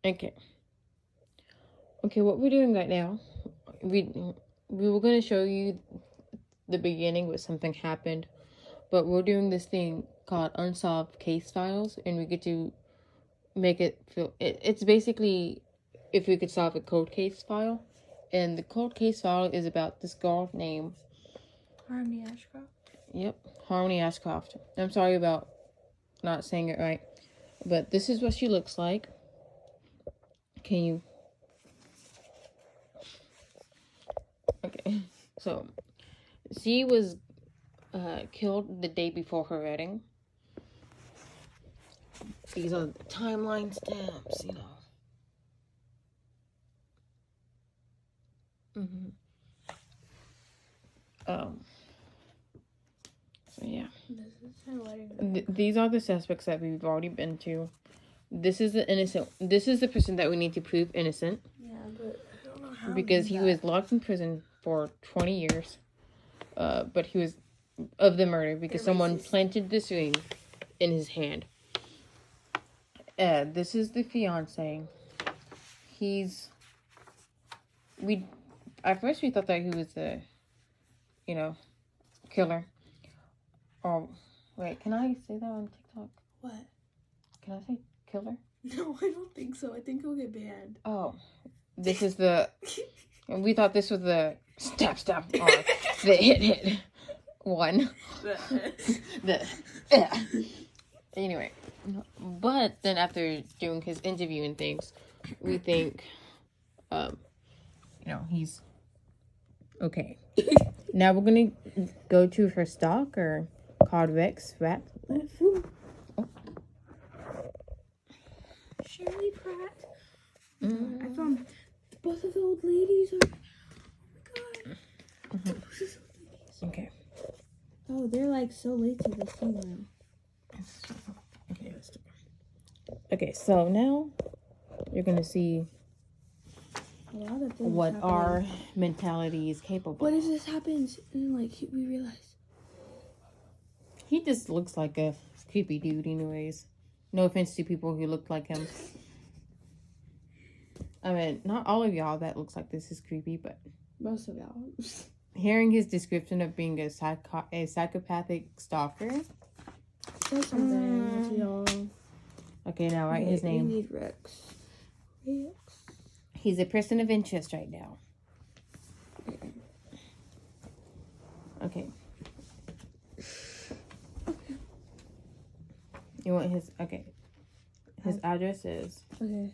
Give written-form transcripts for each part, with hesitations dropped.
Okay. Okay, what we're doing right now, we were gonna show you the beginning where something happened, but we're doing this thing called unsolved case files, and we get to make it feel it's basically if we could solve a cold case file, and the cold case file is about this girl named Harmony Ashcroft. Yep, Harmony Ashcroft. I'm sorry about not saying it right, but this is what she looks like. Can you? Okay, so she was killed the day before her wedding. These are the timeline stamps, you know. So yeah. This is her wedding. These are the suspects that we've already been to. This is the innocent. This is the person that we need to prove innocent. Yeah, but I don't know how. Because he was locked in prison for 20 years. But he was of the murder because someone planted this ring in his hand. This is the fiance. At first we thought that he was the, killer. Oh, wait, can I say that on TikTok? What? Can I say killer? No, I don't think so. I think he'll get banned. Oh, this is the. We thought this was the stab, or the hit one. Anyway, but then after doing his interview and things, we think, he's okay. Now we're gonna go to her stalker called Rex Ratliff. Shirley Pratt. I found both of the old ladies. Oh my god. Okay. Oh, they're like so late to the scene now. Okay, okay, so now you're gonna see what our mentality is capable. What if this happens and like we realize he just looks like a creepy dude anyways. No offense to people who look like him. I mean, not all of y'all that looks like this is creepy, but most of y'all. Hearing his description of being a psychopathic stalker. That's something, y'all. Okay, now write his name. We need Rex. He's a person of interest right now. Okay. You want his... Okay. His address is... Okay.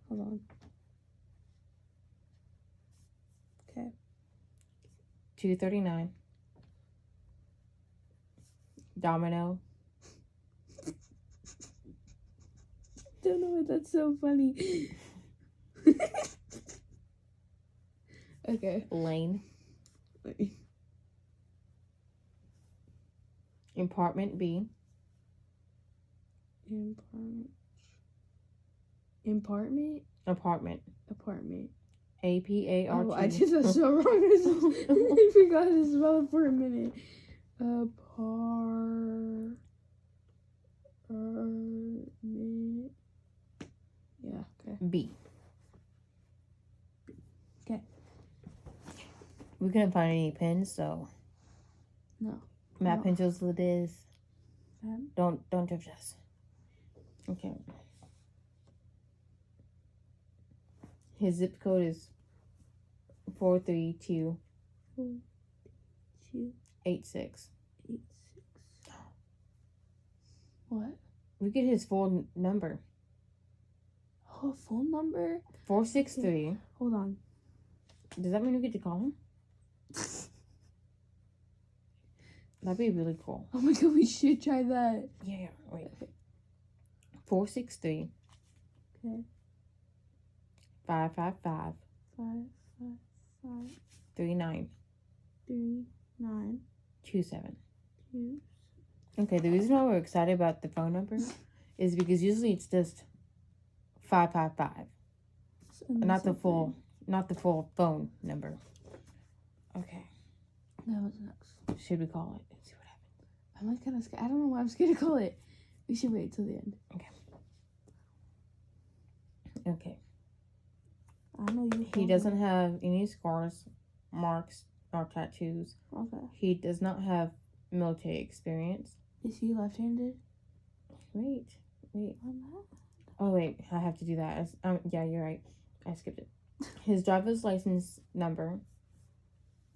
Hold on. Okay. 239. Domino. Don't know what that's so funny. Okay. Lane. Apartment B. Apartment. APART. Oh, I did that so wrong. I forgot to spell it for a minute. Apartment. Yeah. Okay. B. Okay. We couldn't find any pens, so. No. Matte pencils it is. Don't judge us. Okay. His zip code is 432 86. What? We get his full number. Oh, phone number? 463. Okay. Hold on. Does that mean we get to call him? That'd be really cool. Oh my god, we should try that. Yeah, wait. 463. Okay. 555. 555. 39. 39. 27. 2. Okay, the reason why we're excited about the phone number is because usually it's just 555. Not the full phone number. Okay. That was next. Should we call it and see what happens? I'm like kind of scared. I don't know why I'm scared to call it. We should wait till the end. Okay. Okay. I know you. He doesn't have any scars, marks, or tattoos. Okay. He does not have military experience. Is he left-handed? Wait. I'm not. Oh, wait. I have to do that. Yeah, you're right. I skipped it. His driver's license number.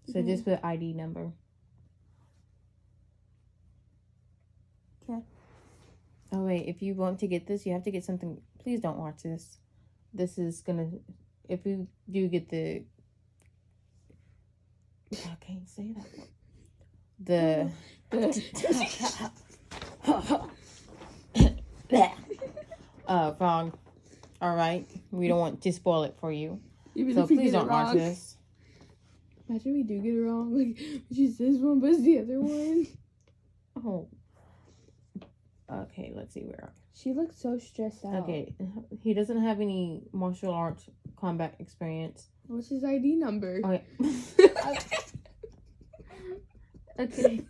So Mhm. just put ID number. Okay. Oh, wait. If you want to get this, you have to get something. Please don't watch this. This is gonna. If you do get the. I can't say that one. Wrong. All right. We don't want to spoil it for you. Even So if we please get it don't watch wrong. this. Imagine we do get it wrong. Like she says one, but it's the other one. Oh. Okay, let's see where. She looks so stressed out. Okay, he doesn't have any martial arts combat experience. What's his ID number? Okay. Okay.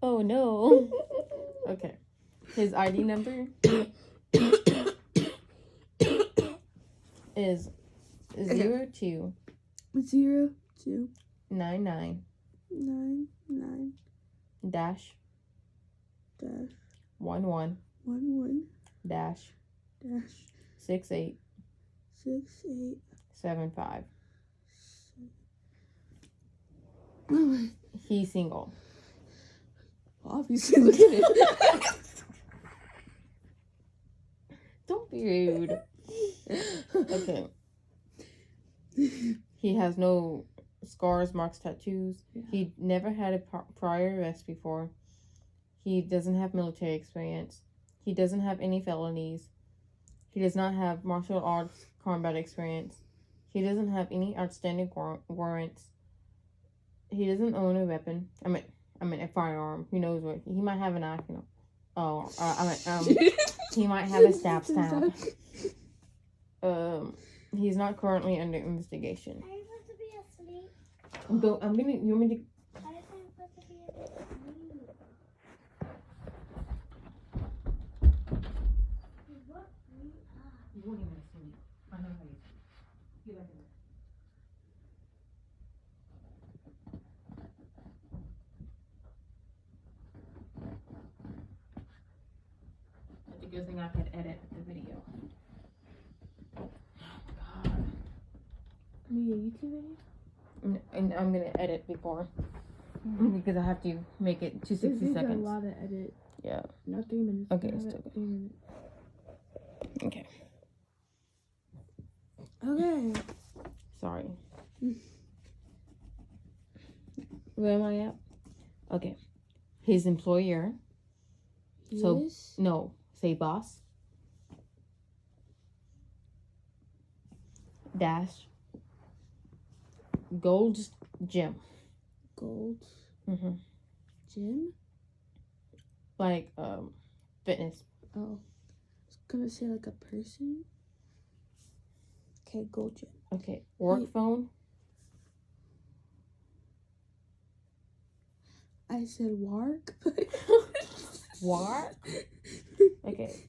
Oh no. Okay. His ID number is 02 02 99 99 dash dash 11 11 dash dash 68 68. 75. Oh, He's single. obviously, look at it. Don't be rude. Okay. He has no scars, marks, tattoos. Yeah. He never had a prior arrest before. He doesn't have military experience. He doesn't have any felonies. He does not have martial arts combat experience. He doesn't have any outstanding warrants. He doesn't own a weapon. I mean a firearm. Who knows what? He might have a knife, you know. He might have a stab. He's not currently under investigation. Are you supposed to be asleep? You want me to? I am supposed to be asleep. What? You won't even sleep. I know how you sleep. Get back in there. That's a good thing I could edit the video. Oh my god. Me a YouTube video? And I'm gonna edit before. Because I have to make it to This 60 is a seconds. lot of edit. Yeah. Not 3 minutes. Okay, Not it's at still good. 3 minutes. Okay. Okay. Sorry. Where am I at? Okay. His employer. So- Yes. No. Say boss. Dash. Gold's Gym. Gold Mm-hmm. Gym. Like, fitness. Oh, I was gonna say like a person. Okay, Gold Gym. Okay. Work Wait. phone. I said work. Work. Okay.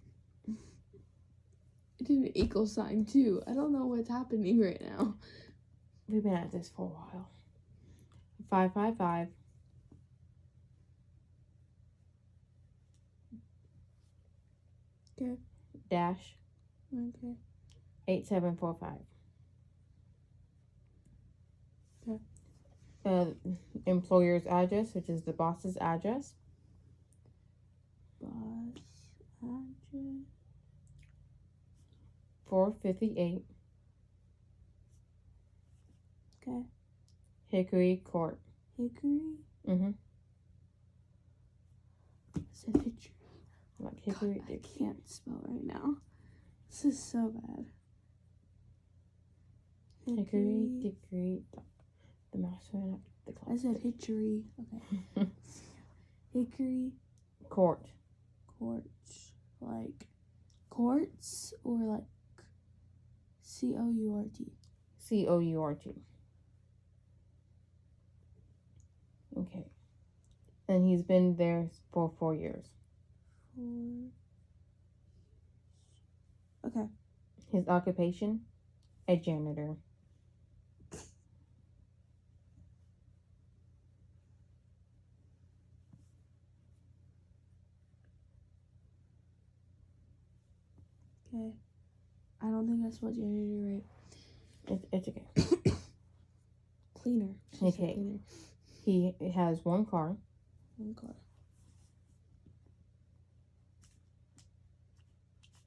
It did an equal sign too. I don't know what's happening right now. We've been at this for a while. 555. Okay. Dash Okay. 8745. Okay. Employer's address, which is the boss's address. Boss address. 458 Okay. Hickory Court. Hickory. Mm-hmm. I said Hickory. Like Hickory God, I Dick. can't spell right now. This is so bad. Hickory Dickory Dock. The mouse went up the clock. I said Hickory. Okay. Hickory Court. Court. Like courts or like COURT. COUR2. Okay. And he's been there for 4 years. 4. Okay. His occupation? A janitor. Okay. I don't think I spelled janitor right. It's okay. Cleaner. She said Okay. Cleaner. He has 1 car. 1 car.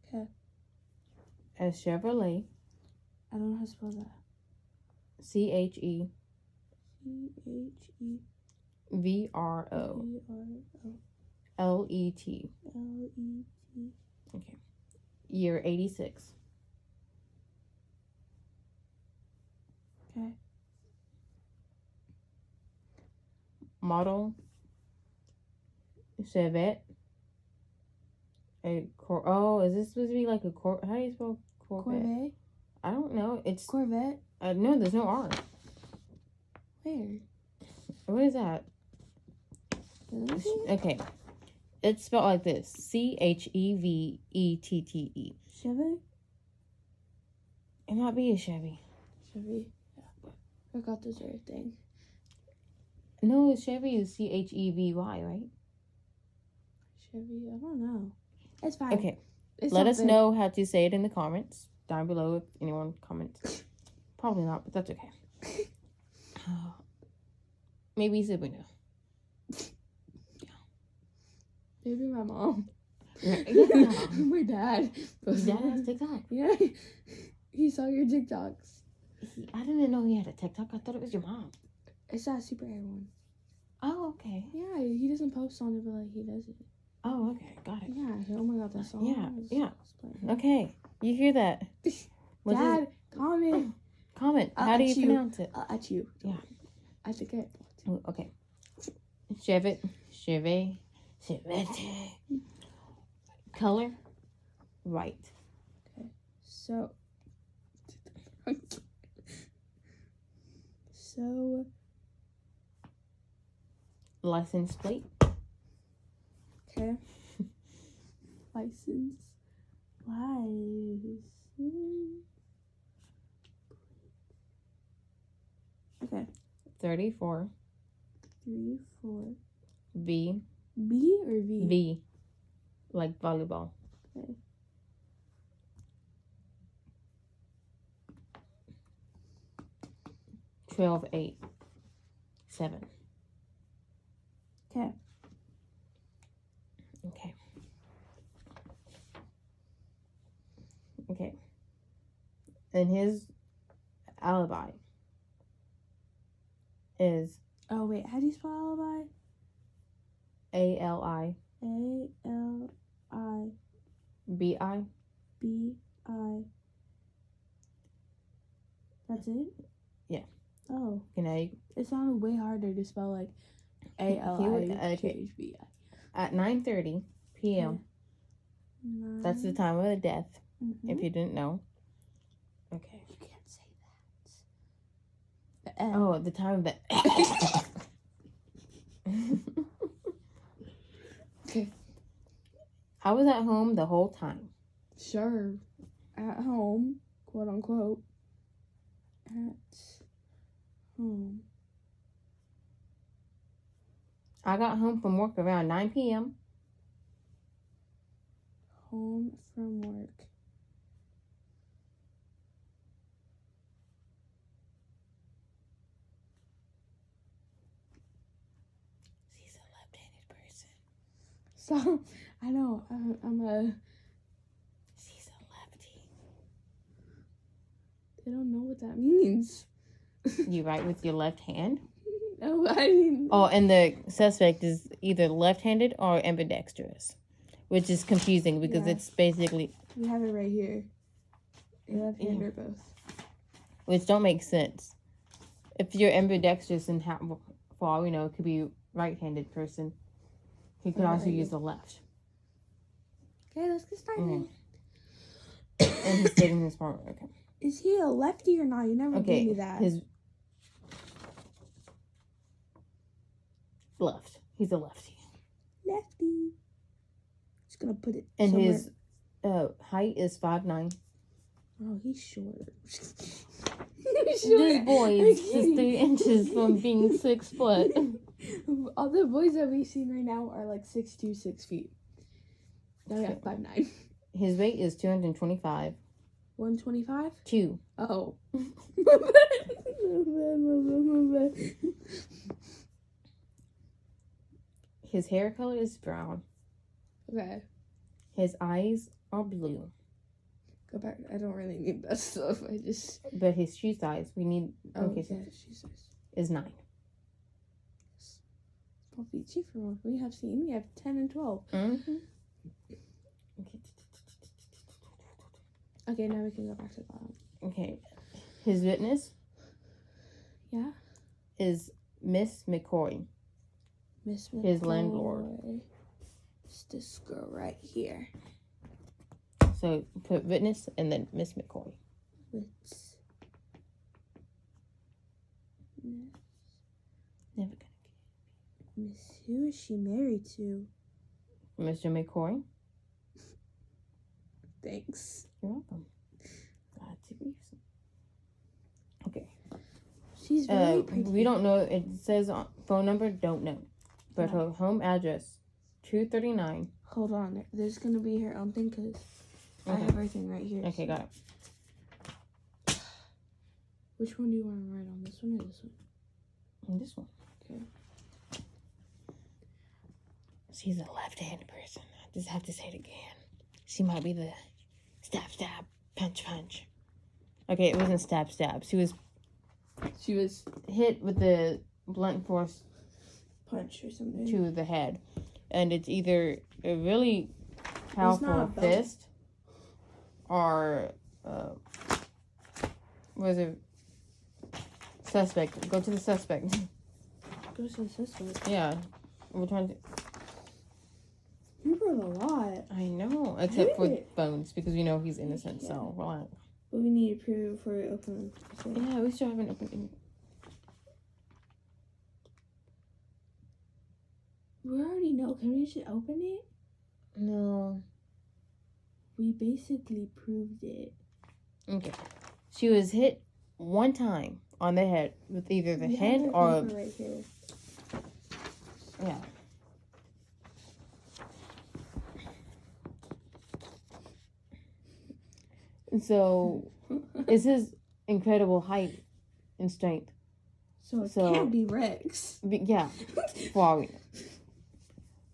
Okay. A Chevrolet. I don't know how to spell that. CHEVRO. CHEVRO LET. LET. Okay. Year 86. Okay. Model Chevette. Is this supposed to be like a how do you spell Corvette? Corvette. I don't know. It's Corvette. no, there's no R. Where? What is that? Let me see. Okay. It's spelled like this. CHEVETTE. Chevy. It might be a Chevy. Chevy. Yeah. I got this right thing. No, Chevy is CHEVY, right? Chevy. I don't know. It's fine. Okay. It's Let us something. know how to say it in the comments down below if anyone comments. Probably not, but that's okay. Maybe Sabrina. Maybe my mom. Yeah. My dad. Dad has TikTok. Yeah. He saw your TikToks. I didn't know he had a TikTok. I thought it was your mom. It's that super hair one. Oh, okay. Yeah, he doesn't post on it, but like he does it. Oh, okay. Got it. Yeah. Oh my god, that song. Yeah. is playing. Okay. You hear that? What's his- Dad, comment. Comment. How do you at you. pronounce it? At you. Yeah. I think it. Oh, okay. Chevette. Color. White. So. License plate. Okay. License. 34. 3, 4. V. B or V? V. Like volleyball. Okay. Twelve 8 7. Okay. Okay. Okay. And his alibi is Oh wait, how do you spell alibi? ALIBI. ALIBI. That's it? Yeah. Oh, You know, it sounded way harder to spell like ALIBI. at 9:30 p.m. That's the time of the death. If you didn't know. Okay. You can't say that. Oh, the time of the. Okay. I was at home the whole time. Sure. At home, quote unquote. At home. I got home from work around 9 p.m. Home from work. She's a left-handed person. So, I know, I'm a... She's a lefty. They don't know what that means. You write with your left hand? No, I mean... Oh, and the suspect is either left-handed or ambidextrous, which is confusing because Yeah. it's basically, We have it right here. Left hand Yeah. or both. which don't make sense. If you're ambidextrous and for all we know, it could be right-handed person. He could also use the left. Okay, let's get started. And he's stating his form. Okay. Is he a lefty or not? You never gave me Okay, that. his left. He's a lefty. Lefty. Just gonna put it And somewhere. his height is 5'9". Oh, he's short. This boy is just 3 inches from being 6 foot. All the boys that we've seen right now are like 6'2", 6 feet. Oh yeah, 5'9". His weight is 225. 125? 2. Oh. His hair color is brown. Okay, His eyes are blue. go back. I don't really need that stuff. I just. But his shoe size, we need, Oh, okay, yeah, she says. is 9. Small feet cheap for one. We have seen. We have 10 and 12. Mm-hmm. Okay, now we can go back to the bottom. Okay. His witness Yeah, is Miss McCoy. Miss His McCoy. landlord. It's this girl right here. So put witness and then Miss McCoy. Let's. Never gonna Miss, who is she married to? get Mr. McCoy. Thanks. You're welcome. Glad to be. Okay. She's very pretty. We don't know. It says on phone number. Don't know, but her home address, 239. Hold on. There's gonna be her own thing because I Okay. have everything right here. Okay, got it. Which one do you want to write on? This one or this one? And this one. Okay. She's a left-handed person. I just have to say it again. She might be the stab, stab, punch, punch. Okay, it wasn't stab, stab. She was hit with the blunt force Punch or something. to the head. And it's either a really powerful not a bone. fist or was it suspect? Go to the suspect. Go to the suspect. Yeah. We're trying to You wrote a lot. I know. Except for Hey. Bones, because we know he's innocent, so relax. But we need to prove before we open them. Yeah, we still haven't opened any. We already know. Can we just open it? No. We basically proved it. Okay. She was hit one time on the head with either the We have head our or paper right here. yeah. And so it's his incredible height and strength. So it So- can't be Rex. Yeah, for all we know.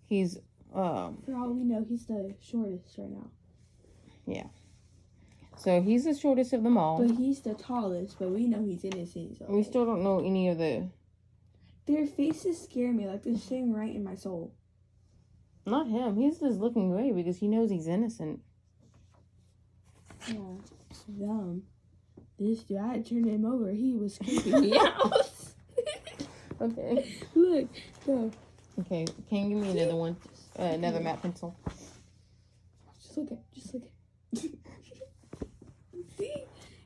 He's For all we know, he's the shortest right now. so he's the shortest of them all. But he's the tallest, but we know he's innocent. So. We still don't know any of the Their faces scare me, like they're staying right in my soul. not him. He's just looking away because he knows he's innocent. Yeah. Them. This dude, I had turned him over. He was creeping me out. Okay. Look, go. Okay, can you give me another one? Another matte pencil. Just look at. See,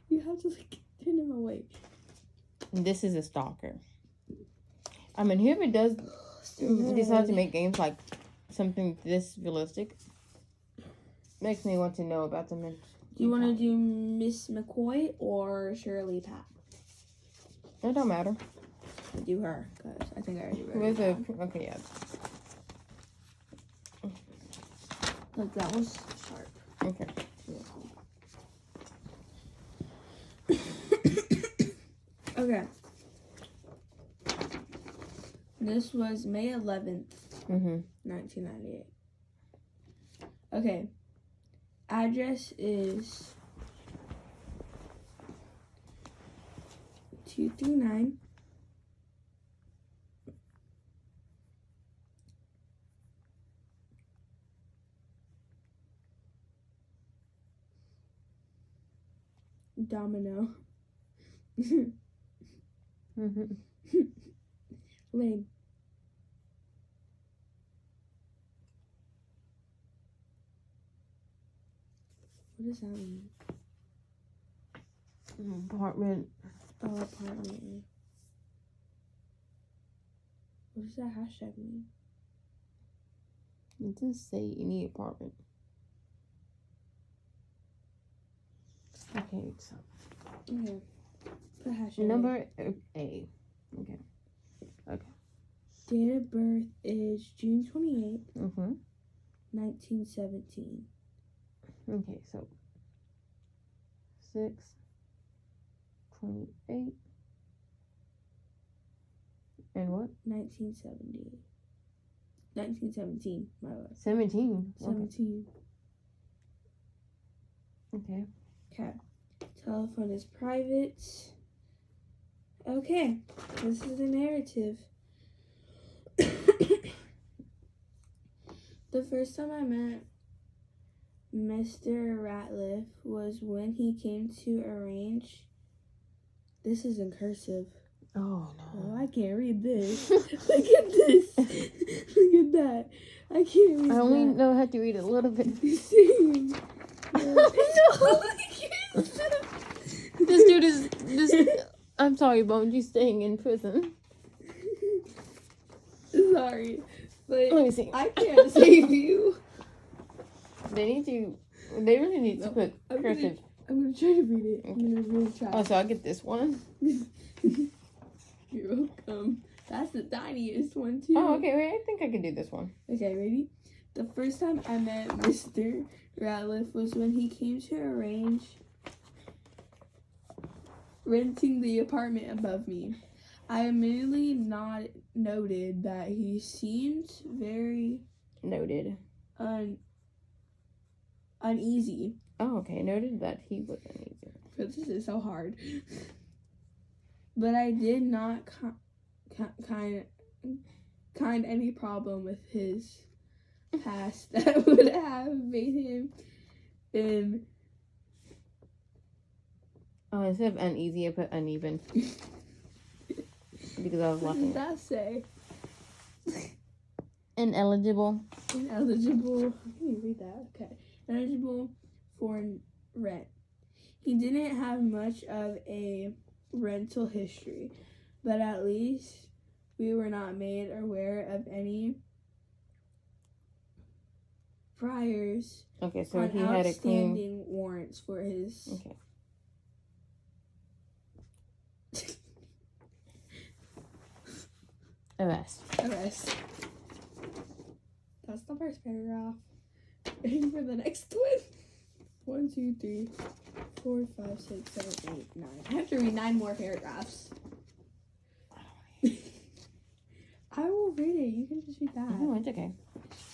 you have to like turn him away. This is a stalker. I mean, whoever does decide to make games like something this realistic makes me want to know about them. Do you want to do Miss McCoy or Shirley Pat? It don't matter. Do her, because I think I already wrote Where's it the down. okay? Yeah. Look, that was sharp. Okay. Okay. This was May 11th, Mhm. 1998. Okay. Address is 239 Domino Mhm. Lane. What does that mean? Apartment. Oh, apartment. What does that hashtag mean? It doesn't say any apartment. Okay, so Okay. Put hashtag. number A. Okay. Date of birth is June 28th, Mm-hmm. 1917. Okay, so 6/28 and what? 1970. 1917, my bad. 17. 17. Okay. Okay. Telephone is private. Okay. This is the narrative. The first time I met Mr. Ratliff was when he came to arrange. This is in cursive. Oh Oh, no. I can't read this. Look at this. Look at that. I can't read I only that. know how to read a little bit. Same. No. This dude is I'm sorry, Bonesy's staying in prison. Sorry, but Let me see. I can't save you. They really need to put I'm cursive. I'm gonna try to read it. I'm gonna really try. Oh, so I get this one. You're welcome. That's the tiniest one too. Oh, okay, wait, I think I can do this one. Okay, ready? The first time I met Mr. Ratliff was when he came to arrange renting the apartment above me. I immediately noted that he seemed very Noted. uneasy. Oh, okay, noted that he was uneasy. Because this is so hard. But I did not kind any problem with his past that would have made him Oh, instead of uneasy, I put uneven. Because I was what laughing. does that say? Ineligible. Ineligible. Let me read that. Okay. Ineligible for rent. He didn't have much of a rental history, but at least we were not made aware of any priors Okay, so on he had a clean. outstanding warrants for his. Okay. Arrest. arrest. That's the first paragraph. Ready for the next one? 1, 2, 3, 4, 5, 6, 7, 8, 9. I have to read 9 more paragraphs. I will read it. You can just read that. No, it's okay.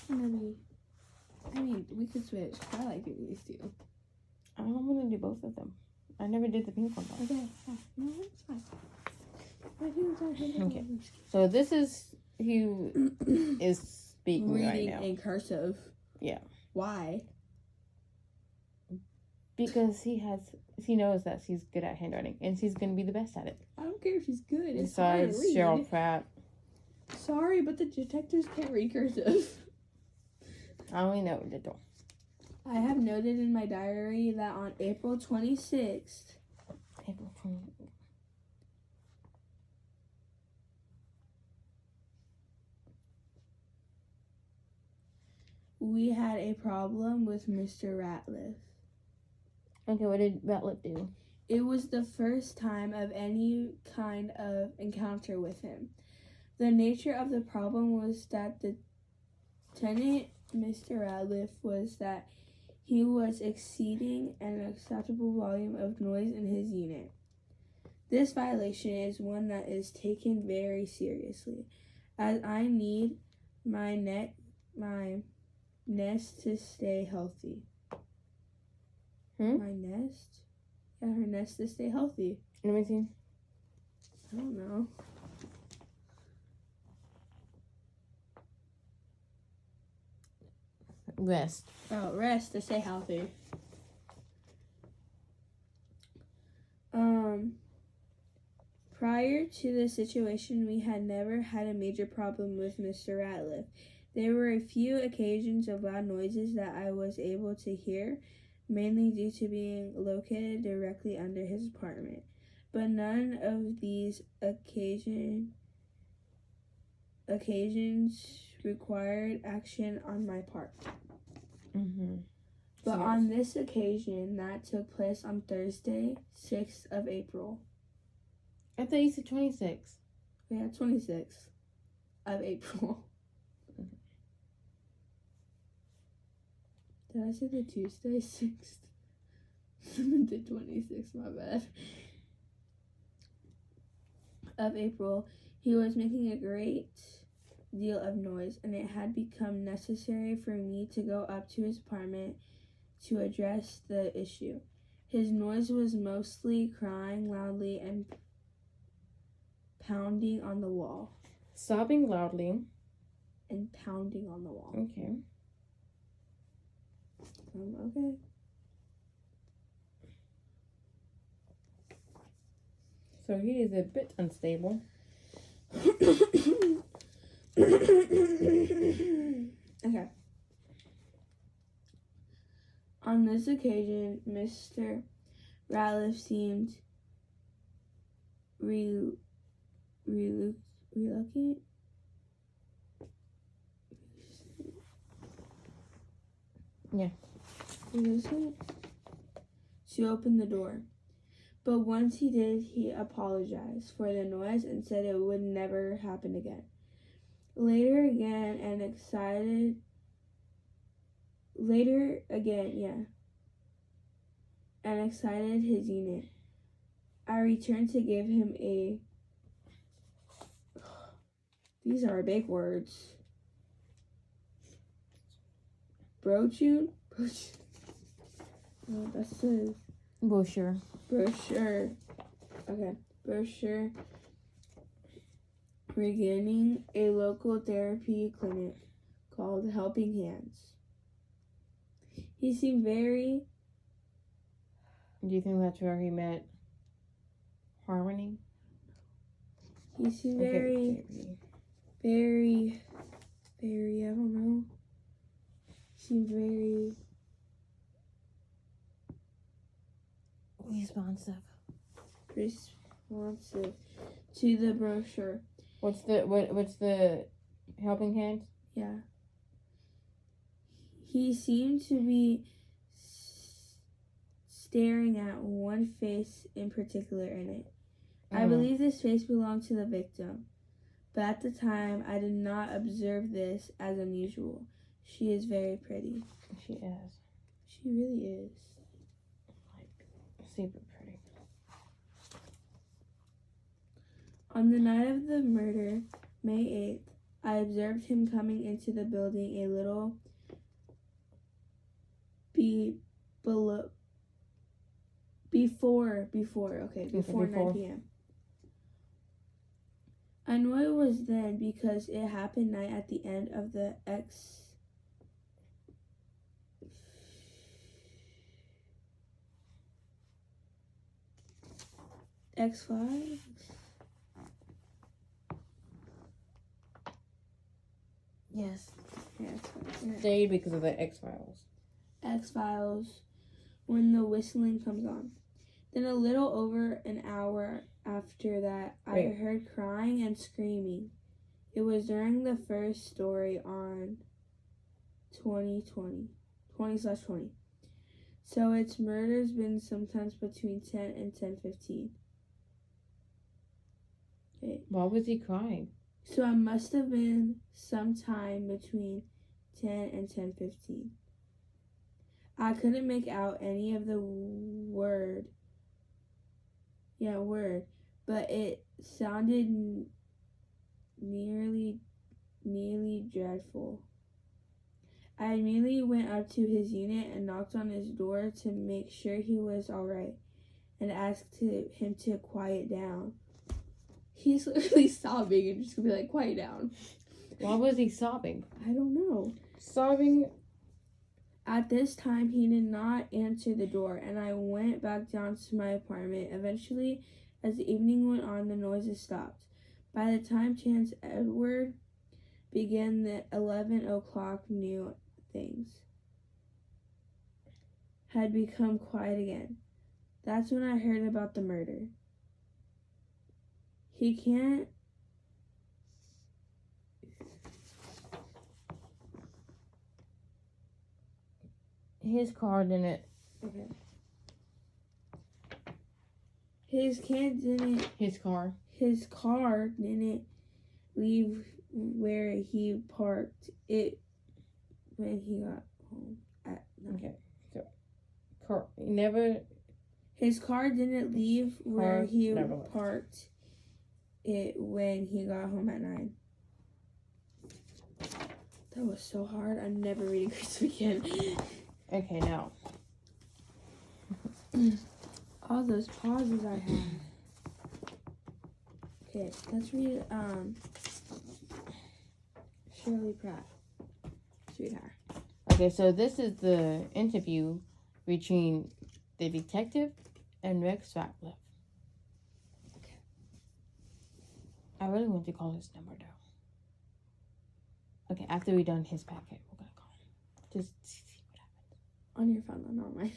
And then we could switch. I like doing these two. I don't want to do both of them. I never did the pink one though. Okay. Yeah. No, it's fine. My hands are Okay. So this is who is speaking right reading now. in cursive. Yeah. Why? Because he knows that she's good at handwriting and she's gonna be the best at it. I don't care if she's good. It's hard Besides to read. Cheryl Pratt. Sorry, but the detectives can't read cursive. I only know little. I have noted in my diary that on April 26th, April 20. we had a problem with Mr. Ratliff. Okay, what did Ratliff do? It was the first time of any kind of encounter with him. The nature of the problem was that the tenant, Mr. Ratliff, was that he was exceeding an acceptable volume of noise in his unit. This violation is one that is taken very seriously, as I need my nest to stay healthy. My nest? Yeah, her nest to stay healthy. Let me see. I don't know. Rest. Oh, rest to stay healthy. Prior to the situation, we had never had a major problem with Mr. Ratliff. There were a few occasions of loud noises that I was able to hear. mainly due to being located directly under his apartment. But none of these occasions required action on my part. Mm-hmm. But Yes. on this occasion, that took place on Thursday, 6th of April. I thought you said 26. Yeah, 26th of April. Did I say the Tuesday, 6th? I meant the 26th, my bad. Of April, he was making a great deal of noise, and it had become necessary for me to go up to his apartment to address the issue. His noise was mostly crying loudly and pounding on the wall. Sobbing loudly. And pounding on the wall. Okay. Okay. So he is a bit unstable. Okay. On this occasion, Mr. Ratliff seemed reluctant. Yeah. Reluctant to open the door. But once he did, he apologized for the noise and said it would never happen again. Later again, and excited his unit. I returned to give him a. These are big words. Brochure? Oh, that says. Brochure. Brochure. Okay. Brochure. Beginning a local therapy clinic called Helping Hands. He seemed very. Do you think that's where he met Harmony? He seemed Okay. very, I don't know. Seemed very responsive to the brochure. What's the Helping Hands? Yeah. He seemed to be staring at one face in particular in it. I believe this face belonged to the victim, but at the time I did not observe this as unusual. She is very pretty. She is. She really is. Like, super pretty. On the night of the murder, May 8th, I observed him coming into the building a little before 9 p.m. I knew it was then because it happened night at the end of the X-Files? Yes. Yeah, Stayed because of the X-Files. X-Files, when the whistling comes on. Then a little over an hour after that, I heard crying and screaming. It was during the first story on 20/20. So its murder's been sometimes between 10 and 10:15. Okay. Why was he crying? So it must have been sometime between 10 and 10:15. I couldn't make out any of the word, but it sounded nearly dreadful. I immediately went up to his unit and knocked on his door to make sure he was alright and asked him to quiet down. He's literally sobbing and just gonna be like, quiet down. Why was he sobbing? I don't know. Sobbing. At this time, he did not answer the door, and I went back down to my apartment. Eventually, as the evening went on, the noises stopped. By the time Chance Edward began the 11 o'clock new things had become quiet again. That's when I heard about the murder. He can't. His car didn't. Okay. His car didn't leave where he parked it when he got home at night. Okay. So, car never. His car didn't leave where Car he never left. parked it when he got home at 9. That was so hard. I'm never reading this again. Okay, now. All those pauses I had. Okay, let's read Shirley Pratt. Sweetheart. Okay, so this is the interview between the detective and Rex Ratliff. Okay. I really want to call his number though. Okay, after we done his packet, we're gonna call him. Just see what happens. On your phone, not mine.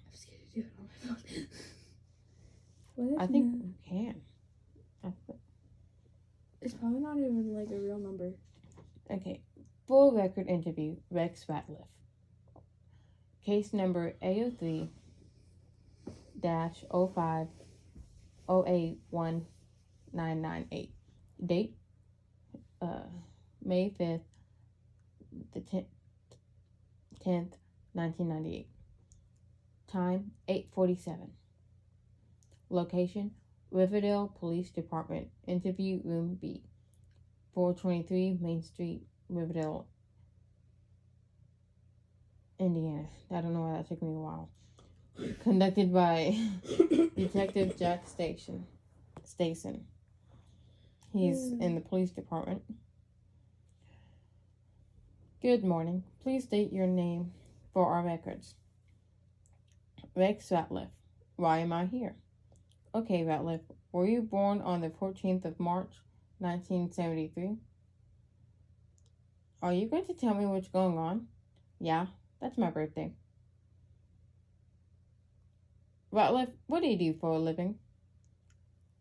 I'm scared to do it on my phone. What if I think we can. it's probably not even like a real number. Okay, full record interview, Rex Ratliff. Case number A03-05-081998. Date, May 5th, the 10th, 1998. Time, 8:47. Location, Riverdale Police Department, Interview Room B, 423 Main Street, Riverdale, Indiana. I don't know why that took me a while. Conducted by Detective Jack Stason. He's in the police department. Good morning. Please state your name for our records. Rex Ratliff. Why am I here? Okay, Ratliff. Were you born on the 14th of March, 1973? Are you going to tell me what's going on? Yeah, that's my birthday. Ratliff, what do you do for a living?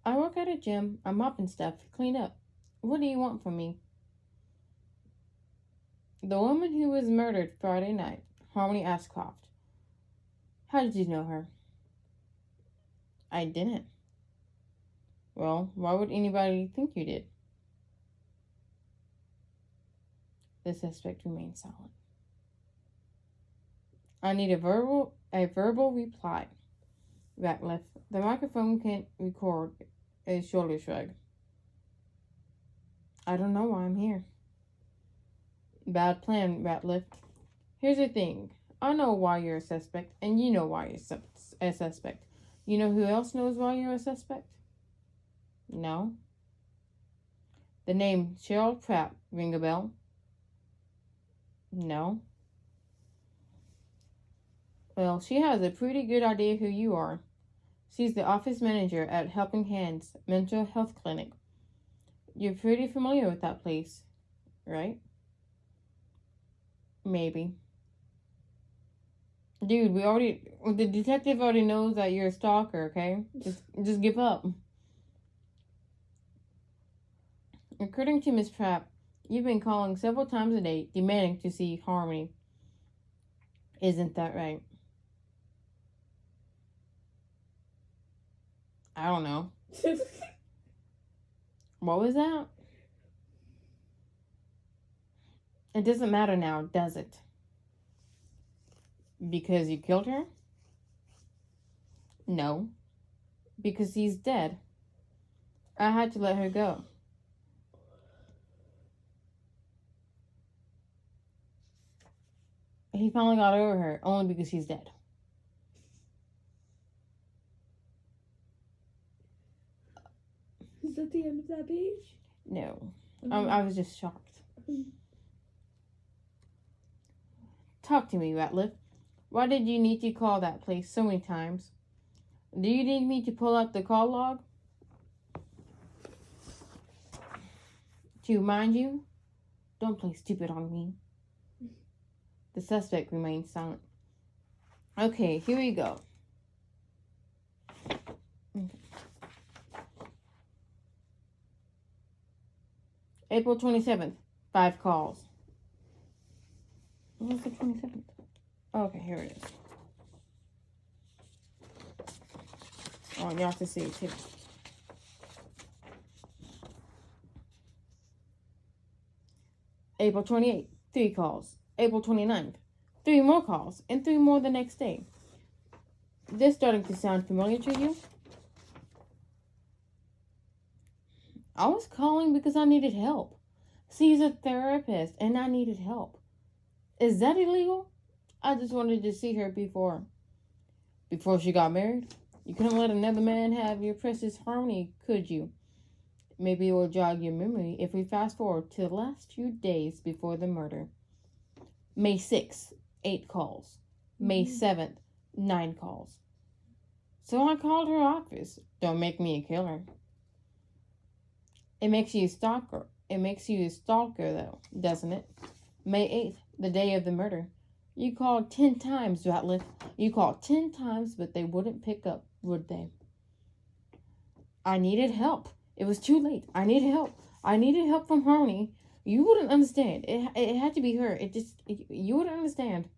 I work at a gym. I'm mopping stuff, clean up. What do you want from me? The woman who was murdered Friday night, Harmony Ashcroft. How did you know her? I didn't. Well, why would anybody think you did? The suspect remained silent. I need a verbal reply. Ratliff, the microphone can't record a shoulder shrug. I don't know why I'm here. Bad plan, Ratliff. Here's the thing. I know why you're a suspect, and you know why you're a suspect. You know who else knows why you're a suspect? No. The name Cheryl Pratt ring a bell? No. Well, she has a pretty good idea who you are. She's the office manager at Helping Hands Mental Health Clinic. You're pretty familiar with that place, right? Maybe. Dude, the detective already knows that you're a stalker, okay? Just give up. According to Miss Pratt, you've been calling several times a day demanding to see Harmony. Isn't that right? I don't know. What was that? It doesn't matter now, does it? Because you killed her? No. Because he's dead. I had to let her go. He finally got over her only because he's dead. Is that the end of that page? No. I was just shocked. Talk to me, Ratliff. Why did you need to call that place so many times? Do you need me to pull out the call log? To remind you, don't play stupid on me. The suspect remained silent. Okay, here we go. Okay. April 27th, 5 calls. What was the 27th? Okay, here it is. I want y'all to see it too. April 28th, 3 calls. April 29th, 3 more calls, and 3 more the next day. This starting to sound familiar to you? I was calling because I needed help. She's a therapist, and I needed help. Is that illegal? I just wanted to see her before she got married. You couldn't let another man have your precious Harmony, could you? Maybe it will jog your memory if we fast forward to the last few days before the murder. May 6th, 8 calls. May 7th, 9 calls. So I called her office. Don't make me a killer. It makes you a stalker. It makes you a stalker, though, doesn't it? May 8th, the day of the murder. You called 10 times, Ratliff. You called 10 times, but they wouldn't pick up, would they? I needed help. It was too late. I needed help. I needed help from Harmony. You wouldn't understand. It had to be her. You wouldn't understand.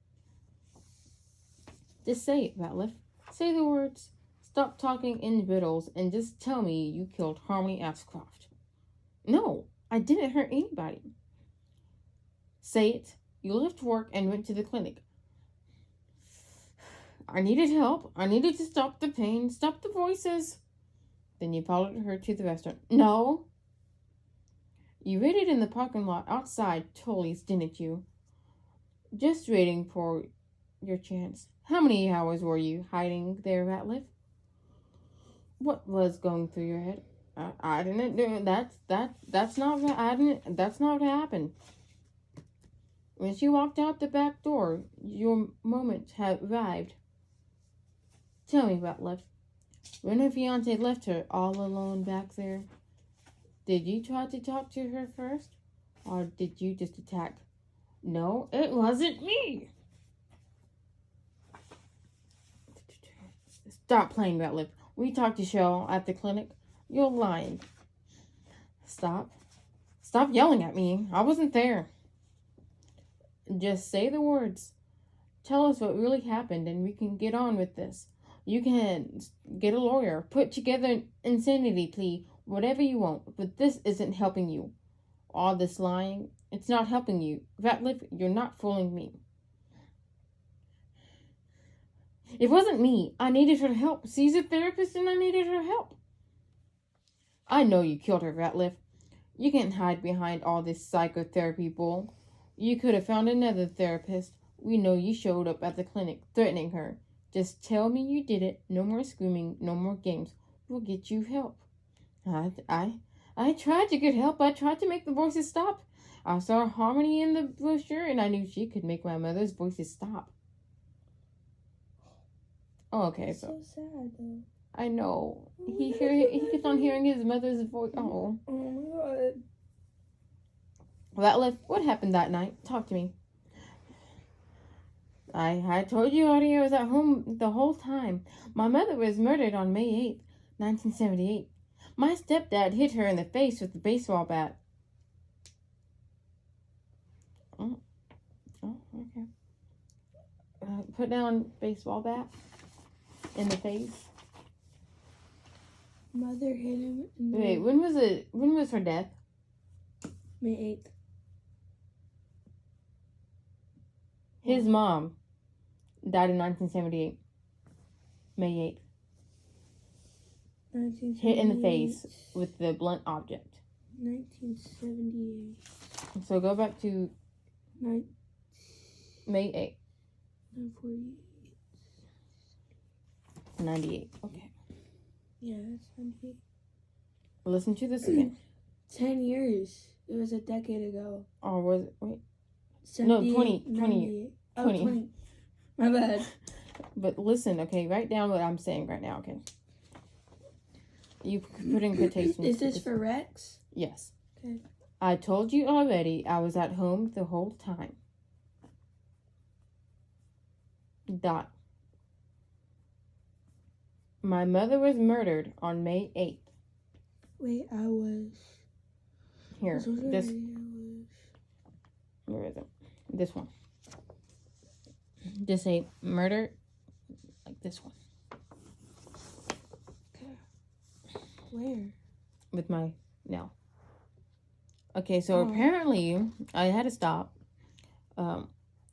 Just say it, Ratliff. Say the words. Stop talking in riddles and just tell me you killed Harmony Ashcroft. No, I didn't hurt anybody. Say it. You left work and went to the clinic. I needed help. I needed to stop the pain, stop the voices. Then you followed her to the restaurant. No. You waited in the parking lot outside Tully's, didn't you? Just waiting for your chance. How many hours were you hiding there, Ratliff? What was going through your head? I didn't do it. That's not what happened. When she walked out the back door, your moment had arrived. Tell me, Ratliff, when her fiance left her all alone back there, did you try to talk to her first? Or did you just attack? No, it wasn't me. Stop playing, Ratliff. We talked to Cheryl at the clinic. You're lying. Stop yelling at me. I wasn't there. Just say the words. Tell us what really happened and we can get on with this. You can get a lawyer, put together an insanity plea, whatever you want, but this isn't helping you. All this lying, it's not helping you. Ratliff, you're not fooling me. It wasn't me. I needed her help. She's a therapist and I needed her help. I know you killed her, Ratliff. You can't hide behind all this psychotherapy bull. You could have found another therapist. We know you showed up at the clinic threatening her. Just tell me you did it. No more screaming, no more games. We'll get you help. I tried to get help. I tried to make the voices stop. I saw Harmony in the brochure and I knew she could make my mother's voices stop. Oh, okay, So sad though. I know. He kept on hearing his mother's voice. Oh. Oh my god. Ratliff, what happened that night? Talk to me. I told you already I was at home the whole time. My mother was murdered on May 8th, 1978. My stepdad hit her in the face with a baseball bat. Oh, okay. Put down baseball bat in the face. Mother hit him. Wait, when was her death? May 8th. His mom died in 1978. May 8th. 1978. Hit in the face with the blunt object. 1978. So go back to May 8th. 1948. 98. Okay. Yeah, that's 98. Listen to this again. 10 years. It was a decade ago. Or was it? Wait. 78, 20. 98. Oh, 20. 20. My bad. But listen, okay? Write down what I'm saying right now, okay? You put in quotations. Is this for Rex? Yes. Okay. I told you already I was at home the whole time. Dot. My mother was murdered on May 8th. Wait, I was. Here, So this. sorry, I was. Where is it? This one. Just say murder, like this one. Where? With my nail. Okay, so Oh. apparently I had to stop.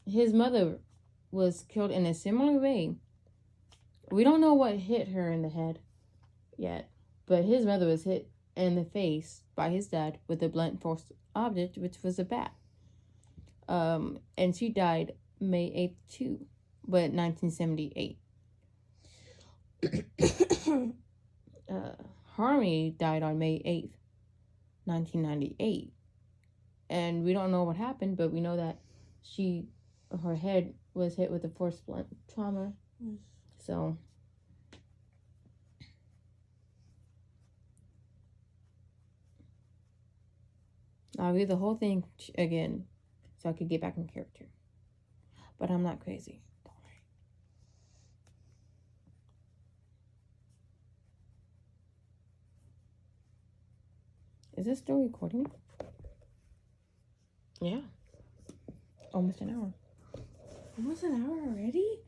His mother was killed in a similar way. We don't know what hit her in the head yet, but his mother was hit in the face by his dad with a blunt force object, which was a bat. And she died May 8th too, but 1978. Harmony died on May 8th, 1998. And we don't know what happened, but we know that her head was hit with a force blunt trauma. So I'll read the whole thing again so I could get back in character. But I'm not crazy. Don't worry. Is this still recording? Yeah. Almost an hour. Almost an hour already?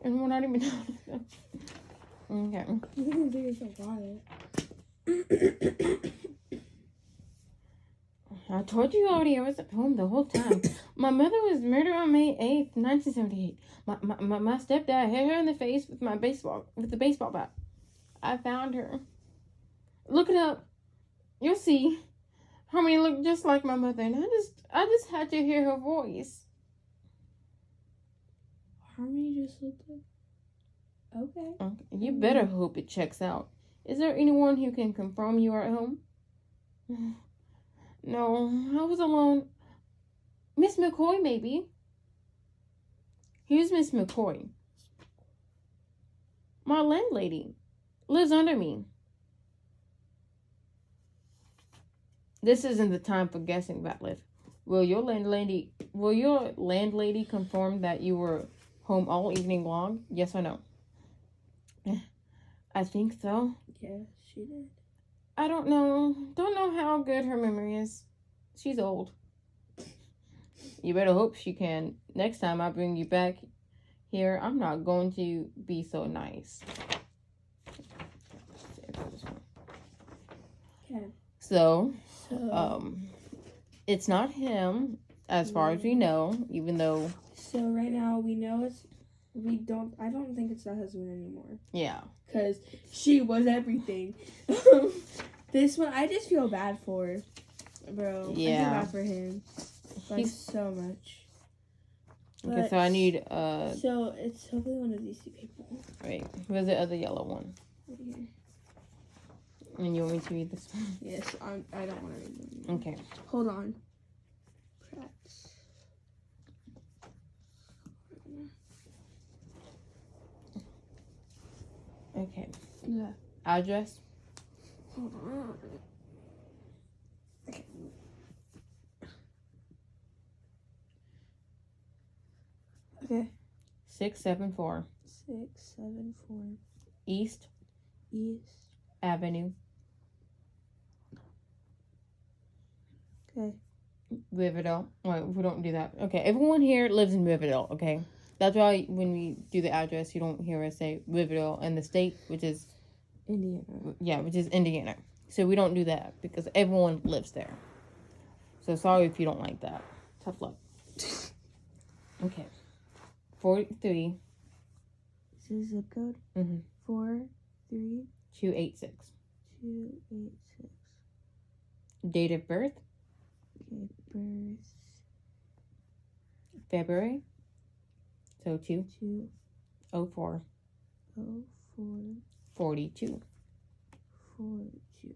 And we're not even done. Okay. You can do yourself on I told you already I was at home the whole time. My mother was murdered on May 8th, 1978. My stepdad hit her in the face with the baseball bat. I found her. Look it up. You'll see. Harmony looked just like my mother, and I just had to hear her voice. Harmony just looked like. Okay. You better hope it checks out. Is there anyone who can confirm you are at home? No, I was alone. Miss McCoy, maybe. Here's Miss McCoy. My landlady lives under me. This isn't the time for guessing, Ratliff. Will your landlady confirm that you were home all evening long? Yes or no? I think so. Yeah, she did. I don't know. Don't know how good her memory is. She's old. You better hope she can. Next time I bring you back here, I'm not going to be so nice. Okay. So, So. it's not him, as far as we know, even though. So right now we know it's. I don't think it's the husband anymore. Yeah. Because she was everything. This one, I just feel bad for, bro. Yeah. I feel bad for him. Like, He's- so much. Okay, But- so I need, So, it's hopefully one of these two people. wait, where's the other yellow one? Right here. And you want me to read this one? Yes, I don't want to read them. Okay. Hold on. Pratt's. Okay. Yeah. Address? Hold on. Okay. 674 674 East East. Avenue, Okay. Riverdale. Wait, we don't do that. Okay, everyone here lives in Riverdale, okay? That's why when we do the address, you don't hear us say Riverdale and the state, which is Indiana. So we don't do that because everyone lives there. So sorry if you don't like that. Tough luck. Okay. 43 Is this zip code? Mm-hmm. 43286. 286. Date of birth? Okay, birth. February. So 204. 42. 42.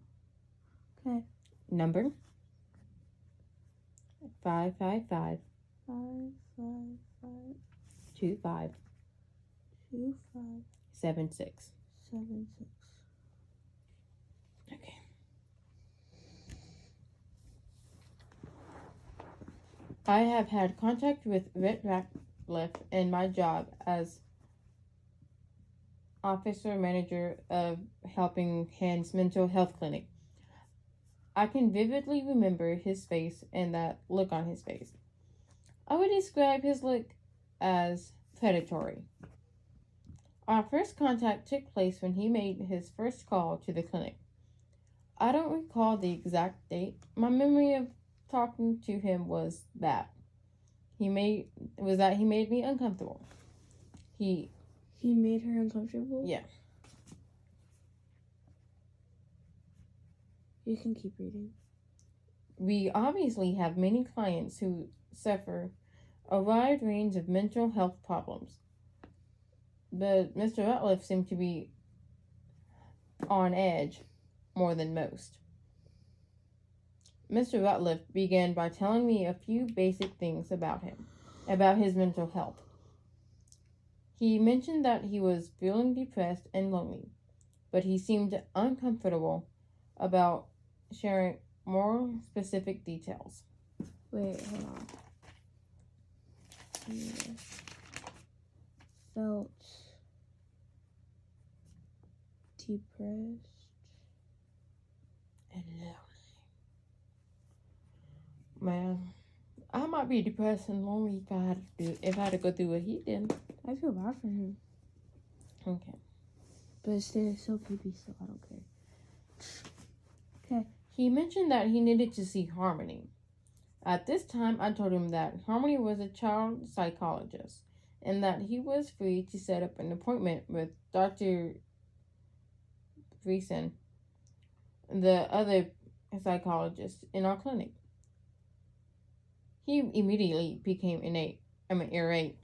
Okay. Number? 555 555 25 2576. 76. Okay. I have had contact with Ratliff and my job as officer manager of Helping Hands Mental Health Clinic. I can vividly remember his face and that look on his face. I would describe his look as predatory. Our first contact took place when he made his first call to the clinic. I don't recall the exact date. My memory of talking to him was that he made me uncomfortable. He made her uncomfortable? Yeah. You can keep reading. We obviously have many clients who suffer a wide range of mental health problems. But Mr. Ratliff seemed to be on edge more than most. Mr. Ratliff began by telling me a few basic things about his mental health. He mentioned that he was feeling depressed and lonely, but he seemed uncomfortable about sharing more specific details. Wait, hold on. He felt depressed and lonely. Man, I might be depressed and lonely if I had to go through what he did. I feel bad for him. Okay. But it's still creepy, so I don't care. Okay. He mentioned that he needed to see Harmony. At this time, I told him that Harmony was a child psychologist and that he was free to set up an appointment with Dr. Friesen, the other psychologist in our clinic. He immediately became irate.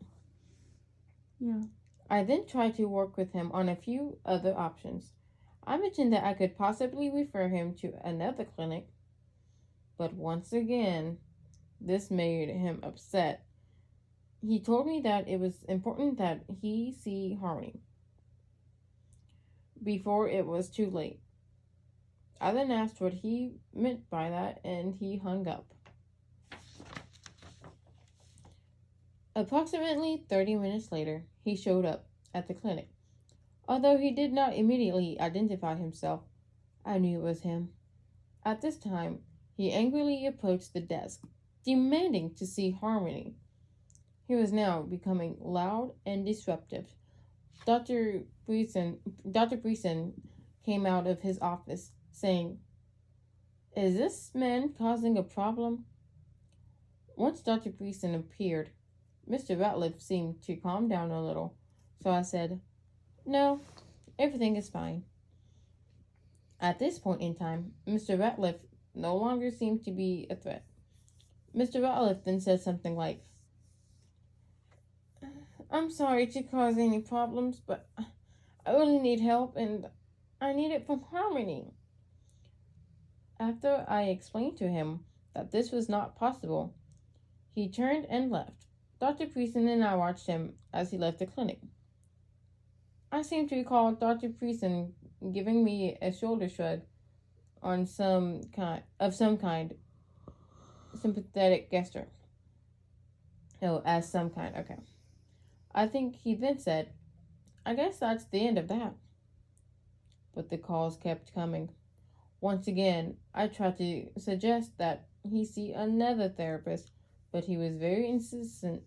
Yeah. I then tried to work with him on a few other options. I mentioned that I could possibly refer him to another clinic, but once again, this made him upset. He told me that it was important that he see Harmony before it was too late. I then asked what he meant by that, and he hung up. Approximately 30 minutes later, he showed up at the clinic. Although he did not immediately identify himself, I knew it was him. At this time, he angrily approached the desk, demanding to see Harmony. He was now becoming loud and disruptive. Dr. Friesen came out of his office, saying, "Is this man causing a problem?" Once Dr. Friesen appeared, Mr. Ratliff seemed to calm down a little, so I said, "No, everything is fine." At this point in time, Mr. Ratliff no longer seemed to be a threat. Mr. Ratliff then said something like, "I'm sorry to cause any problems, but I really need help, and I need it from Harmony." After I explained to him that this was not possible, he turned and left. Dr. Friesen and I watched him as he left the clinic. I seem to recall Dr. Friesen giving me a shoulder shrug on some kind, sympathetic gesture. Oh, as some kind, okay. I think he then said, "I guess that's the end of that." But the calls kept coming. Once again, I tried to suggest that he see another therapist, but he was very insistent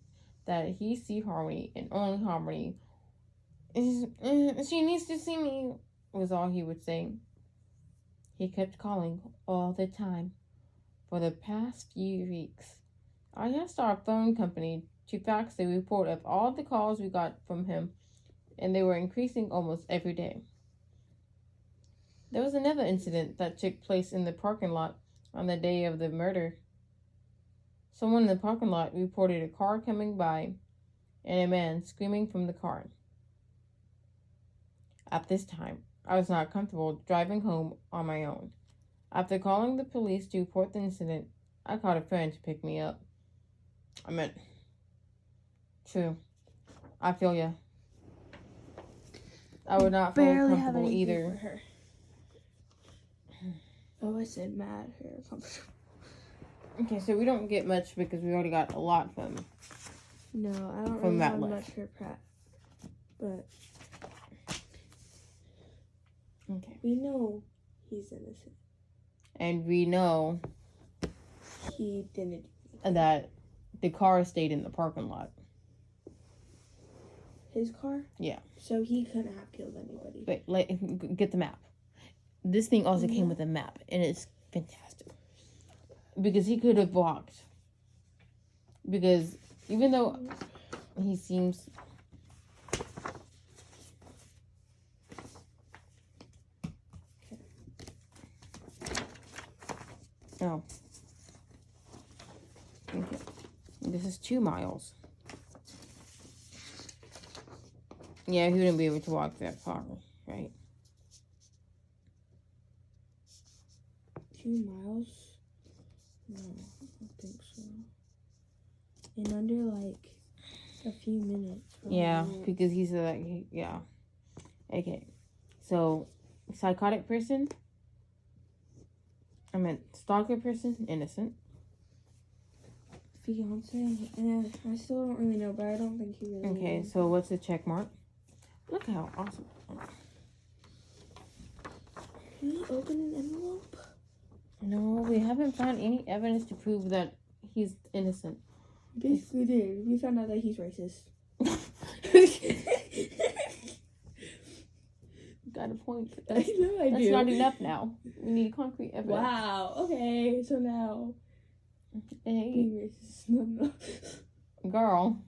that he see Harmony and only Harmony. "She needs to see me," was all he would say. He kept calling all the time. For the past few weeks, I asked our phone company to fax a report of all the calls we got from him, and they were increasing almost every day. There was another incident that took place in the parking lot on the day of the murder. Someone in the parking lot reported a car coming by and a man screaming from the car. At this time, I was not comfortable driving home on my own. After calling the police to report the incident, I called a friend to pick me up. True. I feel ya. I would not feel comfortable either. For her. Oh, I said mad her comfortable. Okay, so we don't get much because we already got a lot from No, I don't From really have Ratliff. much for Pratt. But Okay. we know he's innocent. And we know He didn't. that the car stayed in the parking lot. His car? Yeah. So he couldn't have killed anybody. But get the map. This thing also came with a map, and it's fantastic. Because he could have walked. Because even though he seems... Oh. Okay. This is 2 miles. Yeah, he wouldn't be able to walk that far, right? 2 miles? No, I don't think so. In under like a few minutes. Yeah, probably. because he's like, yeah. Okay. So, psychotic person. I meant stalker person, innocent. Fiance? I still don't really know, but I don't think he really Okay, is. so what's the check mark? Look how awesome. Did he open an envelope? No, we haven't found any evidence to prove that he's innocent. Basically did. We found out that he's racist. Got a point. I know I That's do. not enough now. We need concrete evidence. Wow. Okay. So now Hey, being racist is not enough. girl.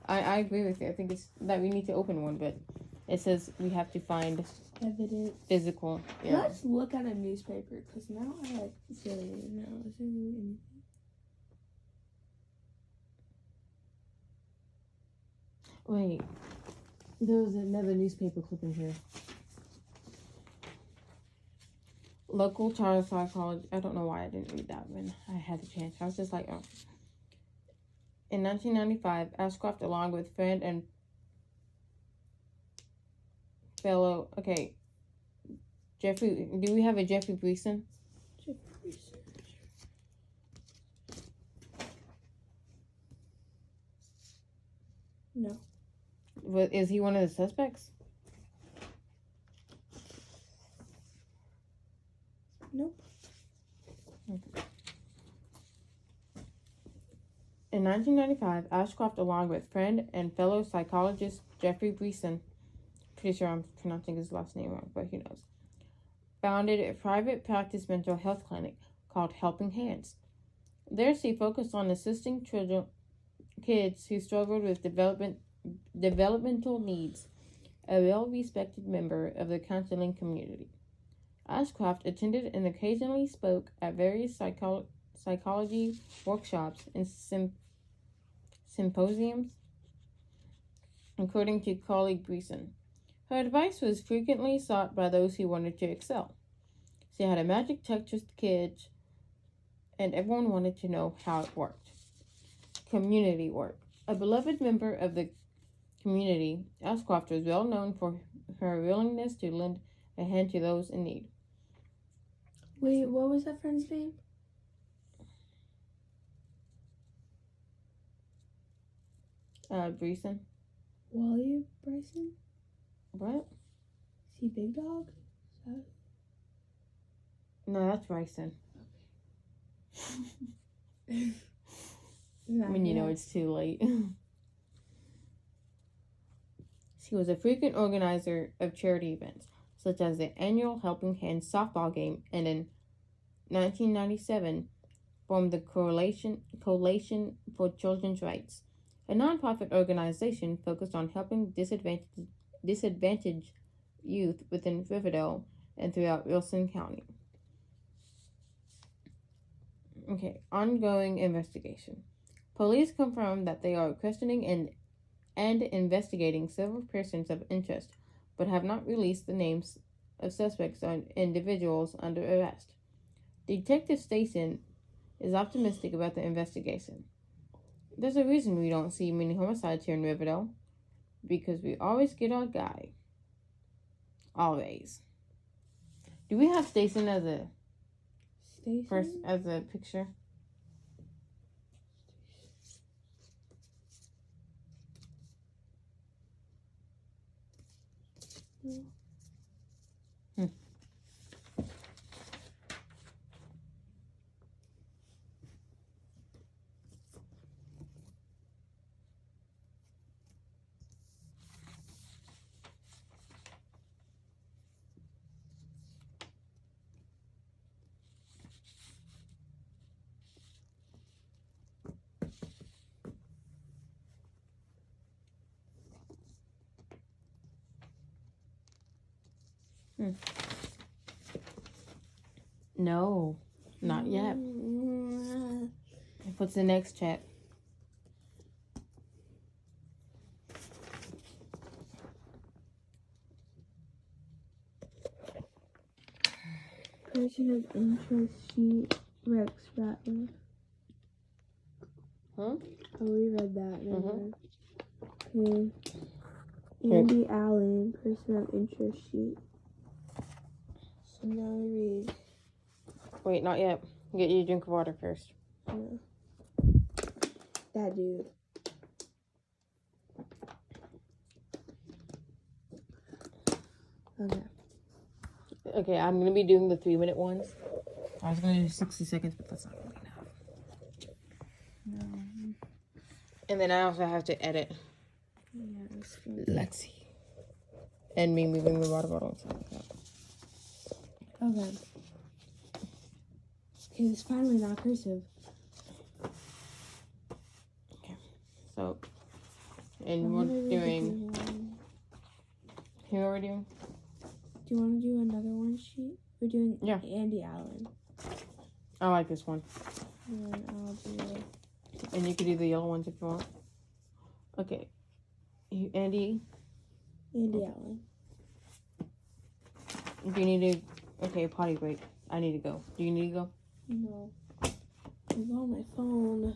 I agree with you. I think it's that we need to open one, but it says we have to find Evidence. physical. Yeah. Let's look at a newspaper because now I like really know. Is there really anything? Wait. There was another newspaper clipping here. Local child psychology. I don't know why I didn't read that when I had the chance. I was just like, oh. In 1995, Ashcroft, along with friend and fellow, Jeffrey, do we have a Jeffrey Breeson? No. Is he one of the suspects? Nope. In 1995, Ashcroft, along with friend and fellow psychologist Jeffrey Breeson, pretty sure I'm pronouncing his last name wrong, but who knows, founded a private practice mental health clinic called Helping Hands. There, she focused on assisting kids who struggled with developmental needs, a well-respected member of the counseling community. Ashcroft attended and occasionally spoke at various psychology workshops and symposiums, according to colleague Breeson. Her advice was frequently sought by those who wanted to excel. She had a magic touch with kids, and everyone wanted to know how it worked. Community work. A beloved member of the community, Ashcroft was well known for her willingness to lend a hand to those in need. Wait, what was that friend's name? Breeson. Wally Bryson? What? Is he Big Dog? No, that's Bryson. When you know it's too late. She was a frequent organizer of charity events, such as the annual Helping Hands softball game, and in 1997 formed the Coalition for Children's Rights, a nonprofit organization focused on helping disadvantaged youth within Riverdale and throughout Wilson County. Okay, ongoing investigation. Police confirmed that they are questioning and investigating several persons of interest, but have not released the names of suspects or individuals under arrest. Detective Stason is optimistic about the investigation. There's a reason we don't see many homicides here in Riverdale, because we always get our guy. Always. Do we have Stason as a Stacy? as a picture? No, not yet. What's the next check? Person of interest sheet, Rex Ratliff. Huh? Oh, we read that. Never Mhm. mind. Okay. Andy Allen, person of interest sheet. So now we read. Wait, not yet. Get you a drink of water first. That dude. Okay. Okay, I'm gonna be doing the 3-minute ones. I was gonna do 60 seconds, but that's not gonna be enough. No. And then I also have to edit Yeah, it's Lexi and me moving the water bottle and stuff like that. okay. It's finally not cursive. So, and I'm we're gonna read the doing. blue one. Who are we doing? Do you want to do another one sheet? We're doing Yeah. Andy Allen. I like this one. And then I'll do And you could do the yellow ones if you want. Okay. Andy, Andy Allen. do you need to. Okay, potty break. I need to go. Do you need to go? No. I'm on my phone.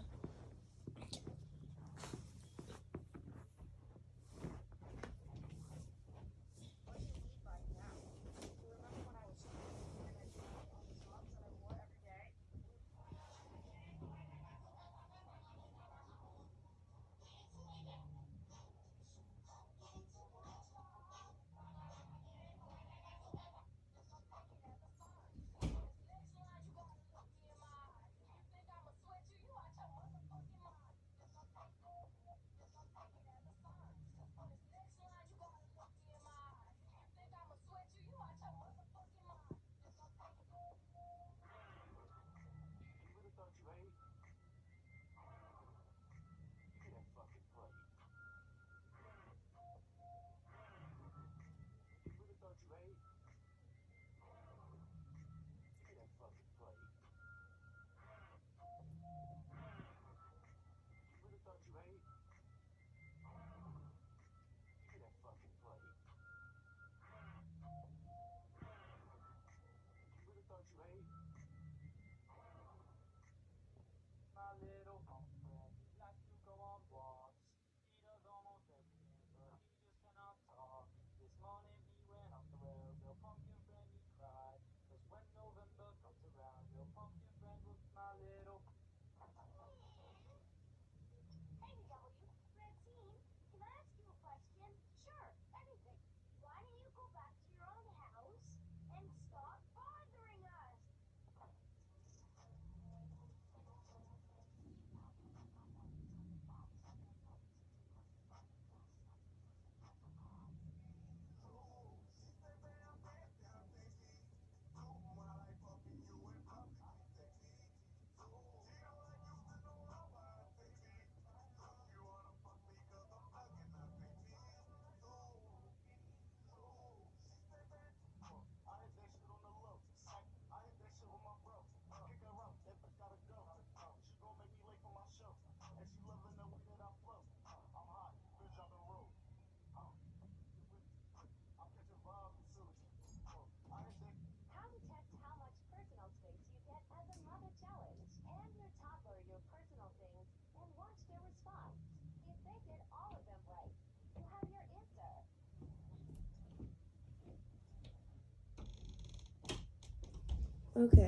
Okay.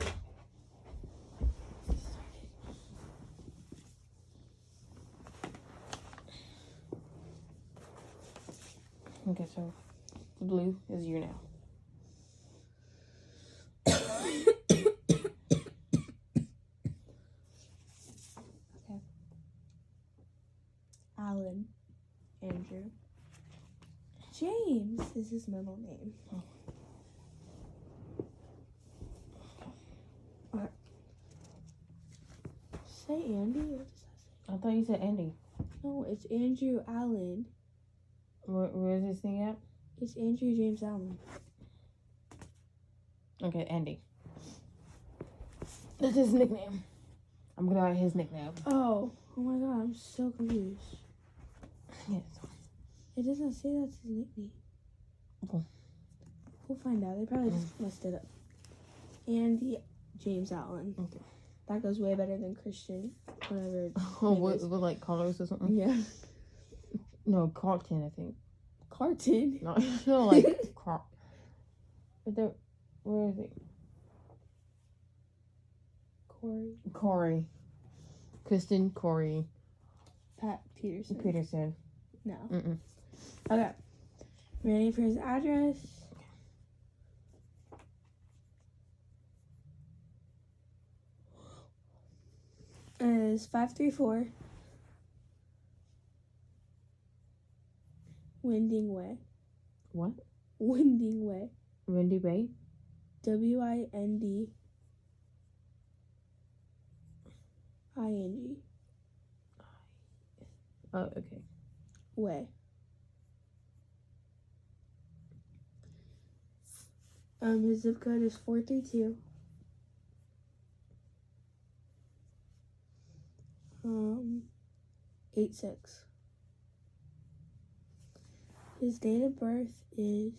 Okay, so blue is you now. Okay. Alan. Andrew. James is his middle name. Okay. Say Andy? What does that say? I thought you said Andy. No, it's Andrew Allen. Where's this thing at? It's Andrew James Allen. Okay, Andy. That's his nickname. I'm gonna write his nickname. Oh my god, I'm so confused. Yes. It doesn't say that's his nickname. Okay. We'll find out. They probably just messed it up. Andy James Allen. Okay. That goes way better than Christian. Whatever. Oh, name with is. like colors or something? Yeah. No, Carlton, I think. Carton. No, no, like where is it? Corey. Kristen, Corey, Pat Peterson. Peterson. No. Mm-mm. Okay. Ready for his address? Is 534 Winding Way. What? Winding Way. Windy Bay? WINDING. Oh, okay. Way. His zip code is 432. 86. His date of birth is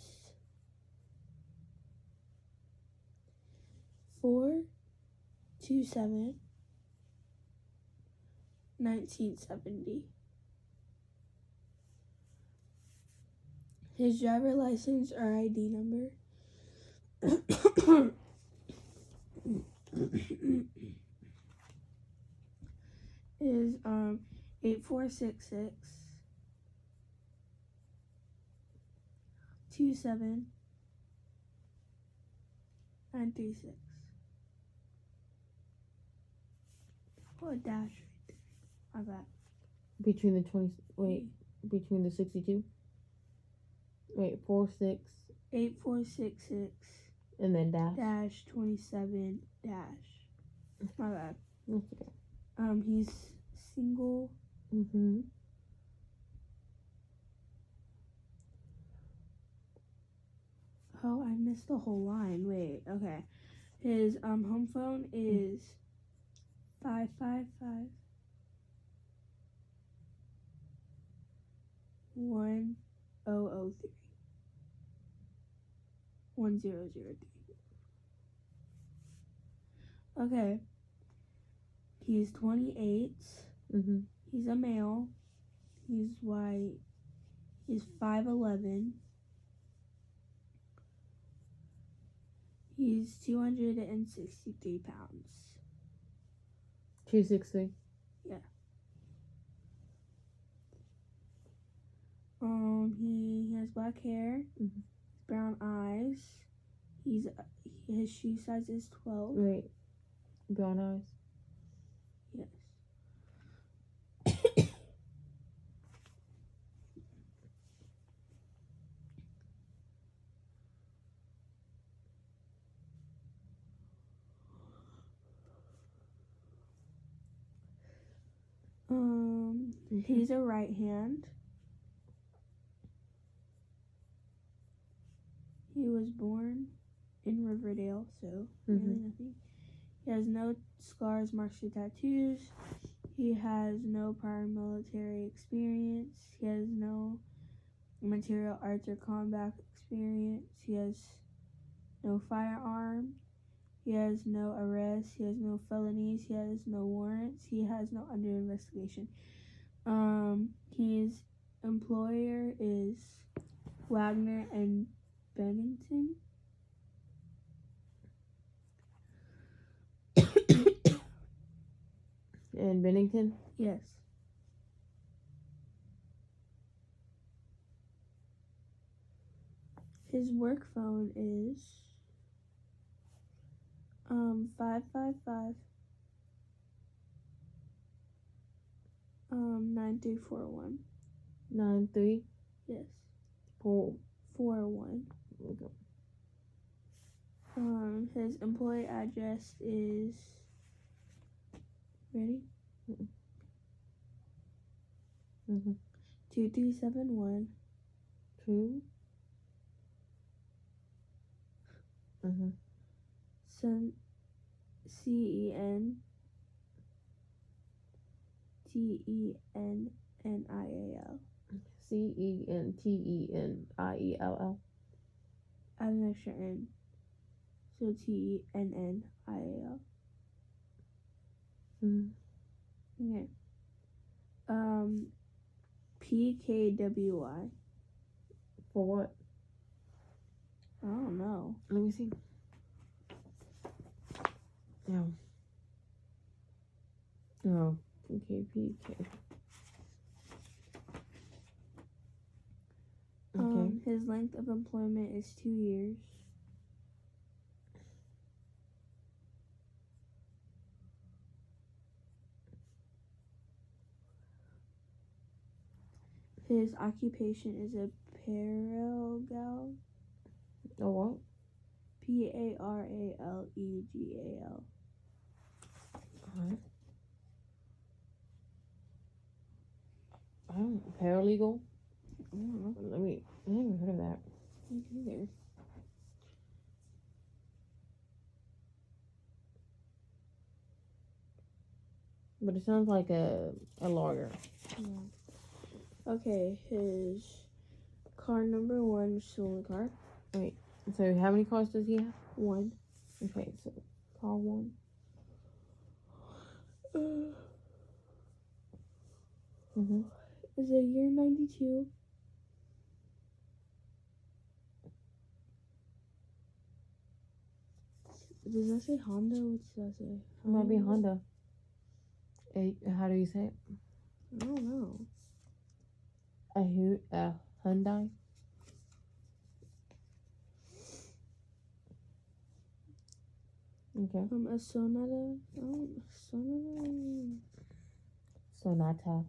4/27/1970. His driver license or ID number is 8466 27936. Oh, a dash right there. My bad. Between the 62? Wait, 4-6 8466 and then dash. dash 27 dash. My bad. That's okay. He's single. Mm-hmm. Oh, I missed the whole line. Wait, okay. His home phone is 555 1003 1003. Okay. He's 28. Mm-hmm. He's a male. He's white. He's 5'11". He's 263 pounds. 260. He has black hair, Mhm. brown eyes. His shoe size is 12. Wait. Brown eyes. Yes. He's a right hand. He was born in Riverdale, so really nothing. He has no scars, marks, or tattoos. He has no prior military experience. He has no martial arts or combat experience. He has no firearm. He has no arrests. He has no felonies. He has no warrants. He has no under investigation. His employer is Wagner and Bennington. And Bennington? Yes. His work phone is 555 9341. 9341. Yes. 41. Okay. His employee address is ready? Mm-hmm. 2371 2. Mm-hmm. CENTENNIAL. CENTENNIELL. Add an extra N. So TENNIAL. Mm-hmm. Okay. PKWY. For what? I don't know. Let me see. No. Oh, okay, PK. Okay. His length of employment is 2 years. His occupation is a paralegal. Oh, what? PARALEGAL. Alright. Paralegal? I don't know. I haven't heard of that. Me neither. But it sounds like a lawyer. Yeah. Okay, his car number 1 stolen car. So how many cars does he have? 1. Okay, so car 1. Mm-hmm. Is a year 92. Does that say Honda? What does that say? It might be Honda. How do you say it? I don't know. A Hyundai? Okay. A Sonata. Sonata. Sonata.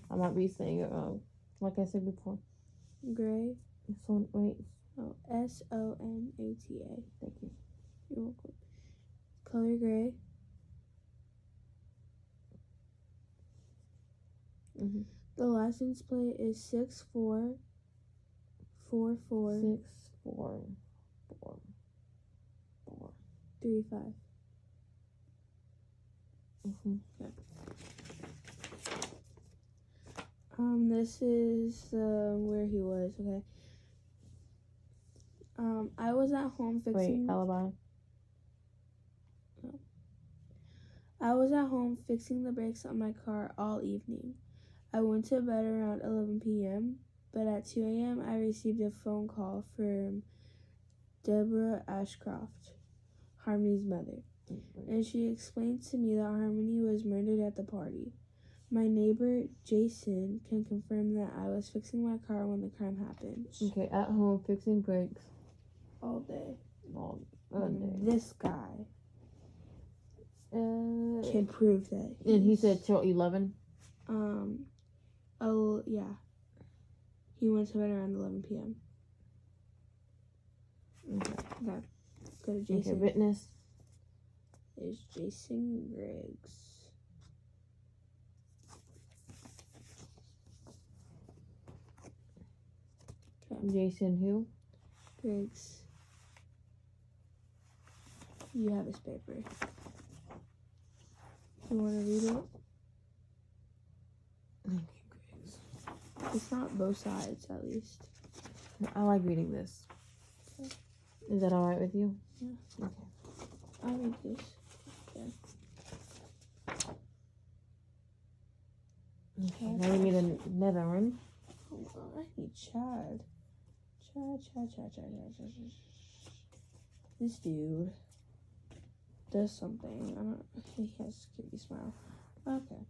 I might be saying it wrong. Like I said before. Gray. Wait. Oh, SONATA. Thank you. You're welcome. Color gray. Mm-hmm. The license plate is 6444 644435. 35. Mm-hmm. This is where he was. Okay. I was at home fixing. Wait, alibi. I was at home fixing the brakes on my car all evening. I went to bed around 11 p.m., but at 2 a.m. I received a phone call from Deborah Ashcroft, Harmony's mother, and she explained to me that Harmony was murdered at the party. My neighbor, Jason, can confirm that I was fixing my car when the crime happened. Okay, at home fixing brakes. All day. All day. This guy can prove that. And he said till 11? Oh, yeah. He went to bed around 11 p.m. Okay. Okay. Go to Jason. Okay, witness. Is Jason Griggs. Okay. Jason who? Griggs. You have his paper. You want to read it? Okay, Griggs. It's not both sides, at least. I like reading this. Okay. Is that alright with you? Yeah. Okay. I'll read this. Okay. Okay, now we need another one. Hold on, I need Chad. Chad. This dude does something. I don't. He has a cutie smile. Okay.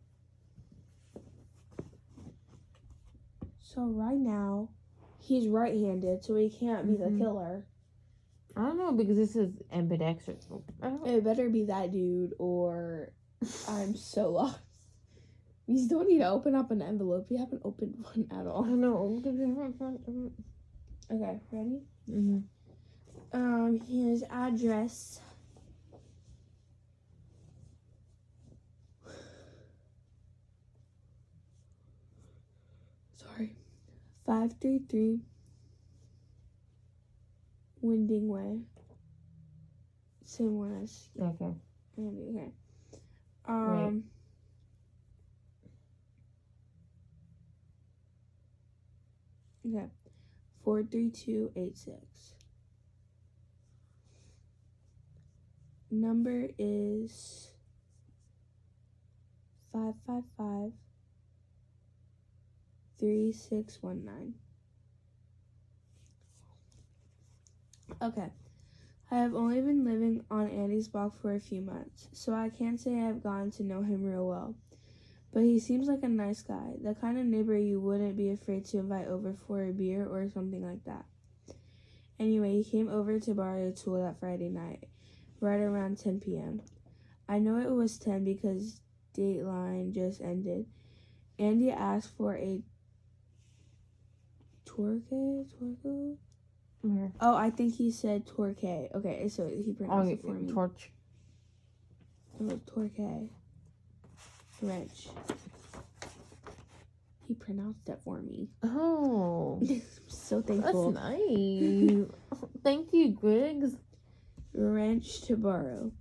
So right now, He's right-handed, so he can't be the Mhm. killer. I don't know because this is ambidextrous. It better be that dude, or I'm so lost. We still need to open up an envelope. We haven't opened one at I all. don't know. Okay, ready? Mm-hmm. His address. Sorry. 533 Winding Way. Same one as Okay. Andy. Okay. Right. Okay. 43286. Number is 555 3619. Okay. I have only been living on Andy's block for a few months, so I can't say I've gotten to know him real well. But he seems like a nice guy, the kind of neighbor you wouldn't be afraid to invite over for a beer or something like that. Anyway, he came over to borrow a tool that Friday night, right around 10 p.m. I know it was 10 because Dateline just ended. Andy asked for a Torque? Where? Oh, I think he said Torque. Okay, so he pronounced it for me. Torch. Oh, Torque. Wrench. He pronounced it for me. Oh. I'm so thankful. That's nice. Thank you, Griggs. Wrench to borrow.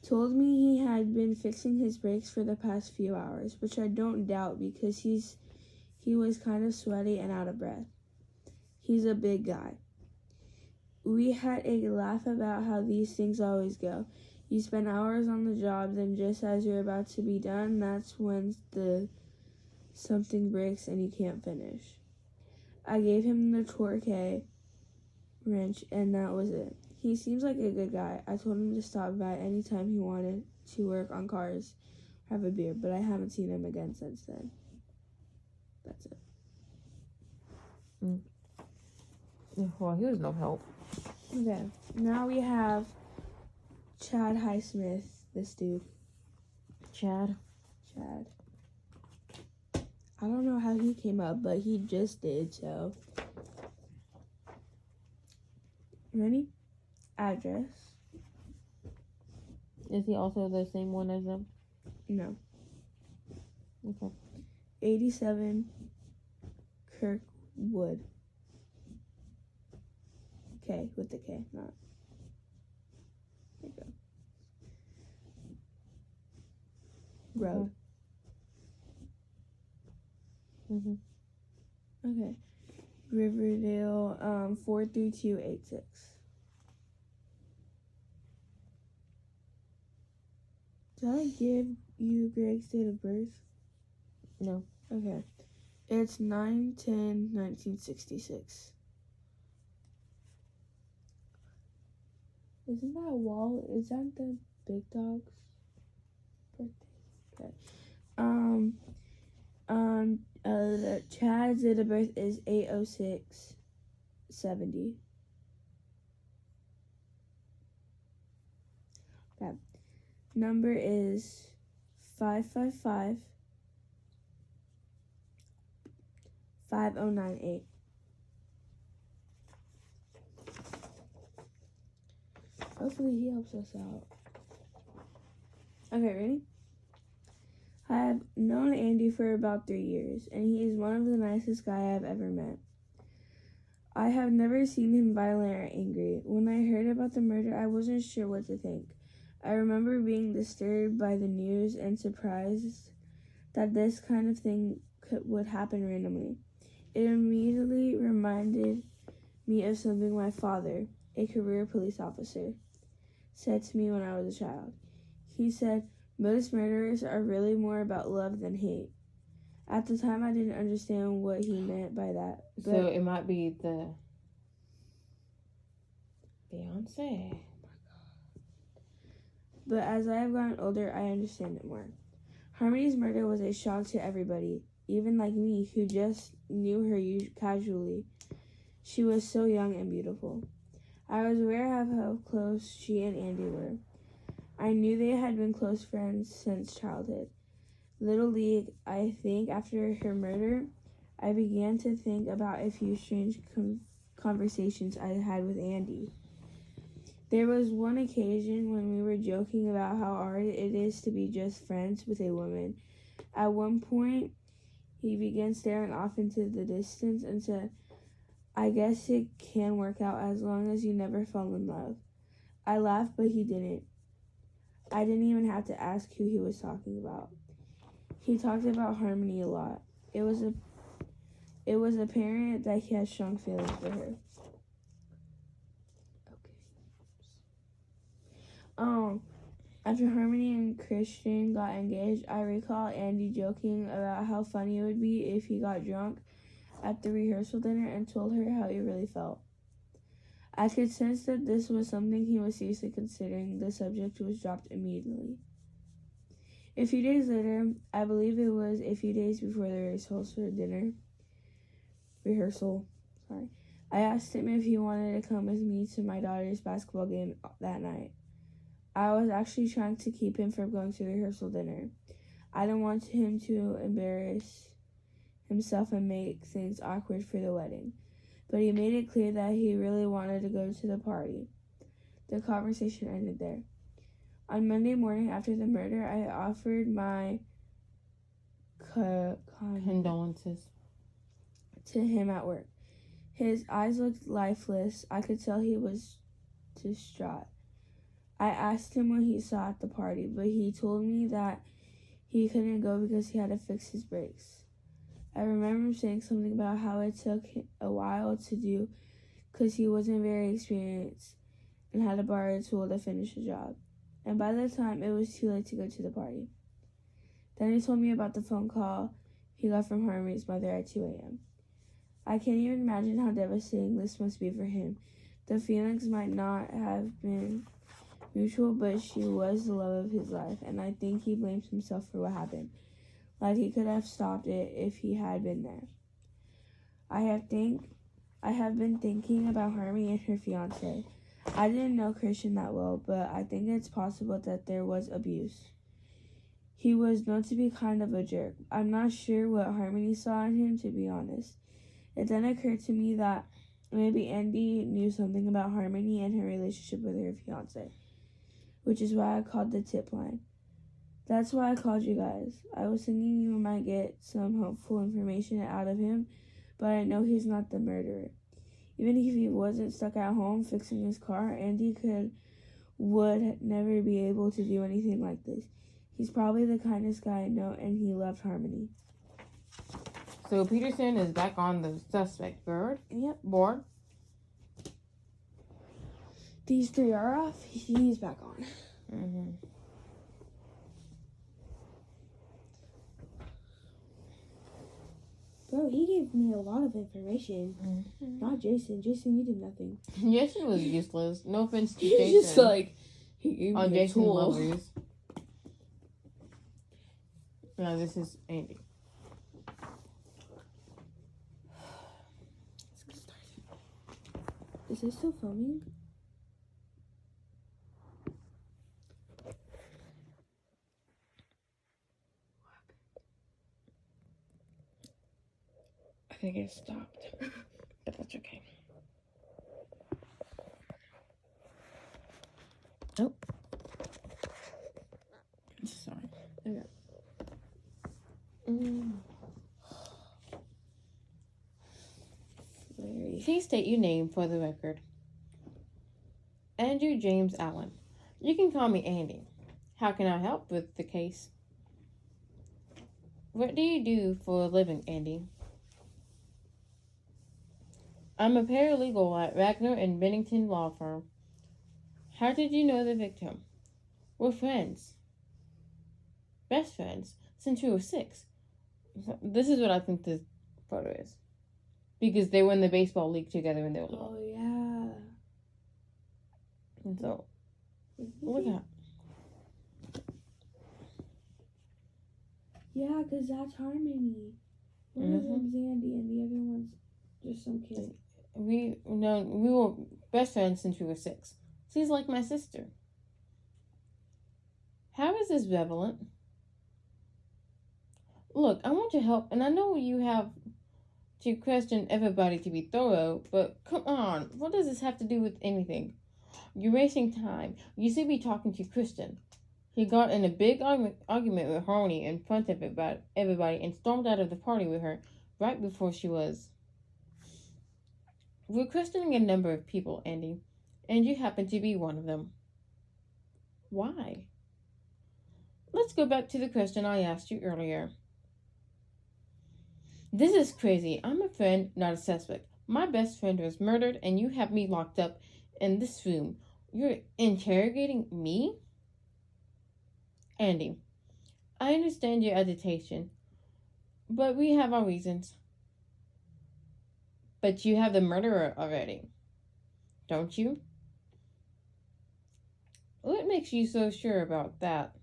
Told me he had been fixing his brakes for the past few hours, which I don't doubt because he was kind of sweaty and out of breath. He's a big guy. We had a laugh about how these things always go. You spend hours on the job, then just as you're about to be done, that's when something breaks and you can't finish. I gave him the Torque wrench and that was it. He seems like a good guy. I told him to stop by anytime he wanted to work on cars, have a beer, but I haven't seen him again since then. That's it. Well, he was no help. Okay, now we have Chad Highsmith, this dude. Chad. I don't know how he came up, but he just did, so. Ready? Address. Is he also the same one as them? No. Okay. 87 Kirkwood. K, with the K, not. There you go. Road. Mm-hmm. Okay. Riverdale, 43286. Did I give you Greg's date of birth? No. Okay. It's 9/10/1966. Isn't that wall? Is that the big dog's birthday? Okay. Chad's date of birth is 8/06/70. Okay. Number is 555 5098. Hopefully he helps us out. Okay, ready? I have known Andy for about 3 years, and he is one of the nicest guys I've ever met. I have never seen him violent or angry. When I heard about the murder, I wasn't sure what to think. I remember being disturbed by the news and surprised that this kind of thing would happen randomly. It immediately reminded me of something my father, a career police officer, said to me when I was a child. He said, most murderers are really more about love than hate. At the time, I didn't understand what he meant by that. So it might be the Beyonce. But as I have gotten older, I understand it more. Harmony's murder was a shock to everybody, even like me, who just knew her casually. She was so young and beautiful. I was aware of how close she and Andy were. I knew they had been close friends since childhood. Little League, I think after her murder, I began to think about a few strange conversations I had with Andy. There was one occasion when we were joking about how hard it is to be just friends with a woman. At one point, he began staring off into the distance and said, "I guess it can work out as long as you never fall in love." I laughed, but he didn't. I didn't even have to ask who he was talking about. He talked about Harmony a lot. It was apparent that he had strong feelings for her. After Harmony and Christian got engaged, I recall Andy joking about how funny it would be if he got drunk at the rehearsal dinner and told her how he really felt. I could sense that this was something he was seriously considering. The subject was dropped immediately. A few days later, I believe it was a few days before the rehearsal, I asked him if he wanted to come with me to my daughter's basketball game that night. I was actually trying to keep him from going to the rehearsal dinner. I didn't want him to embarrass himself and make things awkward for the wedding, but he made it clear that he really wanted to go to the party. The conversation ended there. On Monday morning after the murder, I offered my Condolences. to him at work. His eyes looked lifeless. I could tell he was distraught. I asked him what he saw at the party, but he told me that he couldn't go because he had to fix his brakes. I remember him saying something about how it took a while to do because he wasn't very experienced and had to borrow a tool to finish the job. And by the time it was too late to go to the party. Then he told me about the phone call he got from Harmony's mother at 2 a.m. I can't even imagine how devastating this must be for him. The feelings might not have been mutual, but she was the love of his life, and I think he blames himself for what happened. Like he could have stopped it if he had been there. I have been thinking about Harmony and her fiance. I didn't know Christian that well, but I think it's possible that there was abuse. He was known to be kind of a jerk. I'm not sure what Harmony saw in him, to be honest. It then occurred to me that maybe Andy knew something about Harmony and her relationship with her fiance, which is why I called the tip line. That's why I called you guys. I was thinking you might get some helpful information out of him, but I know he's not the murderer. Even if he wasn't stuck at home fixing his car, Andy would never be able to do anything like this. He's probably the kindest guy I know, and he loved Harmony. So Peterson is back on the suspect board. Yep. Board. These three are off. He's back on. Mm-hmm. Bro, he gave me a lot of information. Mm-hmm. Not Jason. Jason, you did nothing. Jason was useless. No offense to He's Jason. just like, he gave On me a Jason tool. Lovers. Now this is Andy. Is this still filming? I think it stopped. But that's okay. Oh. Sorry. Okay. Please state your name for the record. Andrew James Allen. You can call me Andy. How can I help with the case? What do you do for a living, Andy? I'm a paralegal at Wagner and Bennington Law Firm. How did you know the victim? We're friends. Best friends since we were 6. This is what I think this photo is. Because they were in the baseball league together when they were little. Oh, yeah. And so, look at. Yeah, because that's Harmony. One of them's Andy and the other one's just some kid. We were best friends since we were 6. She's like my sister. How is this relevant? Look, I want your help, and I know you have to question everybody to be thorough, but come on, what does this have to do with anything? You're wasting time. You should be talking to Christian. He got in a big argument with Harmony in front of everybody and stormed out of the party with her right before she was. We're questioning a number of people, Andy, and you happen to be one of them. Why? Let's go back to the question I asked you earlier. This is crazy. I'm a friend, not a suspect. My best friend was murdered, and you have me locked up in this room. You're interrogating me? Andy, I understand your agitation, but we have our reasons. But you have the murderer already, don't you? What makes you so sure about that?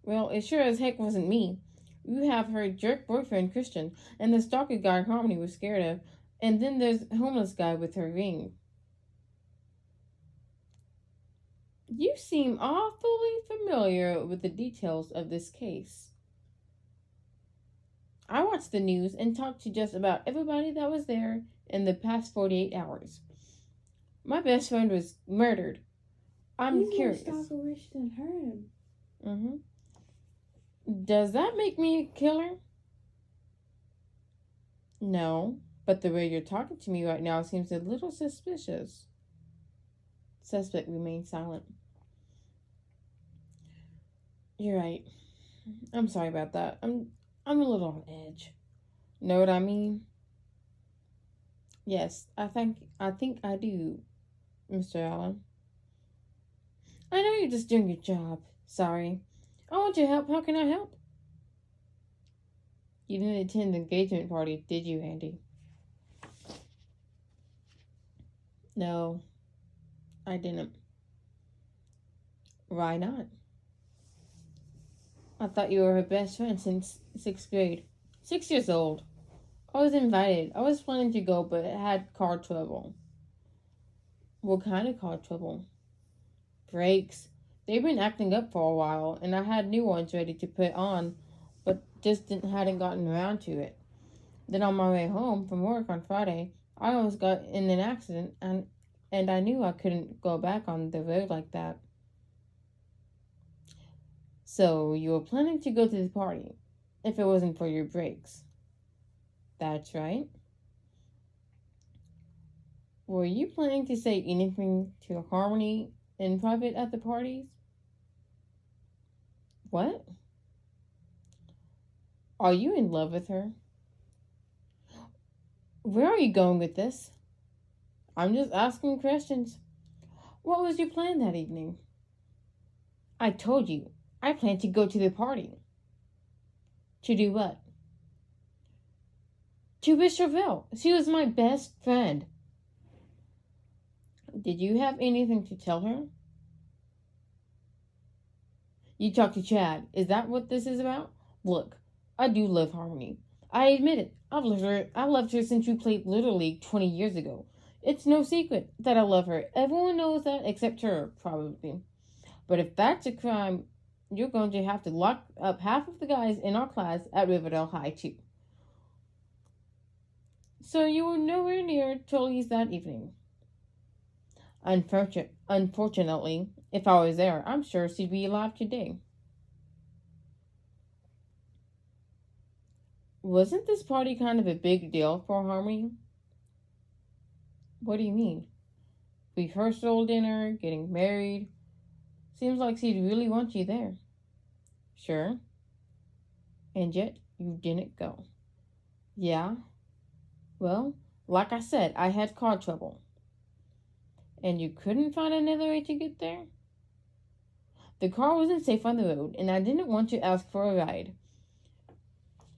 Well, it sure as heck wasn't me. You have her jerk boyfriend, Christian, and the stalker guy Harmony was scared of, and then there's the homeless guy with her ring. You seem awfully familiar with the details of this case. I watched the news and talked to just about everybody that was there in the past 48 hours. My best friend was murdered. I'm curious. He's more stalker rich than her. Does that make me a killer? No, but the way you're talking to me right now seems a little suspicious. Suspect remained silent. You're right. I'm sorry about that. I'm a little on edge. Know what I mean? Yes, I think I do, Mr. Allen. I know you're just doing your job. Sorry. I want your help. How can I help? You didn't attend the engagement party, did you, Andy? No, I didn't. Why not? I thought you were her best friend since 6th grade. 6 years old. I was invited. I was planning to go, but had car trouble. What kind of car trouble? Brakes. They've been acting up for a while, and I had new ones ready to put on, but just hadn't gotten around to it. Then on my way home from work on Friday, I almost got in an accident, and I knew I couldn't go back on the road like that. So you were planning to go to the party, if it wasn't for your brakes. That's right. Were you planning to say anything to Harmony in private at the parties? What? Are you in love with her? Where are you going with this? I'm just asking questions. What was your plan that evening? I told you, I planned to go to the party. To do what? To wish her well. She was my best friend. Did you have anything to tell her? You talked to Chad. Is that what this is about? Look, I do love Harmony. I admit it. I loved her since we played Little League 20 years ago. It's no secret that I love her. Everyone knows that except her, probably. But if that's a crime, you're going to have to lock up half of the guys in our class at Riverdale High, too. So you were nowhere near Tully's that evening. Unfortunately, if I was there, I'm sure she'd be alive today. Wasn't this party kind of a big deal for Harmony? What do you mean? Rehearsal dinner, getting married. Seems like she'd really want you there. Sure. And yet, you didn't go. Yeah? Well, like I said, I had car trouble. And you couldn't find another way to get there? The car wasn't safe on the road, and I didn't want to ask for a ride.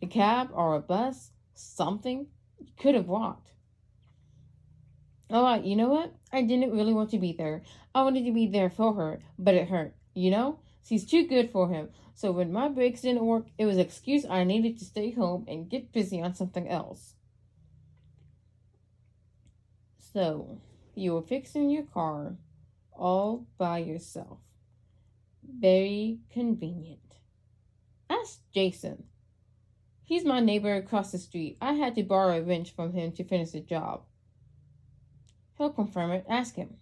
A cab or a bus, something, you could have walked. Alright, you know what? I didn't really want to be there. I wanted to be there for her, but it hurt. You know? She's too good for him. So when my brakes didn't work, it was an excuse I needed to stay home and get busy on something else. So, you were fixing your car all by yourself. Very convenient. Ask Jason. He's my neighbor across the street. I had to borrow a wrench from him to finish the job. He'll confirm it. Ask him.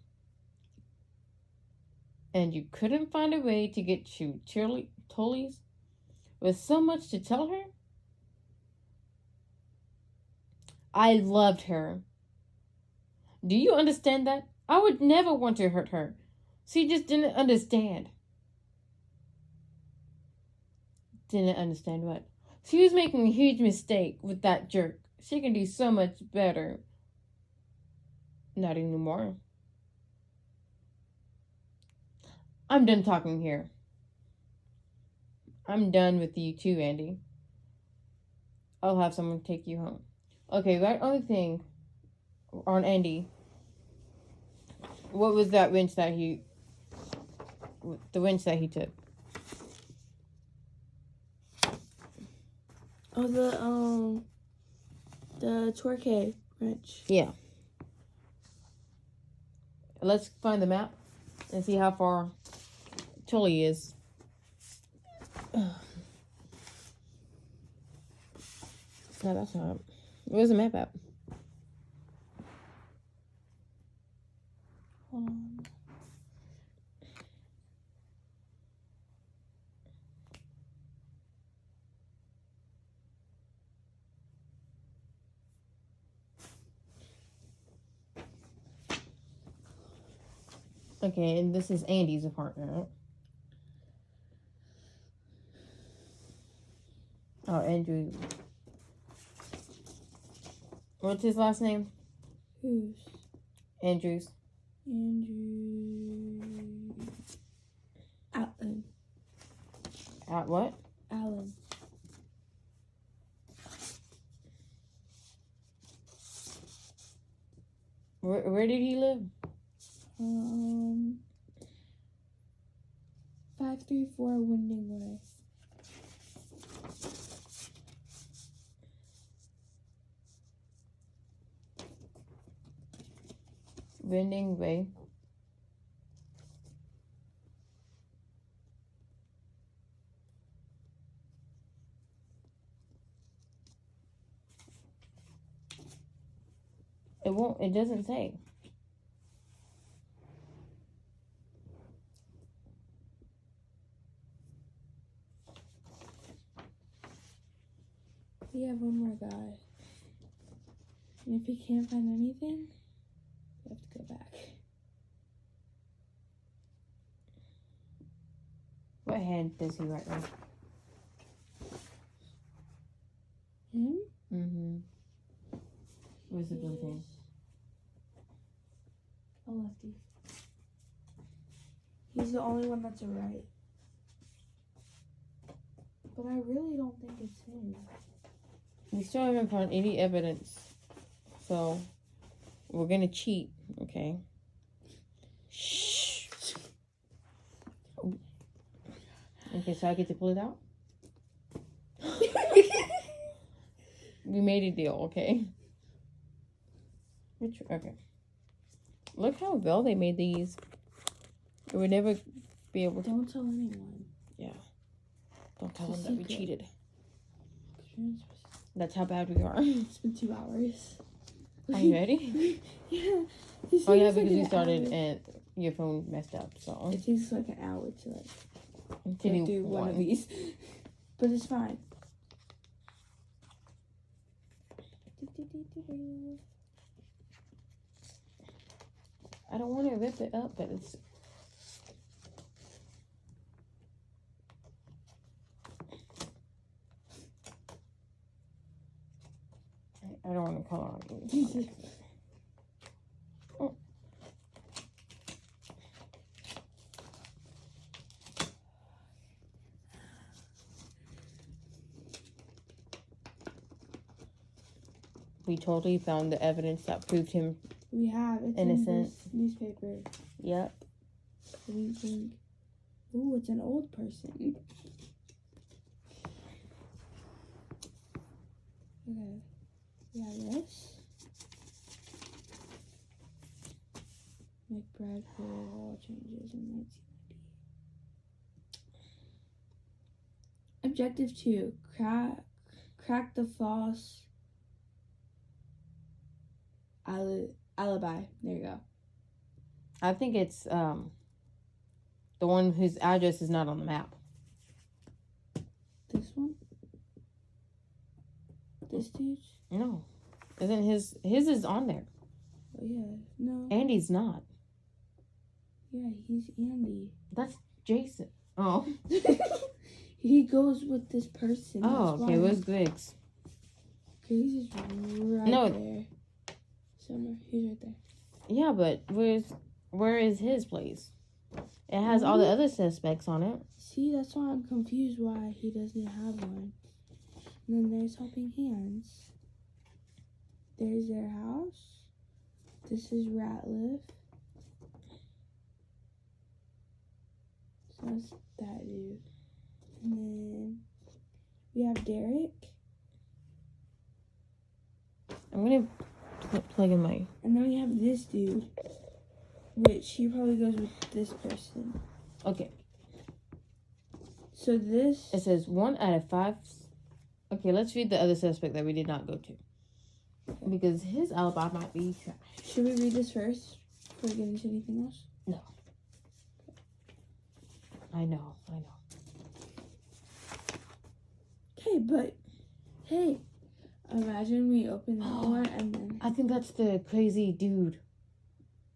And you couldn't find a way to get to Tully's with so much to tell her? I loved her. Do you understand that? I would never want to hurt her. She just didn't understand. Didn't understand what? She was making a huge mistake with that jerk. She can do so much better. Not anymore. I'm done talking here. I'm done with you too, Andy. I'll have someone take you home. Okay, that other thing on Andy. What was that winch that he... The winch that he took? Oh, the Torque wrench. Yeah. Let's find the map and see how far Tully is. No, that's not. Where's the map at? Hold on. Okay, and this is Andy's apartment, right? Oh, Andrew. What's his last name? Who's? Andrews. Andrew. Allen. At what? Allen. Where did he live? 534 Winding Way. Winding Way. It doesn't say. We have one more guy. And if he can't find anything, we have to go back. What hand does he write with? Him? Mm-hmm. Where's the blue thing? A lefty. He's the only one that's a right. But I really don't think it's him. We still haven't found any evidence. So, we're gonna cheat, okay? Shh. Okay, so I get to pull it out? We made a deal, okay? Okay. Look how well they made these. We would never be able to. Don't tell anyone. Yeah. Don't tell It's them a that we secret. cheated. That's how bad we are. It's been 2 hours. Are you ready? Yeah. Oh yeah, because we started and your phone messed up, so It takes like an hour to to get through one of these. But it's fine. I don't want to rip it up, but it's. I don't want to color on it. Oh. We totally found the evidence that proved him. We have. It's Innocent. in this newspaper. Yep. We think. Ooh, it's an old person. Okay. Yeah, this. McBride heard all changes in 1990. Objective 2. Crack the false alibi. There you go. I think it's the one whose address is not on the map. This one? This dude's? No. Isn't his is on there. Oh, yeah. No. Andy's not. Yeah, he's Andy. That's Jason. Oh. He goes with this person. Oh, that's okay. why. Where's Griggs? Griggs is right No. there. Somewhere. He's right there. Yeah, but where is his place? It has all the other suspects on it. See, that's why I'm confused why he doesn't have one. And then there's Helping Hands. There's their house. This is Ratliff. So that's that dude. And then we have Derek. I'm gonna plug in my. And then we have this dude. Which he probably goes with this person. Okay. So this. It says 1 out of 5. Okay, let's read the other suspect that we did not go to. Because his alibi might be trash. Should we read this first before we get into anything else? No. I know. Okay, but hey, imagine we open that one and then. I think that's the crazy dude.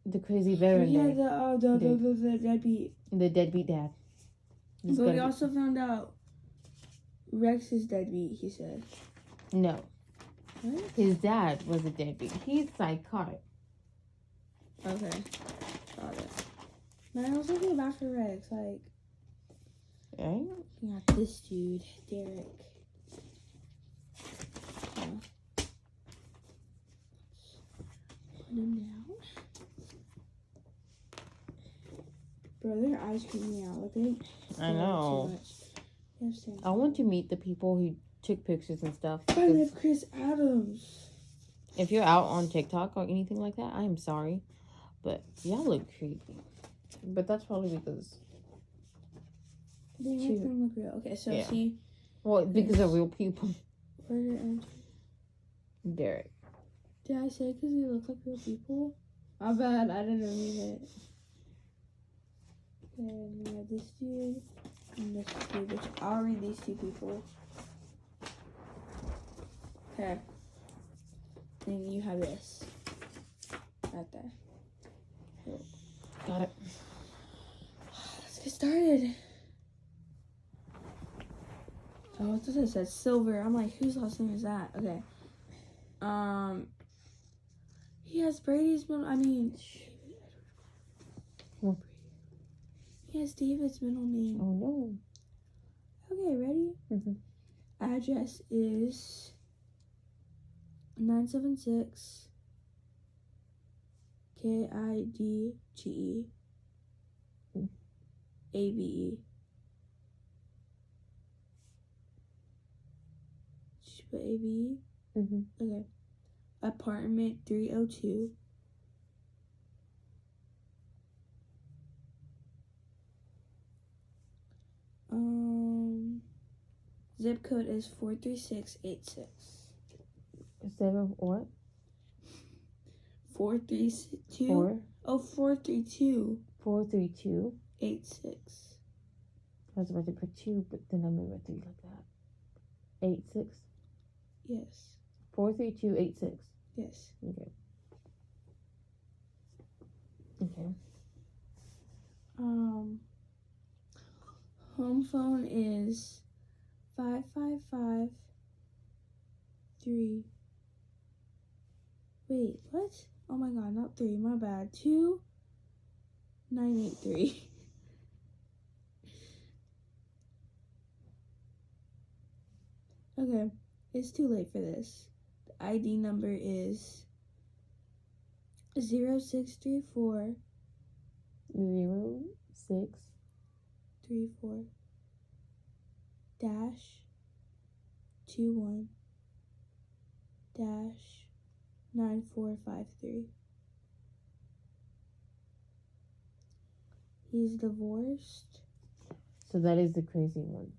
The crazy veteran Yeah, dude. the deadbeat. The deadbeat dad. He's But we gotta be- also found out Rex is deadbeat, he said. No. What? His dad was a deadbeat. He's psychotic. Okay. Got it. Man, I was looking about for Rex, like, Right? we got this dude, Derek. Put him down. Bro, their eyes creep me out. Like, they I know. too much. They have sand. I want to meet the people who took pictures and stuff. I love Chris Adams. If you're out on TikTok or anything like that, I am sorry. But y'all look creepy. But that's probably because... They make Cute. them look real. Okay, so Yeah. see, Well, because they're real people. where did it enter? Derek. Did I say because they look like real people? My bad, I didn't mean it. And we have this dude and this dude, which I'll read these two people. Okay. And you have this. Right there. Got it. Let's get started. Oh, what's this? It says Silver. I'm like, whose last name is that? Okay. He has Brady's middle. I mean, Oh he has David's middle name. no. Okay, ready? Mhm. Address is 976 KIDGE ABE. Did you put ABE? Mm-hmm. Okay. Apartment 302. Zip code is 43686. 7 what? 432. 4? Oh, 43286. 432. I was about to put 2, but then I moved a 3 like that. 86. Yes. 43286. Yes. Okay. Okay. Home phone is 5553. Wait, what? Oh my god, not 3, my bad. 2983. Okay, it's too late for this. The ID number is 0634 06. 34 dash 21 dash 9453. He's divorced. So that is the crazy one.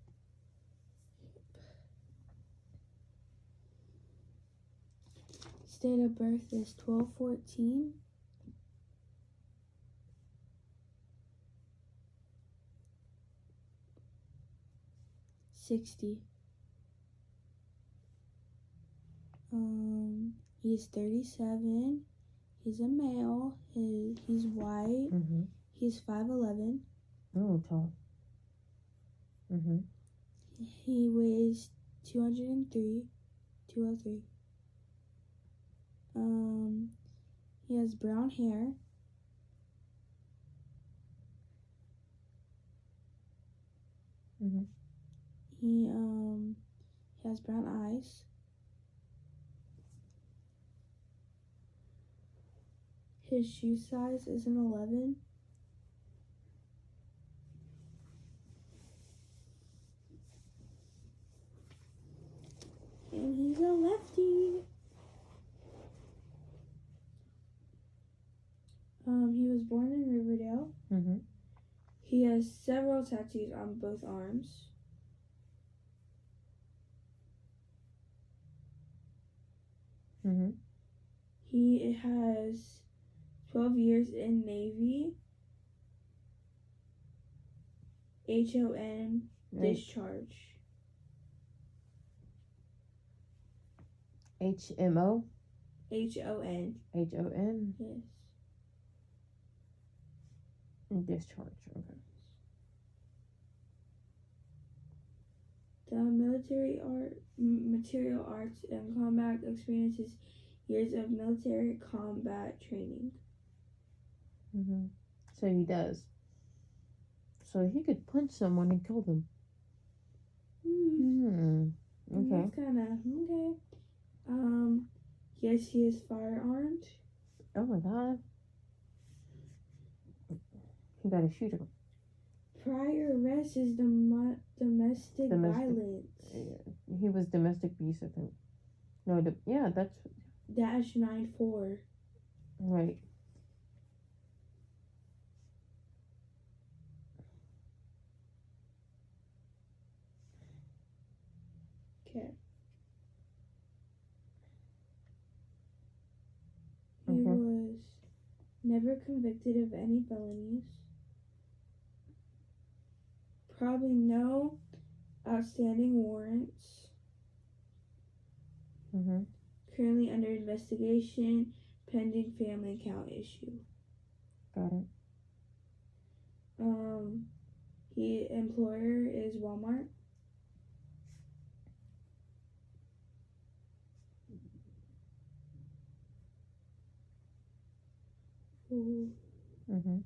Date of birth is 12/14. 60. He's 37. He's a male. He's white. Mm-hmm. He's 5'11". Oh, tall. Mm-hmm. He weighs 203. He has brown hair. Mm-hmm. He has brown eyes. His shoe size is an 11. And he's a lefty. He was born in Riverdale. Mm-hmm. He has several tattoos on both arms. Mm-hmm. He has 12 years in Navy. HON Right. discharge. HMO? HON. HON? Yes. Discharge. Okay. The material arts and combat experiences years of military combat training. Mm-hmm. So he does. So he could punch someone and kill them. Okay. That's kind of okay. Yes, he is firearmed. Oh my god. He got a shooter. Prior arrest is domestic violence. He was domestic abuse, I think. No, that's -94. right. Okay. He Okay. was never convicted of any felonies. Probably no outstanding warrants. Mm-hmm. Currently under investigation, pending family account issue. Got it. He employer is Walmart. Ooh. Mm-hmm.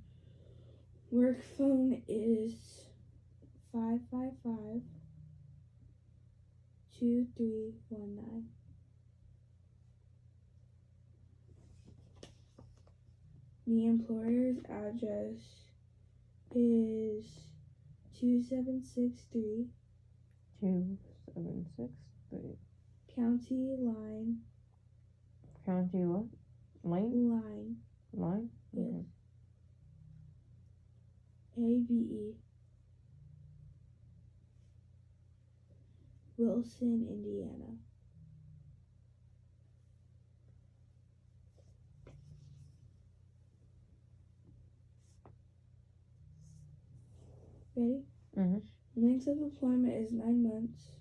Work phone is 555-2319. The employer's address is 2763 2763. County Line. County what? Lane? Line. Line? Yes. Okay. ABE. Wilson, Indiana. Ready? Mm-hmm. Length of employment is 9 months.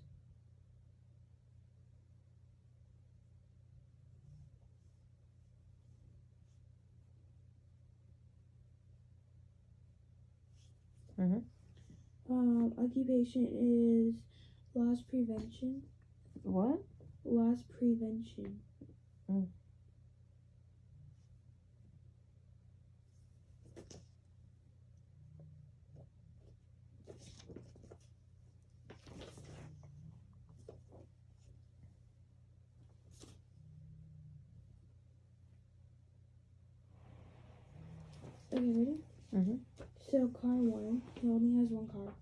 Mm-hmm. Occupation is loss prevention. What? Loss prevention. Okay, ready? Mm-hmm. So car 1, he only has one car.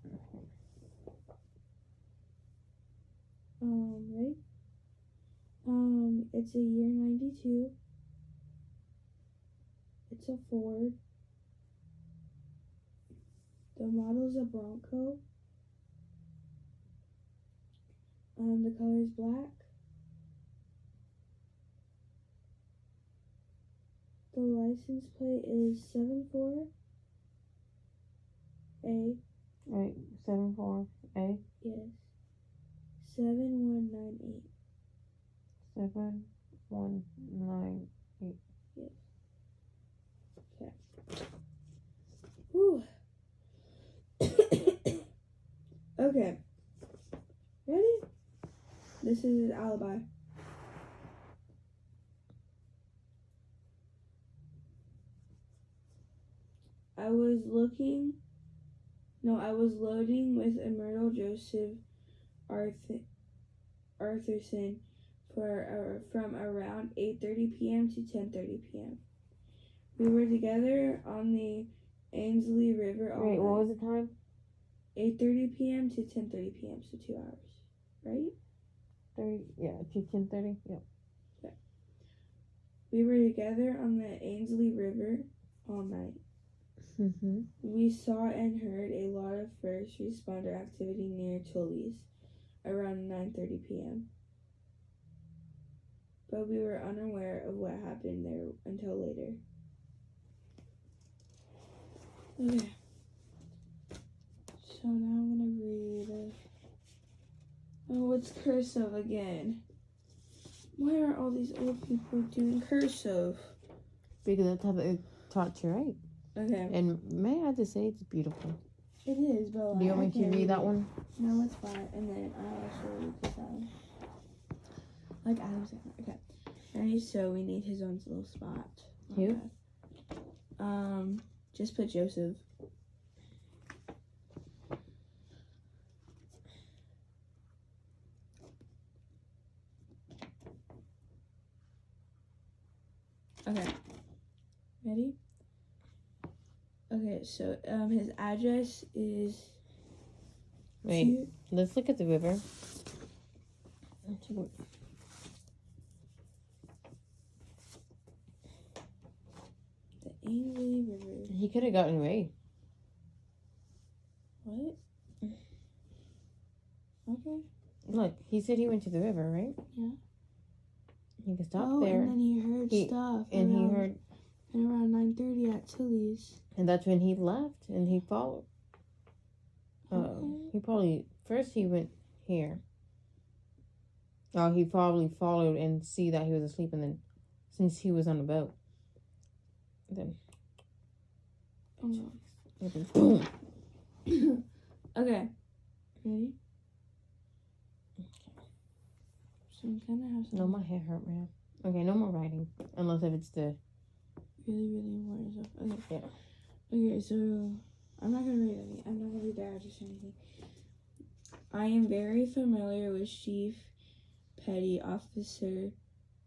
Ready? It's a year 92. It's a Ford. The model's a Bronco. The color is black. The license plate is 74A. Right, 74A. Yes. 7198. 7198. Yes. Okay. Whew. Okay. Ready? This is his alibi. I was loading with Myrtle Joseph Arthurson from around 8:30 p.m. to 10:30 p.m. We were together on the Ainsley River all Wait, night. what was the time? 8:30 p.m. to 10:30 p.m. So 2 hours, right? 30, yeah, to 10:30, yeah. We were together on the Ainsley River all night. Mm-hmm. We saw and heard a lot of first responder activity near Tully's around 9:30 p.m. But we were unaware of what happened there until later. Okay. So now I'm gonna read. Oh, it's cursive again. Why are all these old people doing cursive? Because that's how they taught you, right? Okay. And may I just say, it's beautiful. It is, but Do you want I me to can't read that it. one? No, it's fine. And then I'll also read this one. Like Adam Sandler. Okay. Ready? So we need his own little spot. Who? Just put Joseph. Okay. Ready? Okay, so his address is Wait, let's look at the river. the Ainsley River. He could have gotten Ray. What? Okay. Look, he said he went to the river, right? Yeah. He could stop Oh, there. and then he heard He- stuff. And he heard, And around 9:30 at Tilly's. and that's when he left, and he followed. Okay. He probably, first he went here. Oh, he probably followed and see that he was asleep, and then, since he was on the boat, then, Oh. boom. Okay. Ready? So I'm gonna have some No, my head hurt, man. Okay, no more writing, unless if it's the, really, really important stuff. Okay. yeah. Okay, so I'm not gonna read the address or anything. I am very familiar with Chief Petty Officer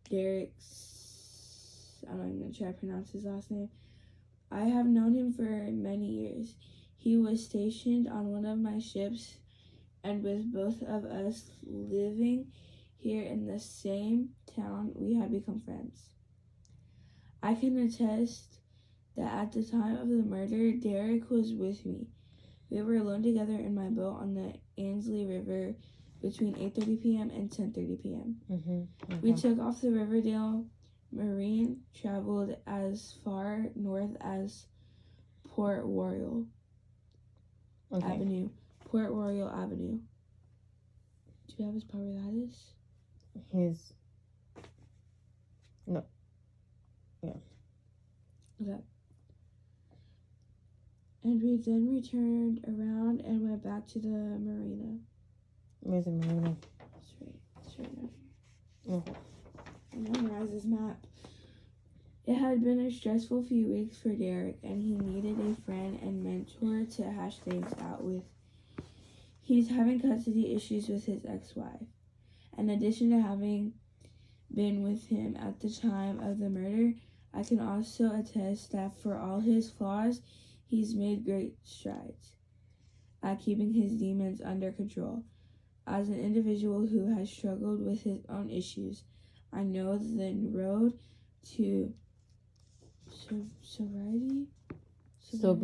Derek. I'm not even gonna try to pronounce his last name. I have known him for many years. He was stationed on one of my ships, and with both of us living here in the same town, we have become friends. I can attest that at the time of the murder, Derek was with me. We were alone together in my boat on the Ainsley River between 8:30 p.m. and 10:30 p.m. Mm-hmm. We took off the Riverdale Marine, traveled as far north as Port Royal Avenue. Port Royal Avenue. Do you have his power that is? His, no. Yeah. Okay. And we then returned around and went back to the marina. Where's the marina? Straight down here. Okay. Memorize this map. It had been a stressful few weeks for Derek, and he needed a friend and mentor to hash things out with. He's having custody issues with his ex-wife. In addition to having been with him at the time of the murder, I can also attest that for all his flaws, he's made great strides at keeping his demons under control. As an individual who has struggled with his own issues, I know the road to So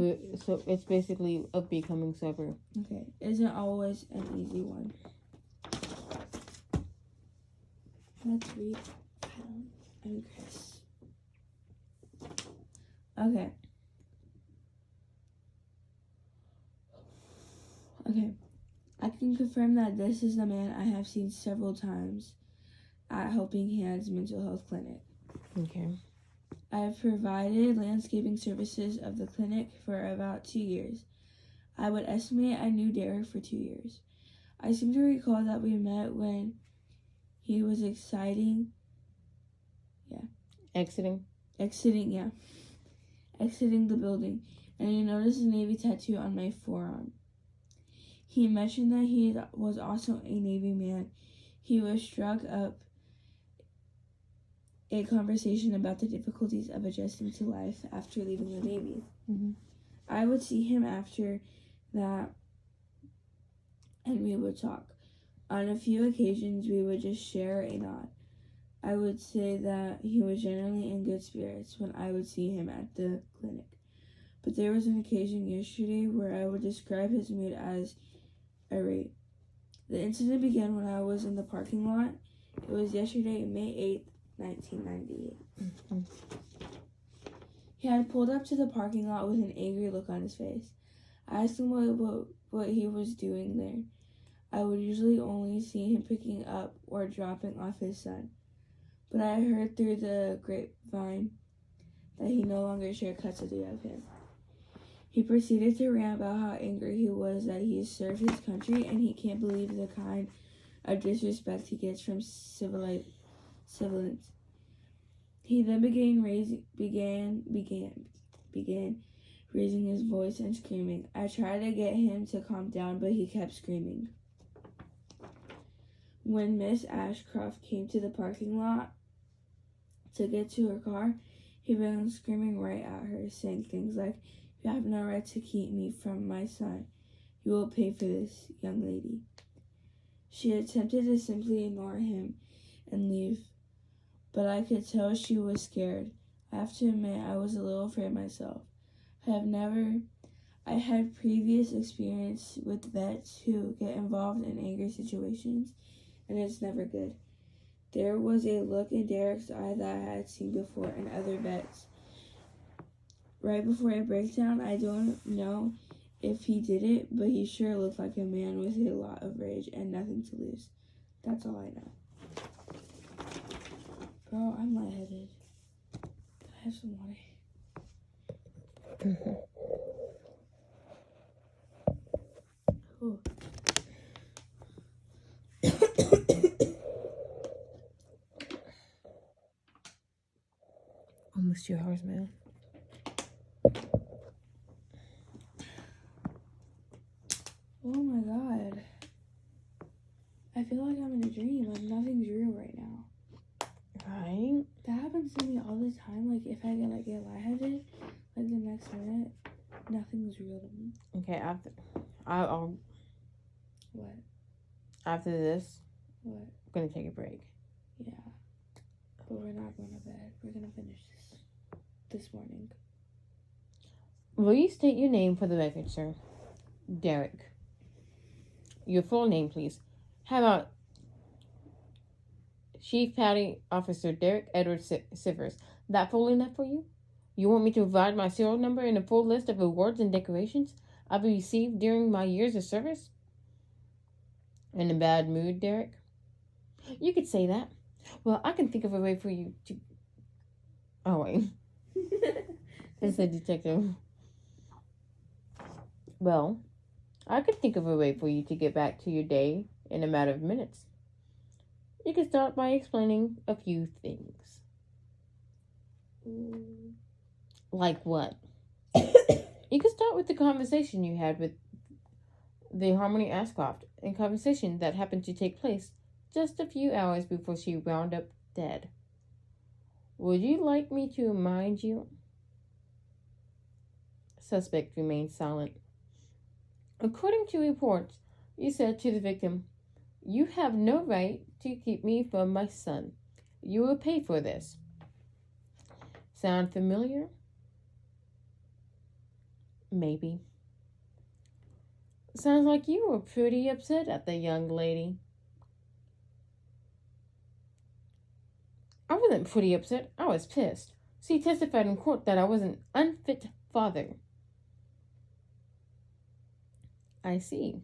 it's basically a becoming sober. Okay, isn't always an easy one. Let's read Adam and Chris. Okay. I can confirm that this is the man I have seen several times at Helping Hands Mental Health Clinic. Okay. I have provided landscaping services of the clinic for about 2 years. I would estimate I knew Derek for 2 years. I seem to recall that we met when he was exiting the building, and he noticed a Navy tattoo on my forearm. He mentioned that he was also a Navy man. He was struck up a conversation about the difficulties of adjusting to life after leaving the Navy. Mm-hmm. I would see him after that, and we would talk. On a few occasions, we would just share a nod. I would say that he was generally in good spirits when I would see him at the clinic. But there was an occasion yesterday where I would describe his mood as irate. The incident began when I was in the parking lot. It was yesterday, May 8th, 1998. Mm-hmm. He had pulled up to the parking lot with an angry look on his face. I asked him what he was doing there. I would usually only see him picking up or dropping off his son. But I heard through the grapevine that he no longer shared custody of him. He proceeded to rant about how angry he was that he has served his country and he can't believe the kind of disrespect he gets from civilians. He then began raising his voice and screaming. I tried to get him to calm down, but he kept screaming. When Miss Ashcroft came to the parking lot to get to her car, he began screaming right at her, saying things like, "You have no right to keep me from my son. You will pay for this, young lady." She attempted to simply ignore him and leave, but I could tell she was scared. I have to admit I was a little afraid myself. I had previous experience with vets who get involved in angry situations, and it's never good. There was a look in Derek's eye that I had seen before in other vets. Right before a breakdown, I don't know if he did it, but he sure looked like a man with a lot of rage and nothing to lose. That's all I know. Girl, I'm lightheaded. Can I have some water? Mm-hmm. Ooh. Almost 2 hours, man. Oh my god. I feel like I'm in a dream. Like nothing's real right now. Right? That happens to me all the time. Like if I get lightheaded, like the next minute, nothing's real to me. Okay, I'll What? after this, What? I'm gonna take a break. Yeah. But we're not going to bed. We're gonna finish this morning. Will you state your name for the record, sir? Derek. Your full name, please. How about Chief Petty Officer Derek Edward Sivers? That full enough for you? You want me to provide my serial number and a full list of awards and decorations I've received during my years of service? In a bad mood, Derek? You could say that. Well, I can think of a way for you to... Oh, wait. It's a detective. Well, I could think of a way for you to get back to your day in a matter of minutes. You can start by explaining a few things. Like what? You can start with the conversation you had with the Harmony Ashcroft, a conversation that happened to take place just a few hours before she wound up dead. Would you like me to remind you? Suspect remained silent. According to reports, you said to the victim, "You have no right to keep me from my son. You will pay for this." Sound familiar? Maybe. Sounds like you were pretty upset at the young lady. I wasn't pretty upset. I was pissed. She testified in court that I was an unfit father. I see.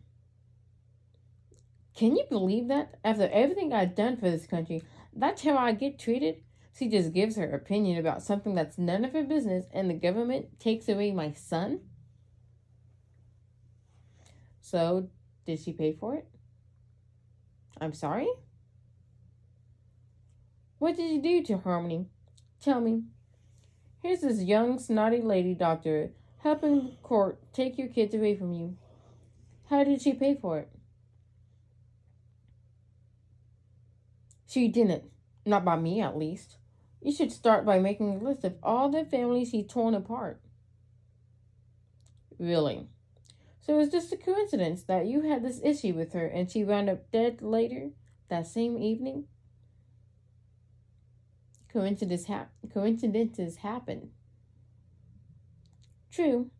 Can you believe that? After everything I've done for this country, that's how I get treated? She just gives her opinion about something that's none of her business, and the government takes away my son? So, did she pay for it? I'm sorry? What did you do to Harmony? Tell me. Here's this young, snotty lady doctor helping the court take your kids away from you. How did she pay for it? She didn't. Not by me, at least. You should start by making a list of all the families she torn apart. Really? So it's just a coincidence that you had this issue with her and she wound up dead later that same evening? Coincidences happen. True.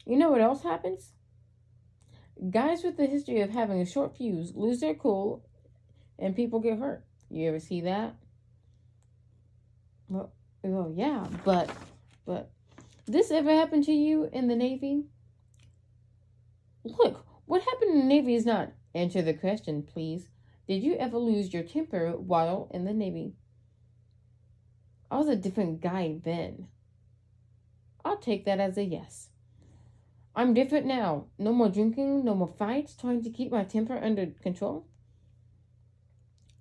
You know what else happens? Guys with a history of having a short fuse lose their cool and people get hurt. You ever see that? Well, yeah, but this ever happened to you in the Navy? Look, what happened in the Navy is not. Answer the question, please. Did you ever lose your temper while in the Navy? I was a different guy then. I'll take that as a yes. I'm different now. No more drinking, no more fights, trying to keep my temper under control.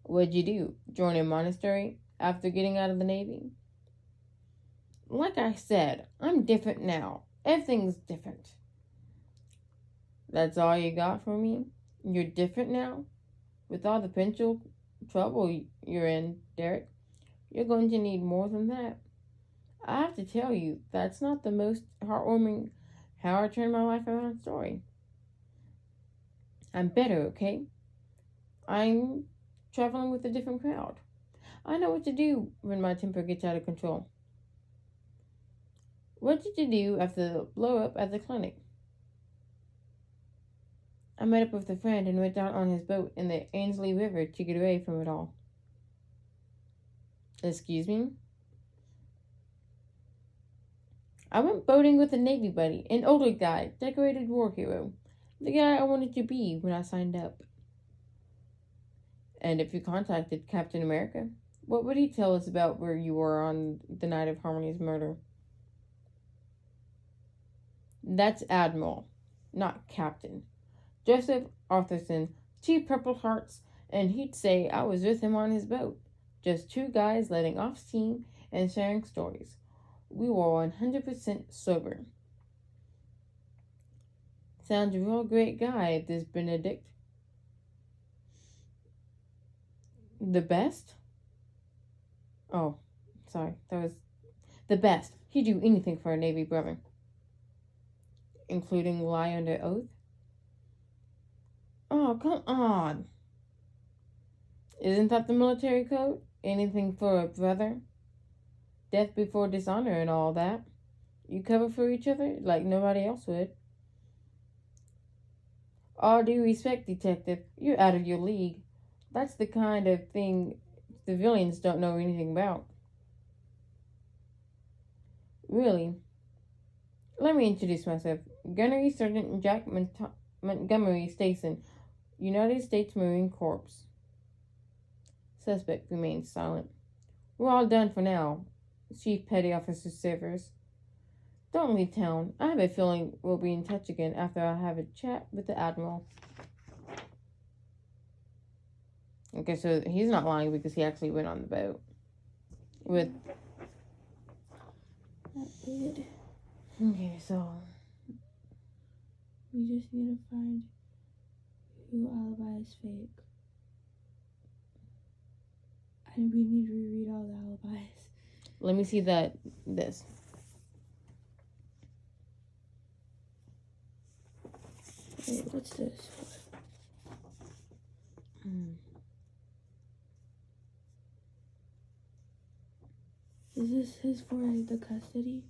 What'd you do? Join a monastery after getting out of the Navy? Like I said, I'm different now. Everything's different. That's all you got for me? You're different now? With all the potential trouble you're in, Derek, you're going to need more than that. I have to tell you, that's not the most heartwarming how I turned my life around story. I'm better, okay? I'm traveling with a different crowd. I know what to do when my temper gets out of control. What did you do after the blow up at the clinic? I met up with a friend and went down on his boat in the Ainsley River to get away from it all. Excuse me? I went boating with a Navy buddy, an older guy, decorated war hero, the guy I wanted to be when I signed up. And if you contacted Captain America, what would he tell us about where you were on the night of Harmony's murder? That's Admiral, not Captain. Joseph Arthurson, Chief Purple Hearts, and he'd say I was with him on his boat. Just two guys letting off steam and sharing stories. We were 100% sober. Sounds a real great guy, this Benedict. The best? Oh, sorry, that was the best. He'd do anything for a Navy brother. Including lie under oath? Oh, come on. Isn't that the military code? Anything for a brother? Death before dishonor and all that. You cover for each other like nobody else would. All due respect, detective, you're out of your league. That's the kind of thing civilians don't know anything about. Really? Let me introduce myself. Gunnery Sergeant Jack Montgomery Stason, United States Marine Corps. Suspect remains silent. We're all done for now, Chief Petty Officer Severs. Don't leave town. I have a feeling we'll be in touch again after I have a chat with the Admiral. Okay, so he's not lying because he actually went on the boat. With... That did. Okay, so... We just need to find who alibi is fake. And we need to reread all the alibis. Let me see this. Wait, what's this? Is this his for the custody?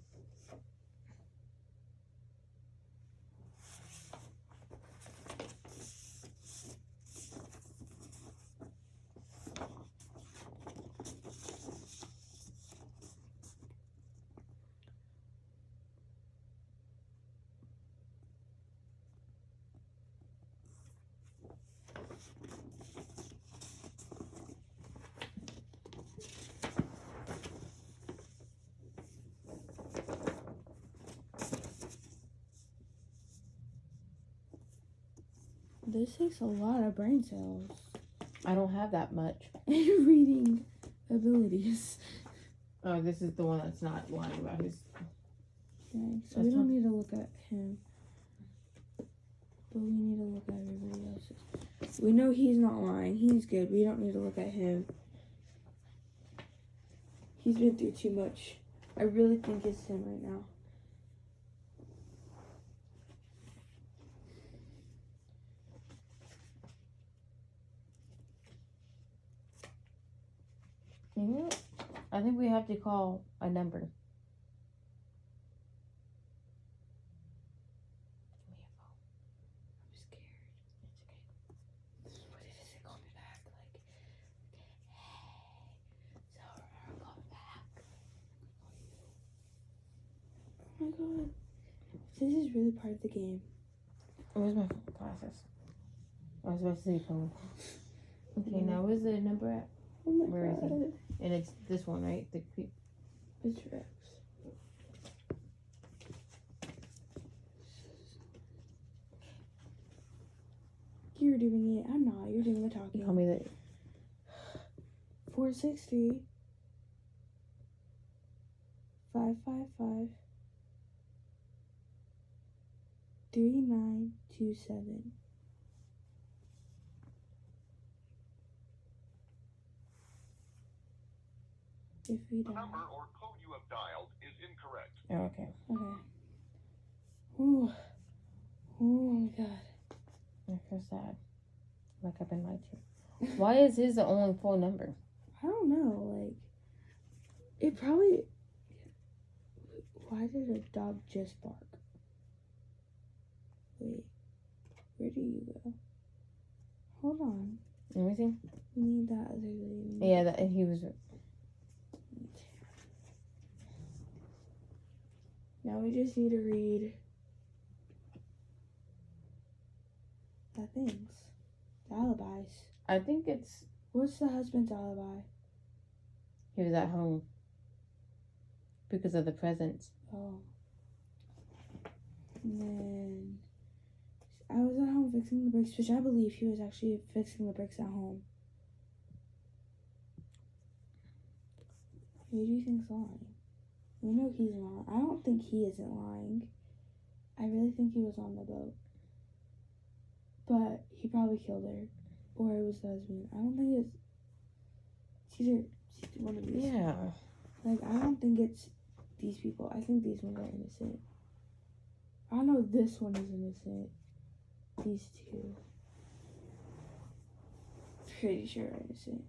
This takes a lot of brain cells I don't have that much. and reading abilities. Oh, this is the one that's not lying about his. Okay, so That's we don't not- need to look at him. But we need to look at everybody else's. We know he's not lying. He's good. We don't need to look at him. He's been through too much. I really think it's him right now. You know what? I think we have to call a number. I'm scared. It's okay. What if they call me back? Like, hey, Zara, call me back. Oh my god. This is really part of the game. Where's my glasses? I was about to say phone. Okay, now where's the number at? Oh my Where is god. And it's this one, right? It's Rex. You're doing it. I'm not. You're doing the talking. Call me the 463 555 3927. If we The die. number or code you have dialed is incorrect. Oh, okay. Okay. Ooh. Oh my god. I feel sad. Like I've been lied to. Why is his the only phone number? I don't know. Like, it probably. Why did a dog just bark? Wait. Where do you go? Hold on. Let me see. We need that other lady. Yeah, that he was. Now we just need to read the things. The alibis. I think it's What's the husband's alibi? he was at home because of the presents. Oh. And then I was at home fixing the bricks, which I believe he was actually fixing the bricks at home. Who do you think's lying? We know he's not. I don't think he isn't lying. I really think he was on the boat. But he probably killed her. Or it was the husband. I don't think it's either one of these. Yeah. Like, I don't think it's these people. I think these ones are innocent. I know this one is innocent. These two. Pretty sure are innocent.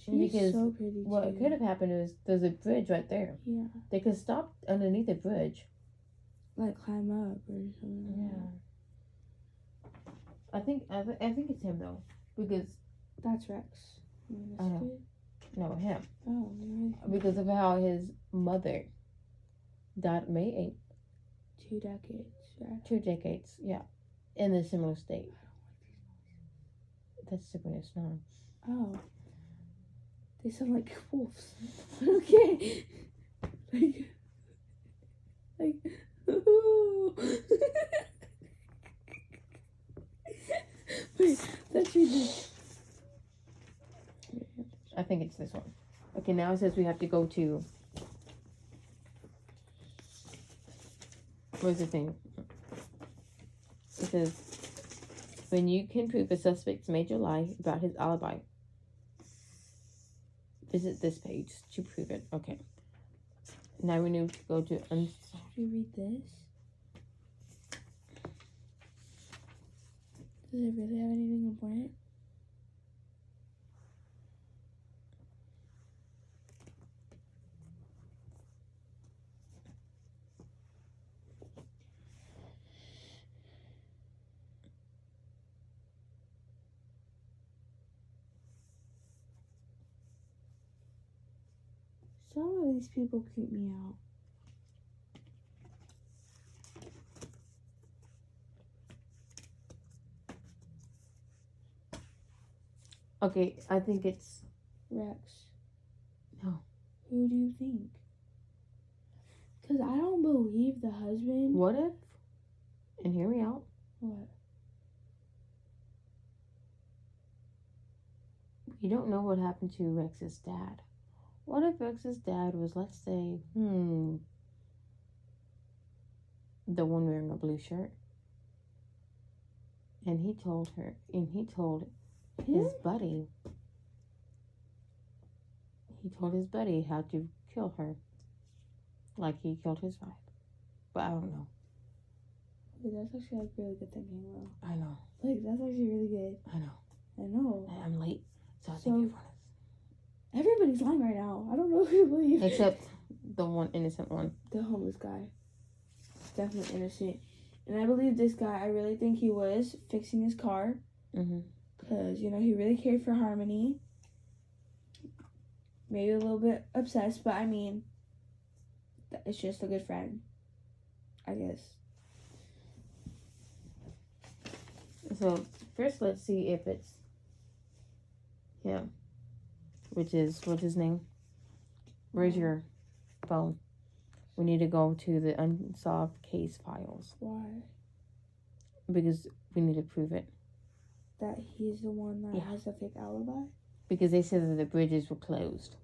She's Because so pretty What too. could have happened is there's a bridge right there. Yeah. They could stop underneath the bridge. Like climb up or something. like Yeah. that. I think it's him though, because That's Rex. I know. It? no him Oh, you're right. because of how his mother died May 8th, 2 decades. Right? 2 decades. Yeah, in a similar state. That's super snow. Oh. They sound like wolves. Okay. like, ooh. Wait, that's ridiculous. I think it's this one. Okay, now it says we have to go to. Where's the thing? It says, when you can prove a suspect's major lie about his alibi, visit this page to prove it. Okay. Now we need to go to. Should we read this? Does it really have anything important? Some of these people creep me out. Okay, I think it's. Rex. No. Who do you think? Because I don't believe the husband. What if, and hear me out, What? you don't know what happened to Rex's dad. What if Rex's dad was, let's say, the one wearing a blue shirt? And he told his buddy, how to kill her. Like he killed his wife. But I don't know. Wait, that's actually like really good thinking, though. I know. Like, that's actually really good. I know. I know. I'm late. So I think So- everyone Everybody's lying right now. I don't know who to believe. is. Except the one innocent one. The homeless guy. Definitely innocent. And I believe this guy, I really think he was fixing his car. Mm-hmm. Because, you know, he really cared for Harmony. Maybe a little bit obsessed, but I mean, it's just a good friend, I guess. So first let's see if it's him. Which is, what's his name? Where's your phone? We need to go to the unsolved case files. Why? Because we need to prove it. That he's the one that Yeah. has a fake alibi? Because they said that the bridges were closed.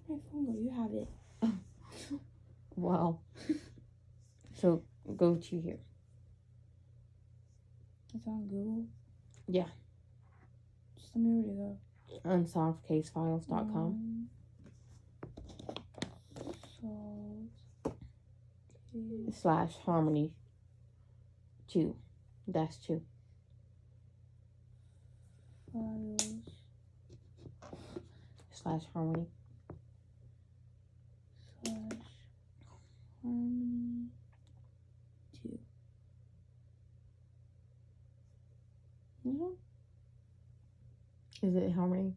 My phone go, you have it. Well, so go to here. It's on Google? Yeah. Just tell me where to go. Unsolvedcasefiles.com. Solved /Harmony 2 -2. files /Harmony. / Harmony 2. This one? Is it Harmony?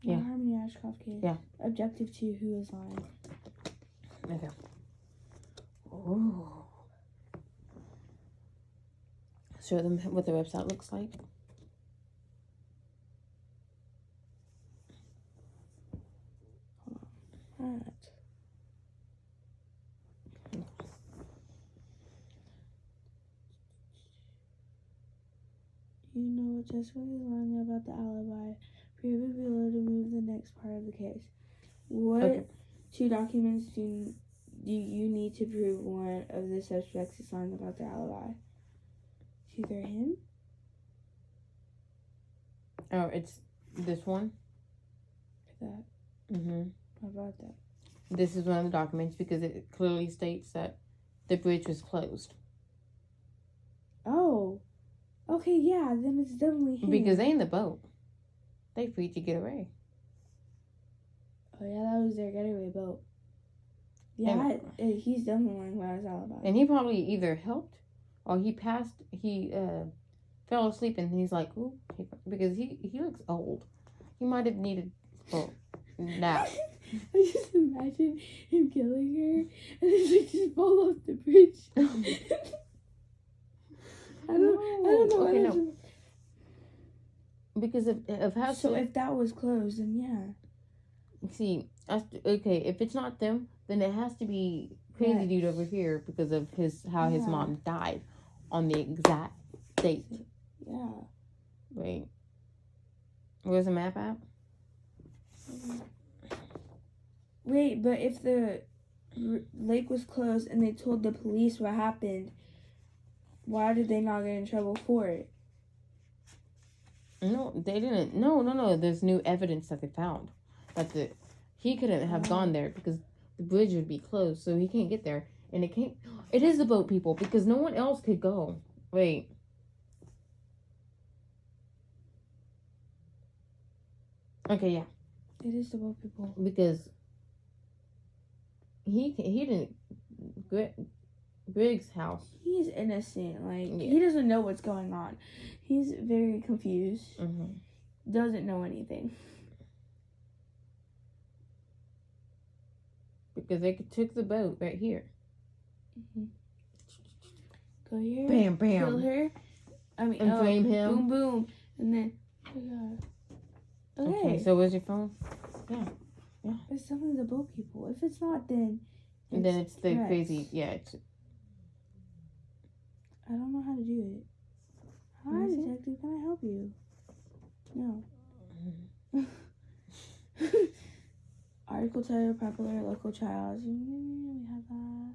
Yeah. Yeah. Harmony Ashcroft case. Yeah. Objective 2, who is lying? Okay. Ooh. Show them what the website looks like. Alright. You know what Jessica is lying about the alibi. Prove below to move the next part of the case. What Okay. 2 documents do you need to prove one of the suspects is lying about their alibi? It's either him. Oh, it's this one. That. Mm-hmm. How about that? This is one of the documents because it clearly states that the bridge was closed. Oh. Okay, yeah, then it's definitely him. Because they in the boat. They free to get away. Oh yeah, that was their getaway boat. Yeah, he's definitely lying about his alibi. And he probably either helped or he fell asleep and he's like, ooh, because he looks old. He might have needed a nap. I just imagine him killing her and then like just fall off the bridge. I don't know. Okay, no. Because of how So if that was closed, then yeah. see, okay, if it's not them, then it has to be crazy Rex. dude over here because of his mom died on the exact date. Yeah. Wait, where's the map at? Wait, but if the lake was closed and they told the police what happened, why did they not get in trouble for it? No, they didn't. No. There's new evidence that they found. That he couldn't have gone there because the bridge would be closed, so he can't get there. And it can't. It is the boat people because no one else could go. Wait. Okay, yeah. It is the boat people. Because he didn't. Griggs' house. He's innocent. Like, Yeah. he doesn't know what's going on. He's very confused. Mm-hmm. Doesn't know anything. Because they took the boat right here. Go here. Bam, Kill bam. her. I mean, And frame him. Boom, boom. And then, oh God. Okay. Okay, so where's your phone? It's definitely the boat people. If it's not, then And then it's the press. crazy, yeah. It's, I don't know how to do it. Hi, Let me see. detective. Can I help you? No. Article title: Popular local child. We have that.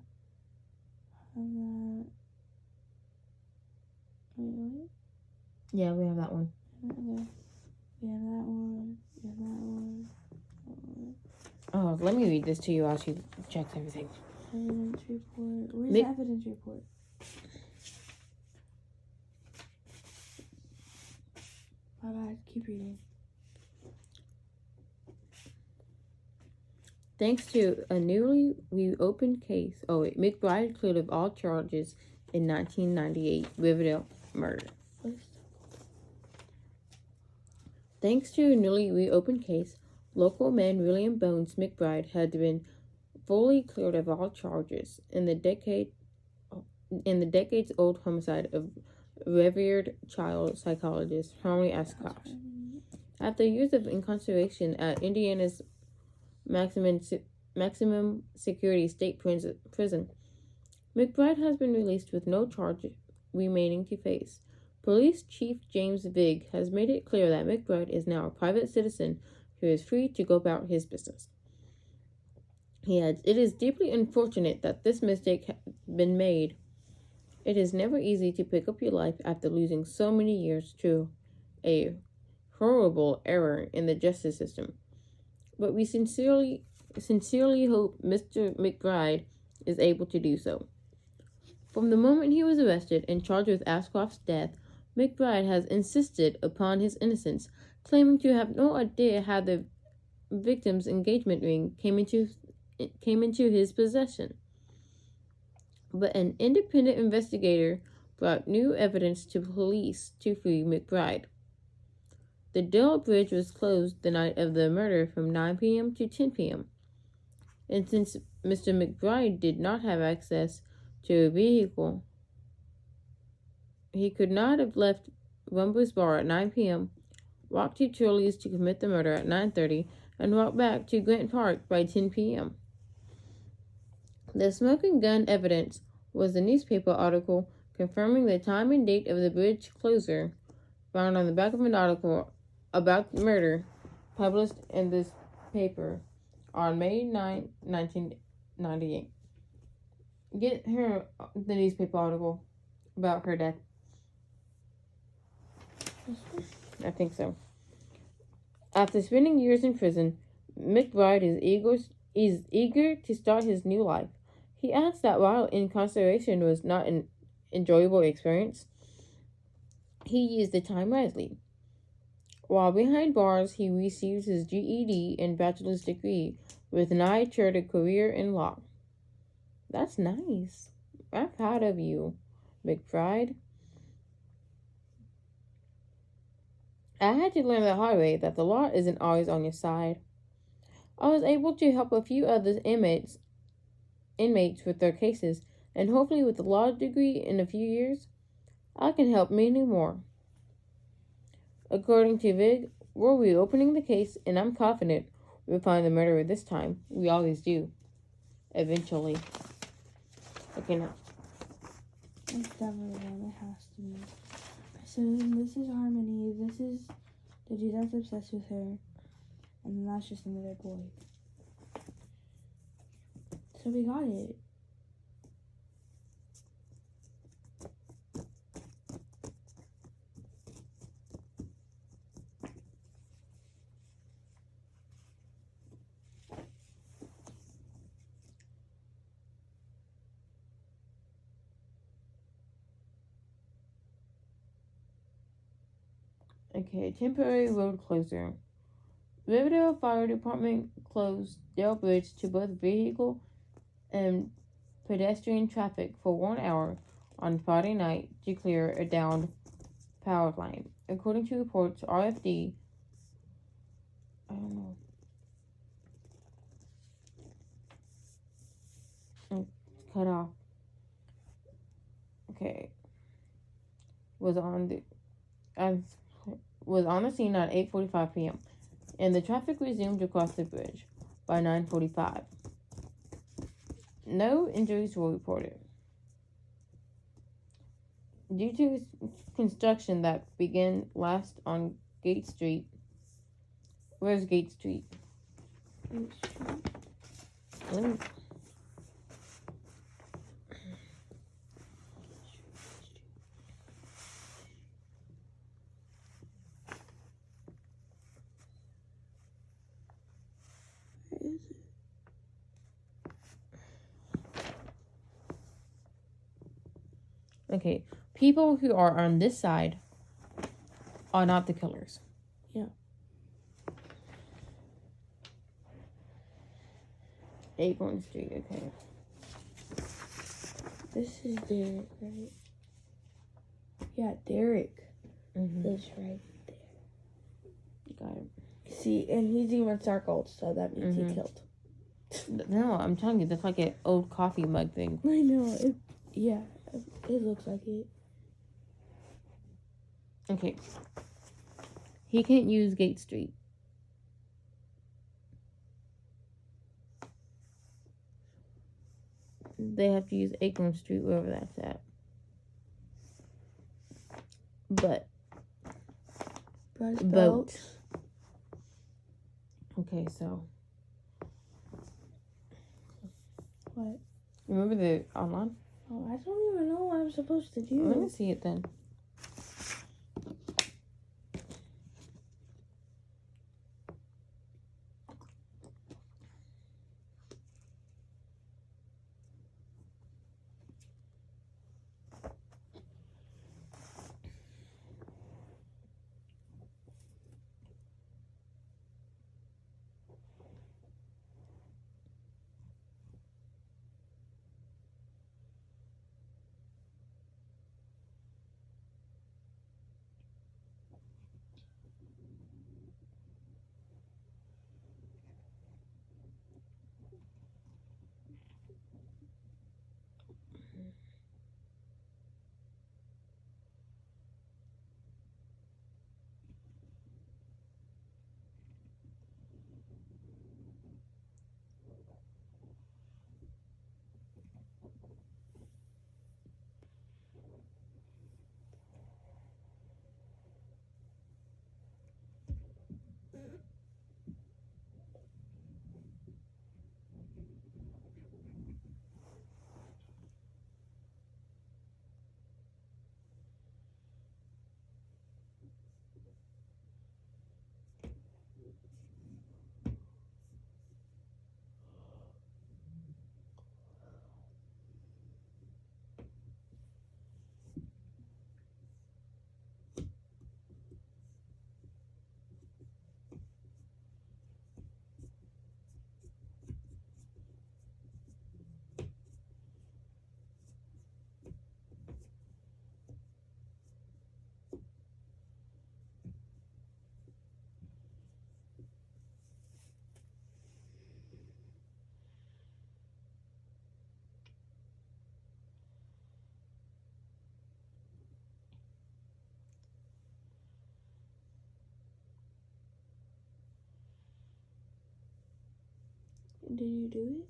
Wait. yeah, we have that one. Okay. We have that one. We have that one. Oh, let me read this to you while she checks everything. Evidence report. Where's Make- the evidence report? My bad. Keep reading. Thanks to a newly reopened case, McBride cleared of all charges in 1998 Riverdale murder. Thanks to a newly reopened case, local man William Bones McBride had been fully cleared of all charges in the decades-old homicide of revered child psychologist Harmony Ashcroft. After years of incarceration at Indiana's maximum security state prison, McBride has been released with no charge remaining to face. Police Chief James Vigg has made it clear that McBride is now a private citizen who is free to go about his business. He adds, "It is deeply unfortunate that this mistake has been made. It is never easy to pick up your life after losing so many years to a horrible error in the justice system. But we sincerely hope Mr. McBride is able to do so." From the moment he was arrested and charged with Ashcroft's death, McBride has insisted upon his innocence, claiming to have no idea how the victim's engagement ring came into his possession. But an independent investigator brought new evidence to police to free McBride. The Dale Bridge was closed the night of the murder from 9 p.m. to 10 p.m. And since Mr. McBride did not have access to a vehicle, he could not have left Rumbo's Bar at 9 p.m., walked to Turley's to commit the murder at 9:30, and walked back to Grant Park by 10 p.m. The smoking gun evidence was the newspaper article confirming the time and date of the bridge closure found on the back of an article about the murder published in this paper on May 9, 1998. Get her the newspaper article about her death. I think so. After spending years in prison, McBride is eager to start his new life. He adds that while incarceration was not an enjoyable experience, he used the time wisely. While behind bars, he received his GED and bachelor's degree with an eye toward a career in law. That's nice. I'm proud of you, McBride. I had to learn the hard way that the law isn't always on your side. I was able to help a few other inmates with their cases, and hopefully with a law degree in a few years, I can help many more. According to Vigg, we're reopening the case, and I'm confident we'll find the murderer this time. We always do. Eventually. Okay, now. It's definitely one. It has to be. So this is Harmony. This is the dude that's obsessed with her. And then that's just another boy. So we got it. Okay, temporary road closure. Riverdale Fire Department closed Dale Bridge to both vehicle and pedestrian traffic for 1 hour on Friday night to clear a downed power line. According to reports, RFD, cut off. Okay, was on the scene at 8:45 p.m. and the traffic resumed across the bridge by 9:45. No injuries were reported. Due to construction that began last on Gate Street. Where's Gate Street? Let me- Okay, people who are on this side are not the killers. Yeah. Acorn Street, okay. This is Derek, right? Yeah, Derek Mm-hmm. is right. Got it. See, and he's even circled, so that means Mhm. he killed. No, I'm telling you, that's like an old coffee mug thing. I know. It looks like it. Okay. He can't use Gate Street. They have to use Acorn Street, wherever that's at. But, Brush Boat. belts. okay, so. What? Remember the online? Oh, I don't even know what I'm supposed to do. Let me see it then. Did you do it?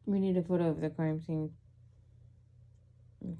We need a photo of the crime scene. Okay.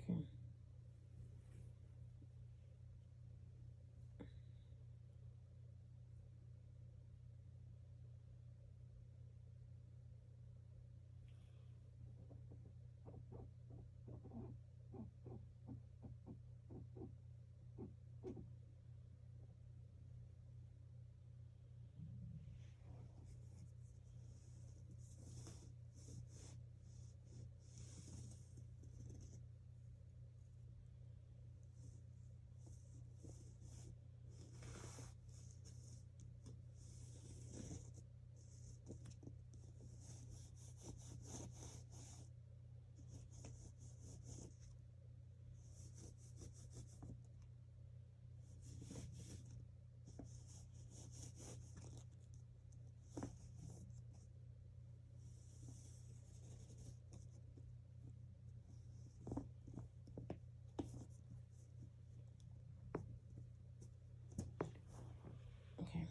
Okay.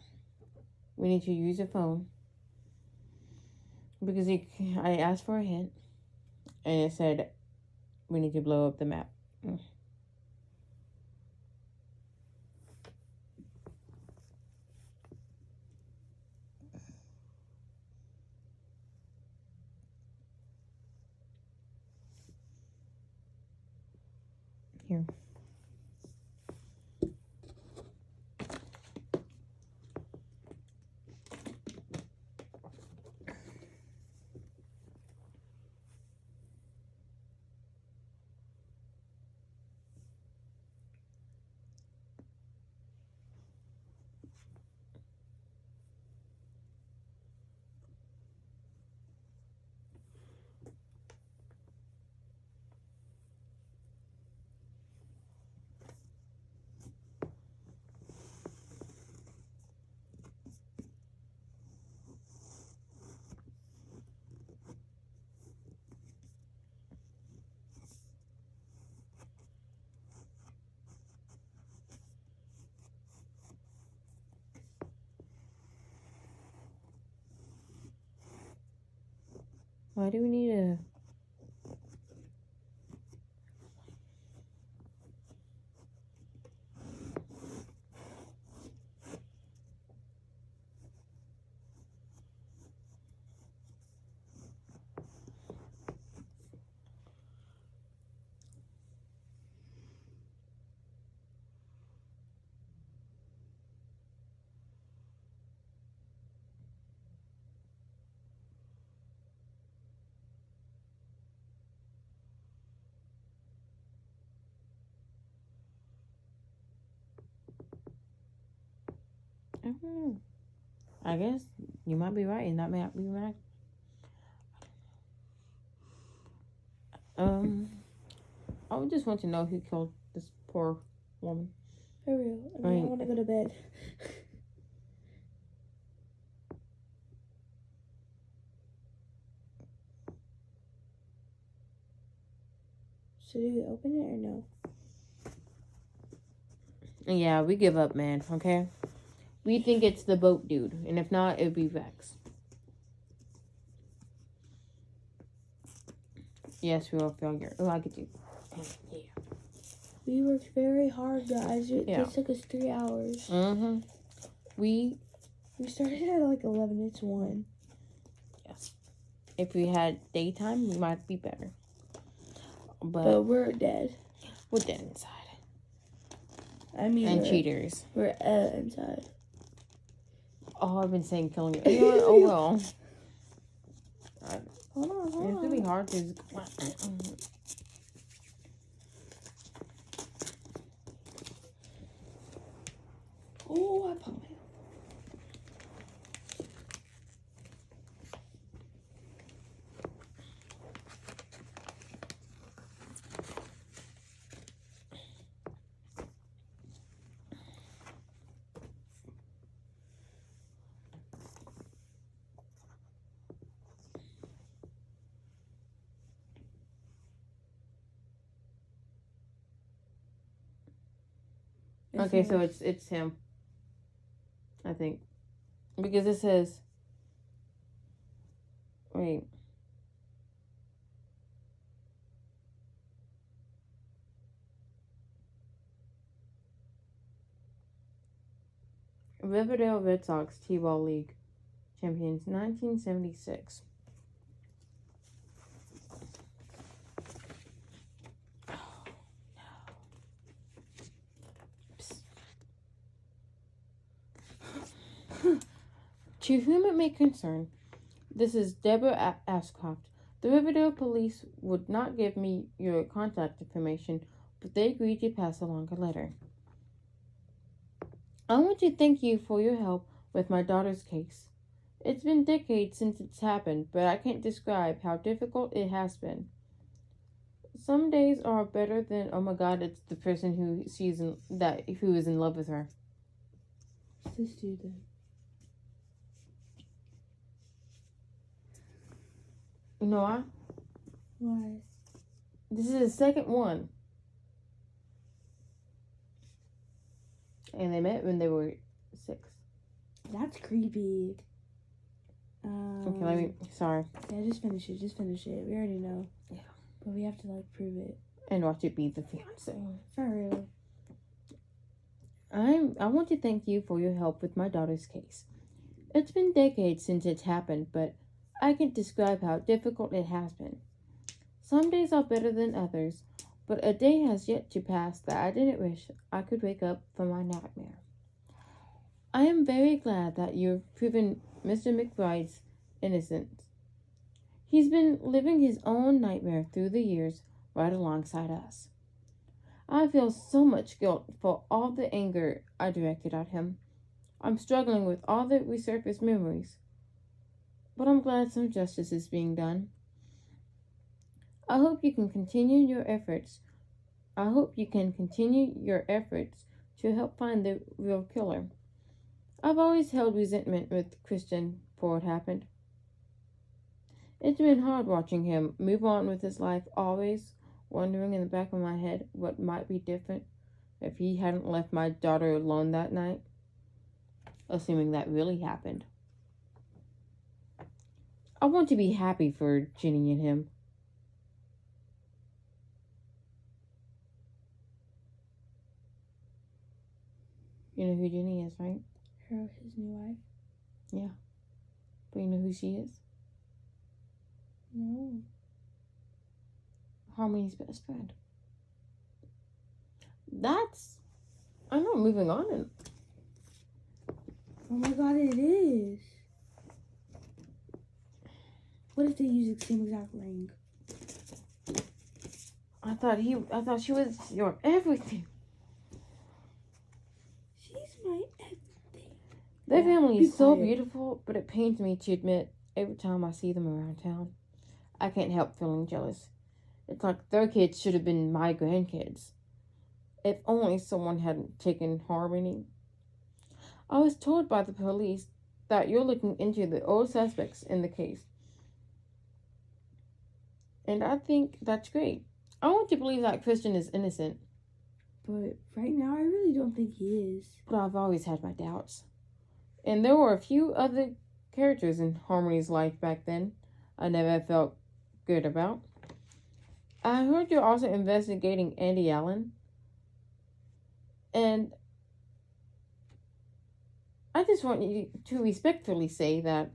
We need to use a phone because I asked for a hint and it said we need to blow up the map. Here. Why do we need a... I don't know. I guess you might be right and that might be right. I would just want to know who killed this poor woman. For real. I Right. want to go to bed. Should we open it or no? Yeah, we give up, man, okay? We think it's the boat dude, and if not, it would be Vex. Yes, we are failure. Oh, I get you. Yeah. We worked very hard, guys. Yeah. This took us 3 hours. Mm-hmm. We started at like 11. It's 1. Yes. If we had daytime, we might be better. But we're dead. We're dead inside. I mean, And cheaters. We're inside. Oh, I've been saying killing you. You know what? Oh, well. Hold on, hold It's on. gonna be hard to... Oh, I popped it. Okay, so it's him. I think. Because it says... Wait. Riverdale Red Sox T-Ball League champions 1976. To whom it may concern, this is Deborah Ashcroft. The Riverdale police would not give me your contact information, but they agreed to pass along a letter. I want to thank you for your help with my daughter's case. It's been decades since it's happened, but I can't describe how difficult it has been. Some days are better than, oh my God, it's the person who who is in love with her. What's this do then? You know why? Why? This is the second one. And they met when they were 6. That's creepy. Okay, sorry. Yeah, just finish it. Just finish it. We already know. Yeah. But we have to, like, prove it. And watch it be the fiance. For real. I want to thank you for your help with my daughter's case. It's been decades since it's happened, but I can't describe how difficult it has been. Some days are better than others, but a day has yet to pass that I didn't wish I could wake up from my nightmare. I am very glad that you've proven Mr. McBride's innocence. He's been living his own nightmare through the years right alongside us. I feel so much guilt for all the anger I directed at him. I'm struggling with all the resurfaced memories, but I'm glad some justice is being done. I hope you can continue your efforts. To help find the real killer. I've always held resentment with Christian for what happened. It's been hard watching him move on with his life, always wondering in the back of my head what might be different if he hadn't left my daughter alone that night, assuming that really happened. I want to be happy for Ginny and him. You know who Ginny is, right? Her, his new wife? Yeah. But you know who she is? No. Harmony's best friend. I know, moving on. Oh my God, it is. What if they use the same exact ring? I thought she was your everything. She's my everything. Their Yeah, family be is so quiet. beautiful, but it pains me to admit every time I see them around town, I can't help feeling jealous. It's like their kids should have been my grandkids. If only someone hadn't taken Harmony. I was told by the police that you're looking into the old suspects in the case. And I think that's great. I want to believe that Christian is innocent, But right now, I really don't think he is. but I've always had my doubts. And there were a few other characters in Harmony's life back then I never felt good about. I heard you're also investigating Andy Allen. And I just want you to respectfully say that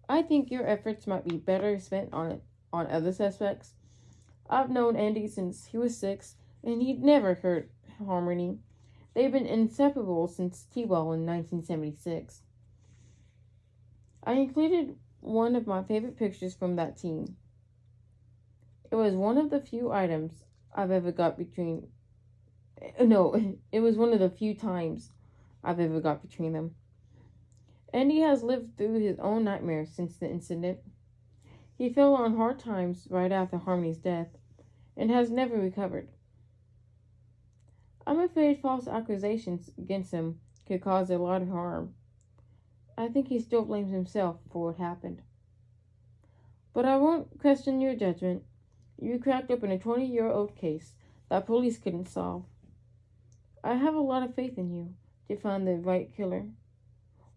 I think your efforts might be better spent on other suspects. I've known Andy since he was 6, and he'd never hurt Harmony. They've been inseparable since T-Ball in 1976. I included one of my favorite pictures from that team. It was one of the few items I've ever got between... No, it was one of the few times I've ever got between them. Andy has lived through his own nightmares since the incident. He fell on hard times right after Harmony's death and has never recovered. I'm afraid false accusations against him could cause a lot of harm. I think he still blames himself for what happened. But I won't question your judgment. You cracked open a 20-year-old case that police couldn't solve. I have a lot of faith in you to find the right killer.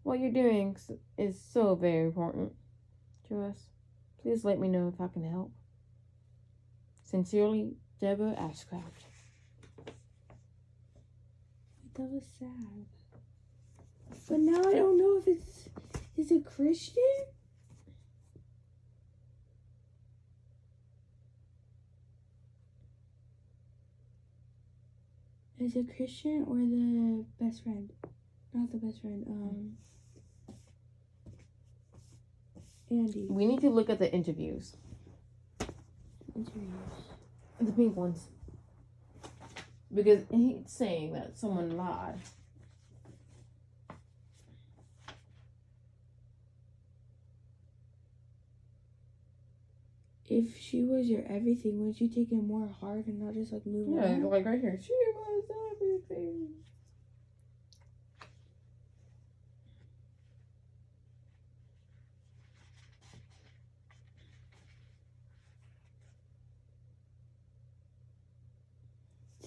What you're doing is so very important to us. Please let me know if I can help. Sincerely, Deborah Ashcroft. That was sad. But now I don't know if is it Christian? Is it Christian or the best friend? Not the best friend. Andy. We need to look at the interviews. Interviews. The pink ones. Because he's saying that someone lied. If she was your everything, wouldn't you take it more hard and not just like move on? like right here. She was everything.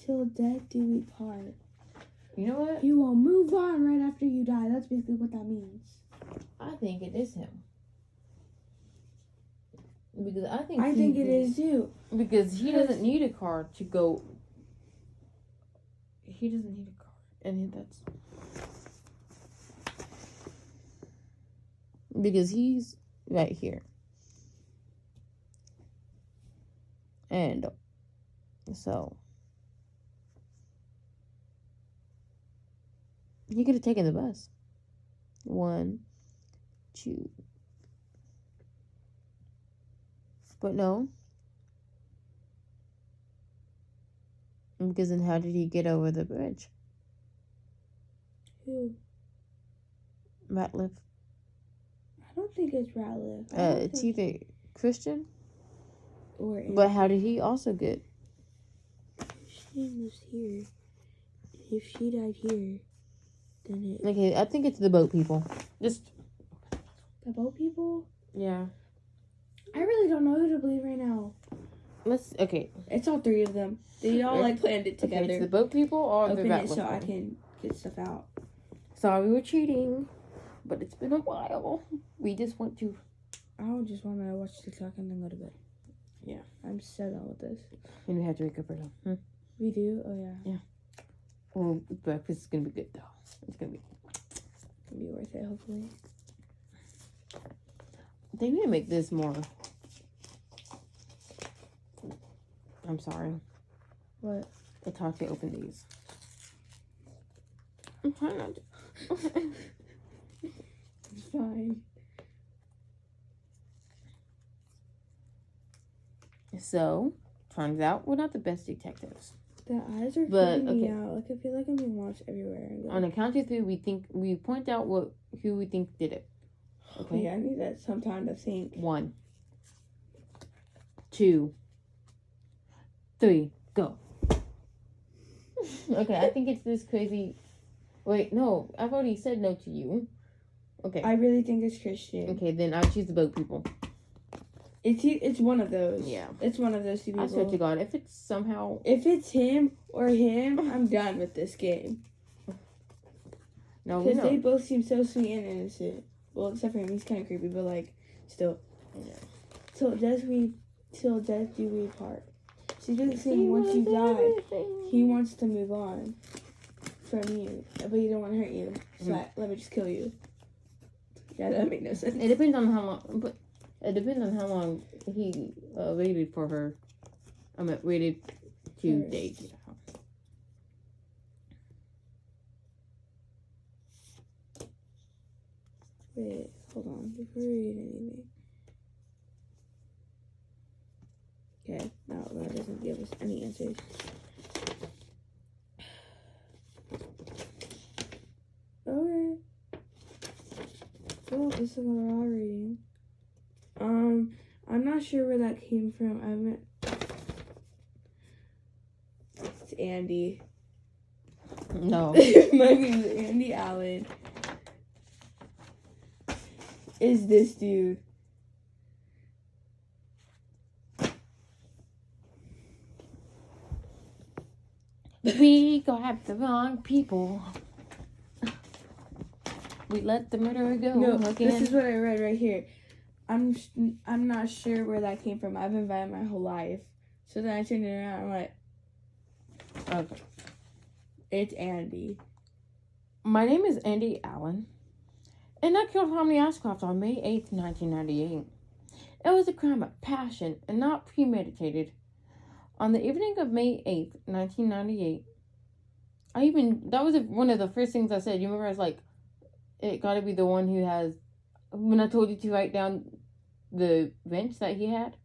Till death do we part. You know what? You will move on right after you die. That's basically what that means. I think it is him. Because I think it is too. Because he doesn't need a car to go. He doesn't need a car, and that's because he's right here, and so he could have taken the bus. 1, 2. But no. Because then how did he get over the bridge? Who? Ratliff. I don't think it's Ratliff. It's either Christian. Or But how did he also get? Christian lives here. If she died here, then it. Okay, I think it's the boat people. Just The boat people? yeah. I really don't know who to believe right now. Okay. It's all three of them. They all like planned it together. Okay, it's the boat people or Open the it so Ratliff I people? can get stuff out. Sorry, we're cheating, but it's been a while. We just want to. I don't just want to watch TikTok and then go to bed. Yeah. I'm so done with this. And we have to wake up early. We do? Oh, yeah. Well, breakfast is gonna be good though. It's gonna be. It'll be worth it, hopefully. They need to make this more. I'm sorry. What? It's hard to open these. I'm trying not to. It's fine. So, turns out we're not the best detectives. The eyes are But, freaking me okay. out. Like, I feel like I'm being watched everywhere. On a count of 3, we point out who we think did it. Okay. Yeah, I need that some time to think. 1, 2, 3, go. Okay, I think it's this crazy. Wait, no, I've already said no to you. Okay. I really think it's Christian. Okay, then I'll choose the boat people. It's one of those. Yeah. It's one of those two people. I swear to God, if it's somehow. If it's him or him, I'm done with this game. No, we Because know. they both seem so sweet and innocent. Well, except for him, he's kind of creepy, but like, still. Yeah. Till death do we part. She's really saying once you die, he wants to move on from you, but he don't want to hurt you. So let me just kill you. Yeah, that made no sense. It depends on how long. But it depends on how long he waited for her. Waited to First. date. Wait, hold on. Before we read anything. Okay, no, that doesn't give us any answers. Okay. Well, this is what we're all reading. I'm not sure where that came from. It's Andy. No. My name is Andy Allen. Is this dude? We got the wrong people. We let the murderer go No, again. this is what I read right here. I'm not sure where that came from. I've been invited my whole life. So then I turned it around. I'm like, Okay. it's Andy. My name is Andy Allen, and I killed Harmony Ashcroft on May 8th, 1998. It was a crime of passion and not premeditated. On the evening of May 8th, 1998, that was one of the first things I said. You remember I was like, it gotta be the one who has, when I told you to write down the wrench that he had.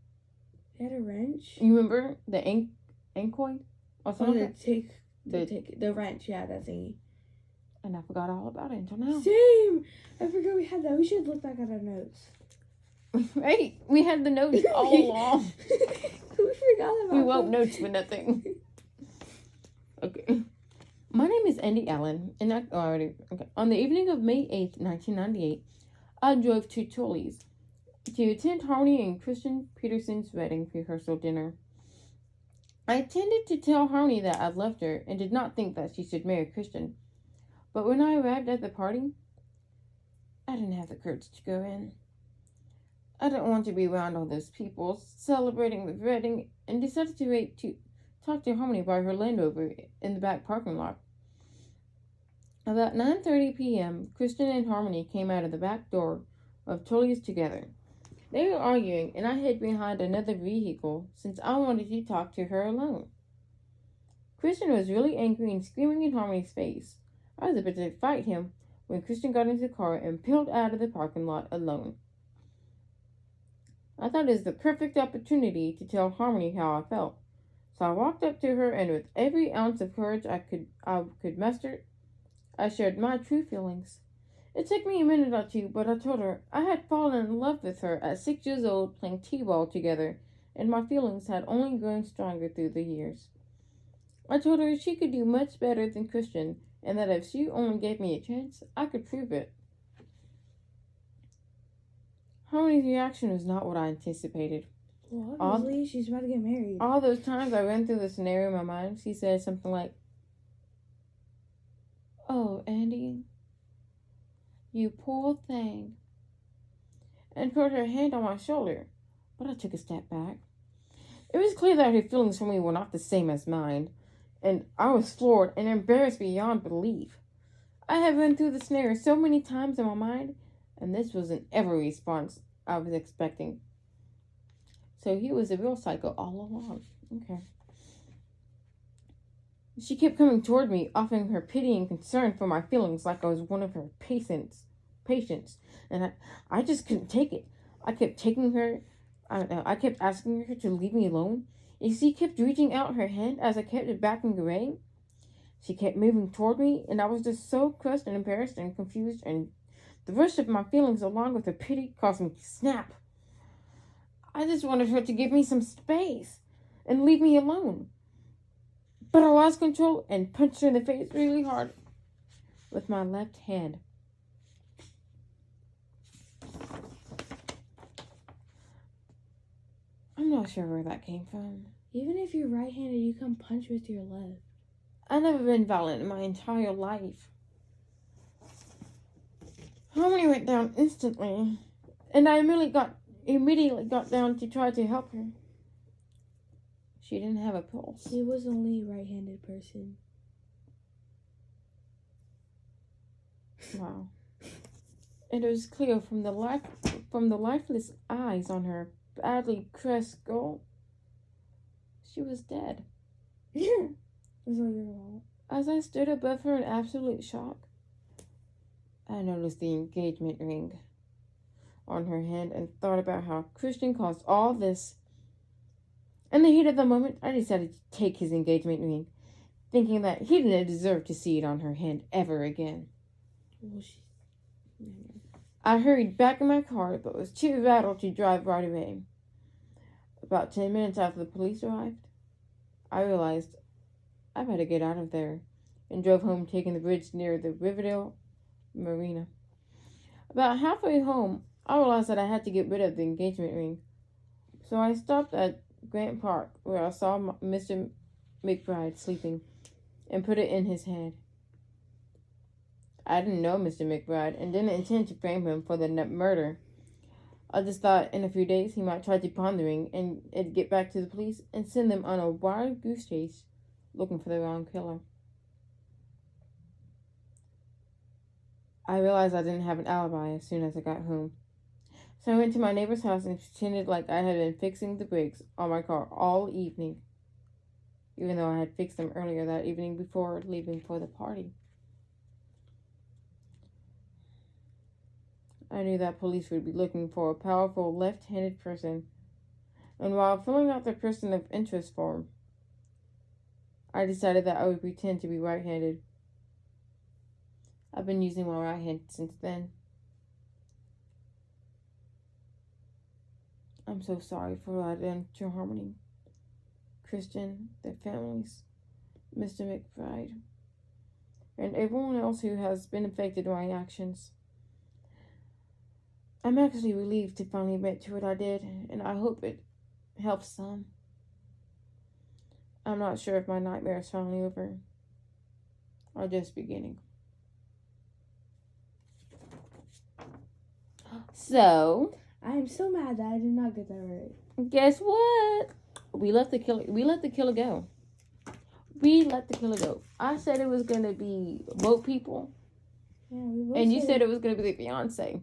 He had a wrench? You remember the ancoid? Or Oh, something? the wrench, yeah, that thingy. And I forgot all about it until now. Same! I forgot we had that. We should look back at our notes. Right? We had the notes all along. We forgot about We wrote them. notes for nothing. Okay. My name is Andy Allen, and on the evening of May 8th, 1998, I drove to Tully's to attend Harmony and Christian Peterson's wedding rehearsal dinner. I intended to tell Harmony that I'd left her and did not think that she should marry Christian. But when I arrived at the party, I didn't have the courage to go in. I didn't want to be around all those people celebrating the wedding and decided to wait to talk to Harmony by her Land Rover in the back parking lot. About 9:30 p.m., Christian and Harmony came out of the back door of Tully's together. They were arguing, and I hid behind another vehicle since I wanted to talk to her alone. Christian was really angry and screaming in Harmony's face. I was about to fight him when Christian got into the car and peeled out of the parking lot alone. I thought it was the perfect opportunity to tell Harmony how I felt. So I walked up to her, and with every ounce of courage I could muster, I shared my true feelings. It took me a minute or two, but I told her I had fallen in love with her at 6 years old playing t-ball together, and my feelings had only grown stronger through the years. I told her she could do much better than Christian, and that if she only gave me a chance, I could prove it. Harmony's reaction was not what I anticipated. Well, obviously, she's about to get married. All those times I ran through the scenario in my mind, she said something like, "Oh, Andy, you poor thing," and put her hand on my shoulder, but I took a step back. It was clear that her feelings for me were not the same as mine, and I was floored and embarrassed beyond belief. I had run through the scenario so many times in my mind, and this wasn't every response I was expecting. So he was a real psycho all along. Okay. She kept coming toward me, offering her pity and concern for my feelings like I was one of her patients. And I just couldn't take it. I kept I kept asking her to leave me alone. And she kept reaching out her hand as I kept backing away. She kept moving toward me, and I was just so crushed and embarrassed and confused, and the rush of my feelings along with her pity caused me to snap. I just wanted her to give me some space and leave me alone. But I lost control and punched her in the face really hard with my left hand. I'm not sure where that came from. Even if you're right-handed, you can punch with your left. I've never been violent in my entire life. Harmony went down instantly, and I immediately got down to try to help her. She didn't have a pulse. He was only a right-handed person. Wow. And it was clear from the lifeless eyes on her badly crushed skull, she was dead. Yeah. That's all your fault. As I stood above her in absolute shock, I noticed the engagement ring on her hand and thought about how Christian caused all this. In the heat of the moment, I decided to take his engagement ring, thinking that he didn't deserve to see it on her hand ever again. Well, I hurried back in my car, but was too rattled to drive right away. About 10 minutes after the police arrived, I realized I better get out of there, and drove home taking the bridge near the Riverdale Marina. About halfway home, I realized that I had to get rid of the engagement ring, so I stopped at Grant Park, where I saw Mr. McBride sleeping, and put it in his hand. I didn't know Mr. McBride and didn't intend to frame him for the murder. I just thought in a few days he might try to pawn the ring and it'd get back to the police and send them on a wild goose chase looking for the wrong killer. I realized I didn't have an alibi as soon as I got home. So I went to my neighbor's house and pretended like I had been fixing the brakes on my car all evening, even though I had fixed them earlier that evening before leaving for the party. I knew that police would be looking for a powerful left-handed person, and while filling out the person of interest form, I decided that I would pretend to be right-handed. I've been using my right hand since then. I'm so sorry for what I done to Harmony, Christian, their families, Mr. McBride, and everyone else who has been affected by my actions. I'm actually relieved to finally admit to what I did, and I hope it helps some. I'm not sure if my nightmare is finally over or just beginning. So, I am so mad that I did not get that right. guess what? We let the killer go. We let the killer go. I said it was gonna be boat people, Yeah, we both and you said it was gonna be the fiance.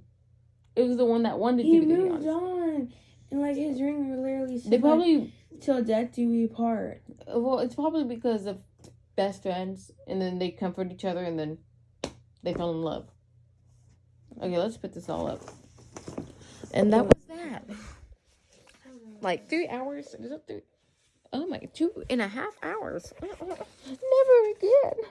It was the one that wanted he to be the moved fiance. on, and like his ring literally said, They probably, till death do we part. well, it's probably because of best friends, and then they comfort each other, and then they fell in love. Okay, let's put this all up. And that was that. Like 3 hours. Is it 3? Oh my, 2.5 hours. Never again.